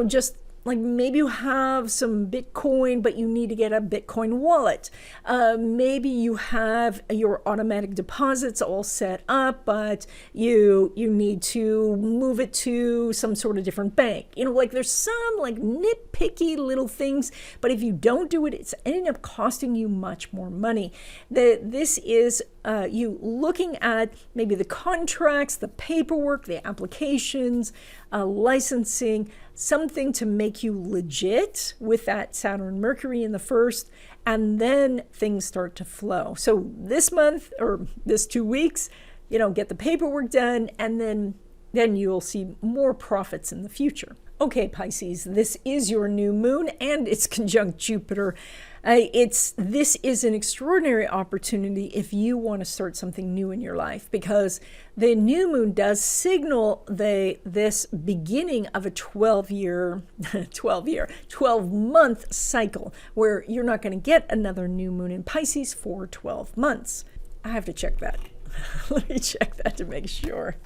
just like maybe you have some Bitcoin, but you need to get a Bitcoin wallet. Maybe you have your automatic deposits all set up, but you need to move it to some sort of different bank. There's some nitpicky little things, but if you don't do it, it's ending up costing you much more money. This is you looking at maybe the contracts, the paperwork, the applications, licensing, something to make you legit with that Saturn Mercury in the first, and then things start to flow. So this month, or this 2 weeks, get the paperwork done, and then you'll see more profits in the future. Okay, Pisces, this is your new moon and it's conjunct Jupiter. This is an extraordinary opportunity if you want to start something new in your life, because the new moon does signal this beginning of a 12-month cycle where you're not going to get another new moon in Pisces for 12 months. I have to check that. Let me check that to make sure.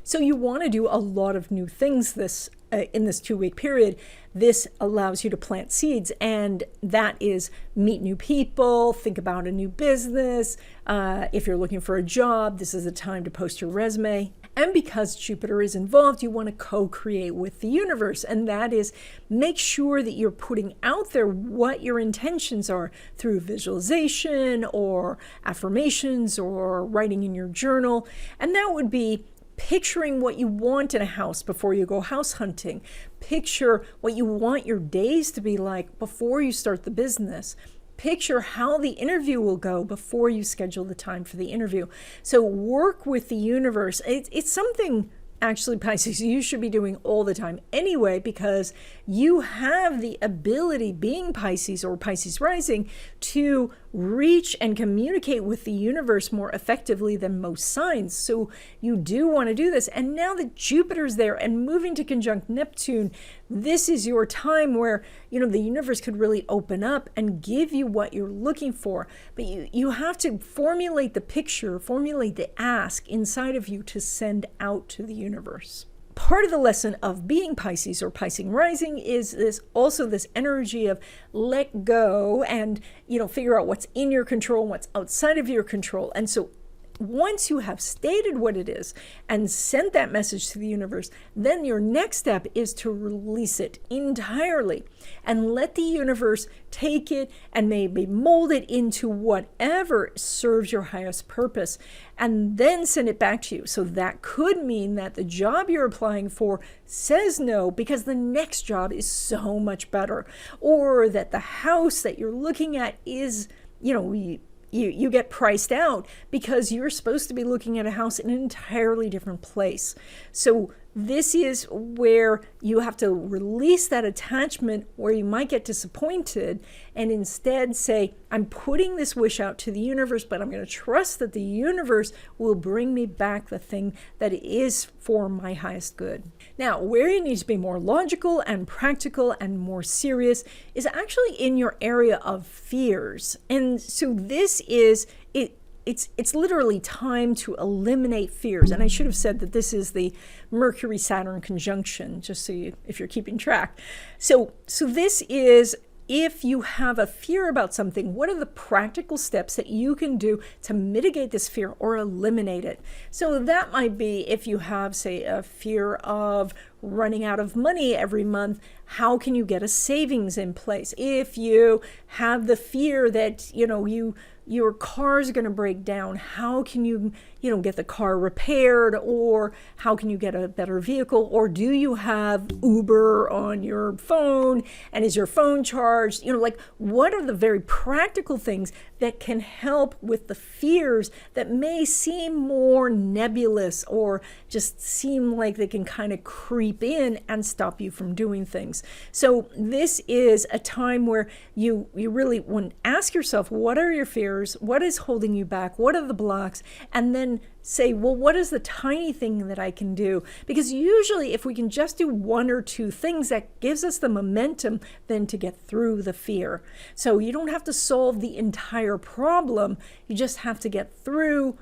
So you want to do a lot of new things in this 2-week period. This allows you to plant seeds, and that is meet new people, think about a new business. If you're looking for a job, this is the time to post your resume. And because Jupiter is involved, you want to co-create with the universe, and that is make sure that you're putting out there what your intentions are through visualization or affirmations or writing in your journal. And that would be picturing what you want in a house before you go house hunting. Picture what you want your days to be like before you start the business. Picture how the interview will go before you schedule the time for the interview. So work with the universe. It's something, actually, Pisces, you should be doing all the time anyway, because you have the ability, being Pisces or Pisces rising, to reach and communicate with the universe more effectively than most signs. So you do want to do this. And now that Jupiter's there and moving to conjunct Neptune, this is your time where, the universe could really open up and give you what you're looking for. But you have to formulate the picture, formulate the ask inside of you to send out to the universe. Part of the lesson of being Pisces or Pisces rising is this energy of let go and, figure out what's in your control and what's outside of your control. And so once you have stated what it is and sent that message to the universe, then your next step is to release it entirely and let the universe take it and maybe mold it into whatever serves your highest purpose, and then send it back to you. So that could mean that the job you're applying for says no because the next job is so much better, or that the house that you're looking at is, you get priced out because you're supposed to be looking at a house in an entirely different place. So this is where you have to release that attachment where you might get disappointed and instead say, I'm putting this wish out to the universe, but I'm going to trust that the universe will bring me back the thing that is for my highest good. Now, where you need to be more logical and practical and more serious is actually in your area of fears. And so this is it. It's literally time to eliminate fears. And I should have said that this is the Mercury-Saturn conjunction, just so if you're keeping track. So this is, if you have a fear about something, what are the practical steps that you can do to mitigate this fear or eliminate it? So that might be if you have, say, a fear of running out of money every month, how can you get a savings in place? If you have the fear that, your car is going to break down, how can you, get the car repaired, or how can you get a better vehicle? Or do you have Uber on your phone, and is your phone charged? What are the very practical things that can help with the fears that may seem more nebulous or just seem like they can kind of creep in and stop you from doing things? So this is a time where you really want to ask yourself, what are your fears? What is holding you back? What are the blocks? And then say, well, what is the tiny thing that I can do? Because usually if we can just do one or two things, that gives us the momentum then to get through the fear. So you don't have to solve the entire problem. You just have to get through,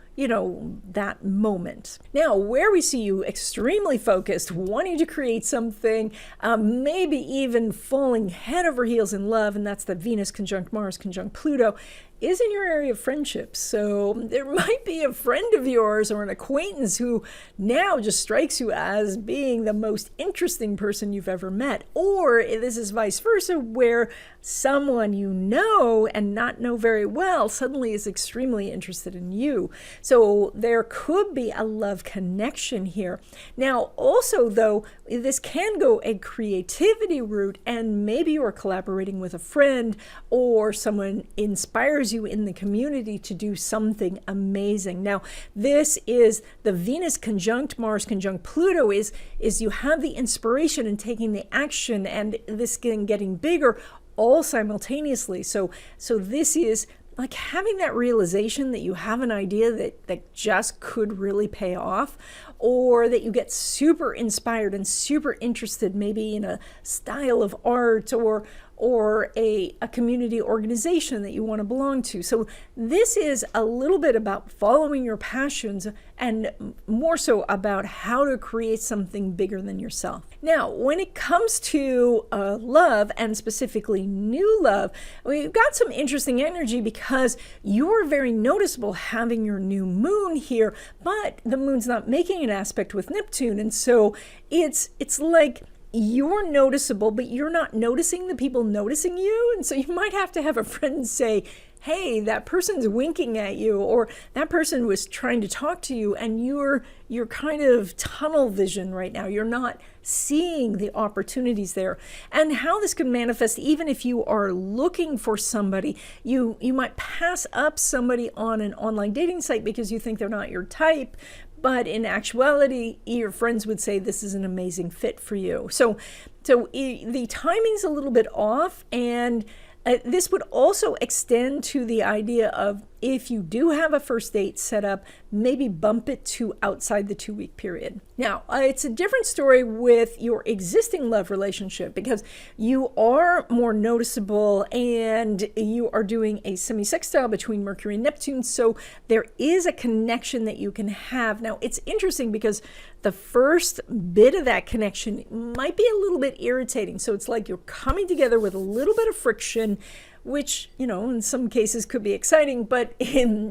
that moment. Now, where we see you extremely focused, wanting to create something, maybe even falling head over heels in love, and that's the Venus conjunct Mars conjunct Pluto, is in your area of friendships. So there might be a friend of yours or an acquaintance who now just strikes you as being the most interesting person you've ever met. Or this is vice versa, where someone you know and not know very well suddenly is extremely interested in you. So there could be a love connection here. Now, also, though, this can go a creativity route, and maybe you're collaborating with a friend or someone inspires inspires you in the community to do something amazing. Now, this is the Venus conjunct Mars conjunct Pluto is you have the inspiration and taking the action, and this getting bigger all simultaneously. So this is like having that realization that you have an idea that just could really pay off, or that you get super inspired and super interested maybe in a style of art or a community organization that you want to belong to. So this is a little bit about following your passions, and more so about how to create something bigger than yourself. Now, when it comes to love, and specifically new love, we've got some interesting energy because you're very noticeable having your new moon here, but the moon's not making an aspect with Neptune. And so it's like you're noticeable, but you're not noticing the people noticing you. And so you might have to have a friend say, hey, that person's winking at you, or that person was trying to talk to you, and you're kind of tunnel vision right now. You're not seeing the opportunities there. And how this could manifest, even if you are looking for somebody, you might pass up somebody on an online dating site because you think they're not your type. But in actuality, your friends would say this is an amazing fit for you. So the timing's a little bit off, and this would also extend to the idea of, if you do have a first date set up, maybe bump it to outside the 2-week period. Now, it's a different story with your existing love relationship, because you are more noticeable and you are doing a semi-sextile between Mercury and Neptune. So there is a connection that you can have. Now, it's interesting because the first bit of that connection might be a little bit irritating. So it's like you're coming together with a little bit of friction, which, in some cases could be exciting, but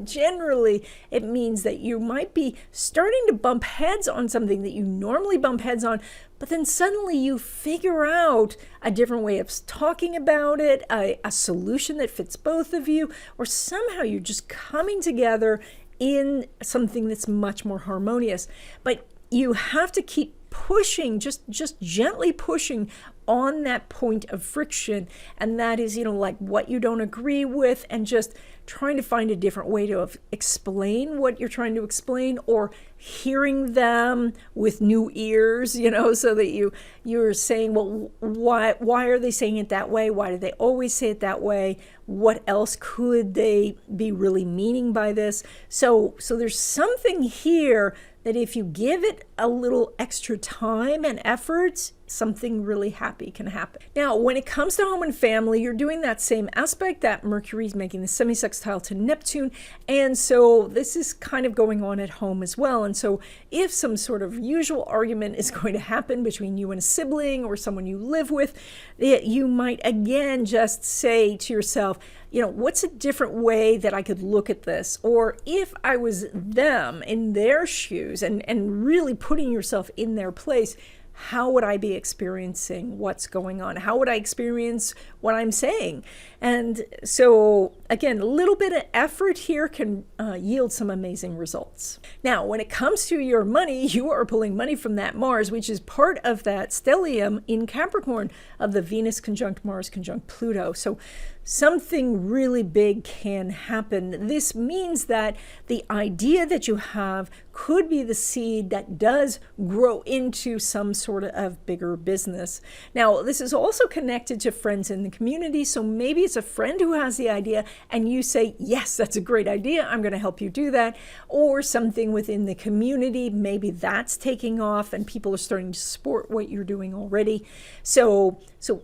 generally it means that you might be starting to bump heads on something that you normally bump heads on, but then suddenly you figure out a different way of talking about it, a solution that fits both of you, or somehow you're just coming together in something that's much more harmonious. But you have to keep pushing, just gently pushing on that point of friction, and that is, like what you don't agree with, and just trying to find a different way to explain what you're trying to explain, or hearing them with new ears, so that you're saying, well, why are they saying it that way? Why do they always say it that way? What else could they be really meaning by this? So there's something here that if you give it a little extra time and effort, something really happy can happen. Now, when it comes to home and family, you're doing that same aspect that Mercury's making the semi-sextile to Neptune. And so this is kind of going on at home as well. And so if some sort of usual argument is going to happen between you and a sibling or someone you live with, you might again just say to yourself, what's a different way that I could look at this? Or if I was them in their shoes, and really putting yourself in their place, how would I be experiencing what's going on? How would I experience what I'm saying? And so, again, a little bit of effort here can yield some amazing results. Now, when it comes to your money, you are pulling money from that Mars, which is part of that stellium in Capricorn of the Venus conjunct Mars conjunct Pluto. So something really big can happen. This means that the idea that you have could be the seed that does grow into some sort of bigger business. Now, this is also connected to friends in the community. So maybe it's a friend who has the idea and you say, yes, that's a great idea, I'm going to help you do that. Or something within the community, maybe that's taking off and people are starting to support what you're doing already. So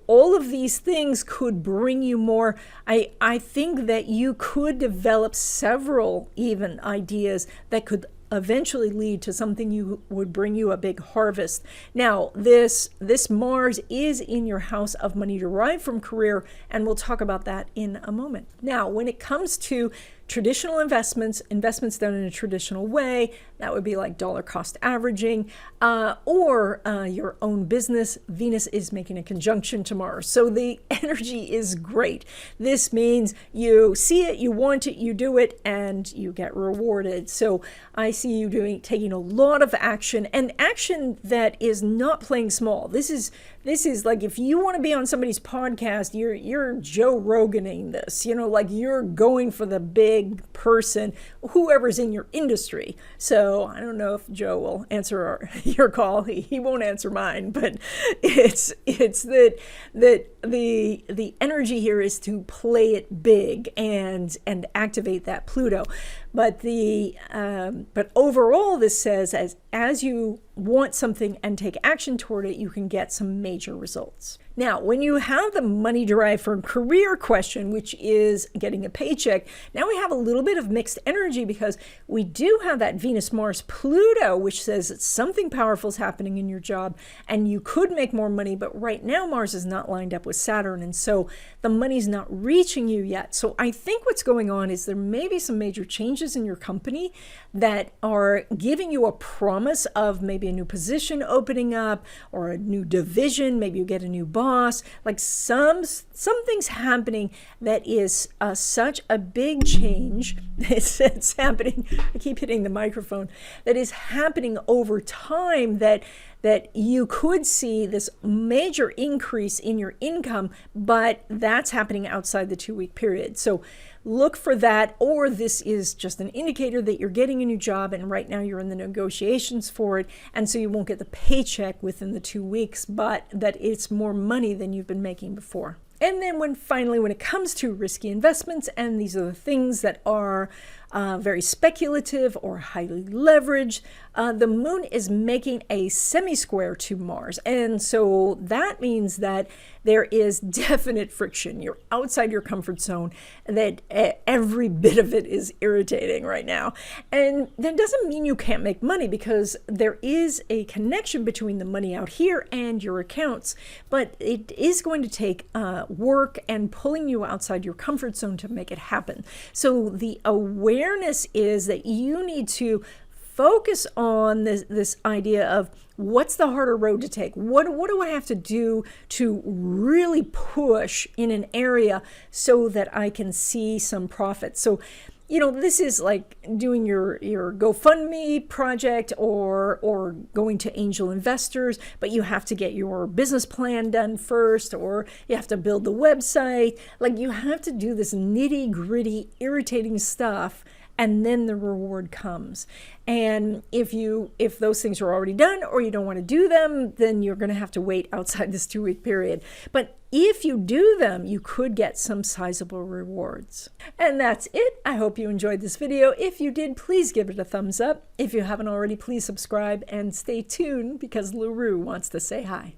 all of these things could bring you more. I think that you could develop several even ideas that could eventually lead to something you would bring you a big harvest. Now, this Mars is in your house of money derived from career, and we'll talk about that in a moment. Now, when it comes to traditional investments done in a traditional way. That would be like dollar cost averaging, or your own business. Venus is making a conjunction to Mars. So the energy is great. This means you see it, you want it, you do it, and you get rewarded. So I see you taking a lot of action, and action that is not playing small. This is like, if you want to be on somebody's podcast, you're Joe Roganing this, like you're going for the big person, whoever's in your industry. So I don't know if Joe will answer your call. He won't answer mine, but it's that the energy here is to play it big and activate that Pluto. But but overall, this says as you want something and take action toward it, you can get some major results. Now, when you have the money derived from career question, which is getting a paycheck, now we have a little bit of mixed energy, because we do have that Venus, Mars, Pluto, which says that something powerful is happening in your job and you could make more money. But right now, Mars is not lined up with Saturn, and so the money's not reaching you yet. So I think what's going on is there may be some major changes in your company that are giving you a promise of maybe a new position opening up or a new division. Maybe you get a new boss. Like something's happening that is such a big change. It's happening. I keep hitting the microphone. That is happening over time, that you could see this major increase in your income, but that's happening outside the 2-week period. So look for that, or this is just an indicator that you're getting a new job and right now you're in the negotiations for it, and so you won't get the paycheck within the 2 weeks, but that it's more money than you've been making before. And then when it comes to risky investments, and these are the things that are very speculative or highly leveraged, the moon is making a semi-square to Mars. And so that means that there is definite friction. You're outside your comfort zone, that every bit of it is irritating right now. And that doesn't mean you can't make money, because there is a connection between the money out here and your accounts. But it is going to take work and pulling you outside your comfort zone to make it happen. So the awareness is that you need to focus on this idea of what's the harder road to take? What do I have to do to really push in an area so that I can see some profit? So, this is like doing your GoFundMe project or going to angel investors, but you have to get your business plan done first, or you have to build the website. Like, you have to do this nitty-gritty, irritating stuff, and then the reward comes. And if those things are already done, or you don't want to do them, then you're going to have to wait outside this 2-week period. But if you do them, you could get some sizable rewards. And that's it. I hope you enjoyed this video. If you did, please give it a thumbs up. If you haven't already, please subscribe and stay tuned, because LaRue wants to say hi.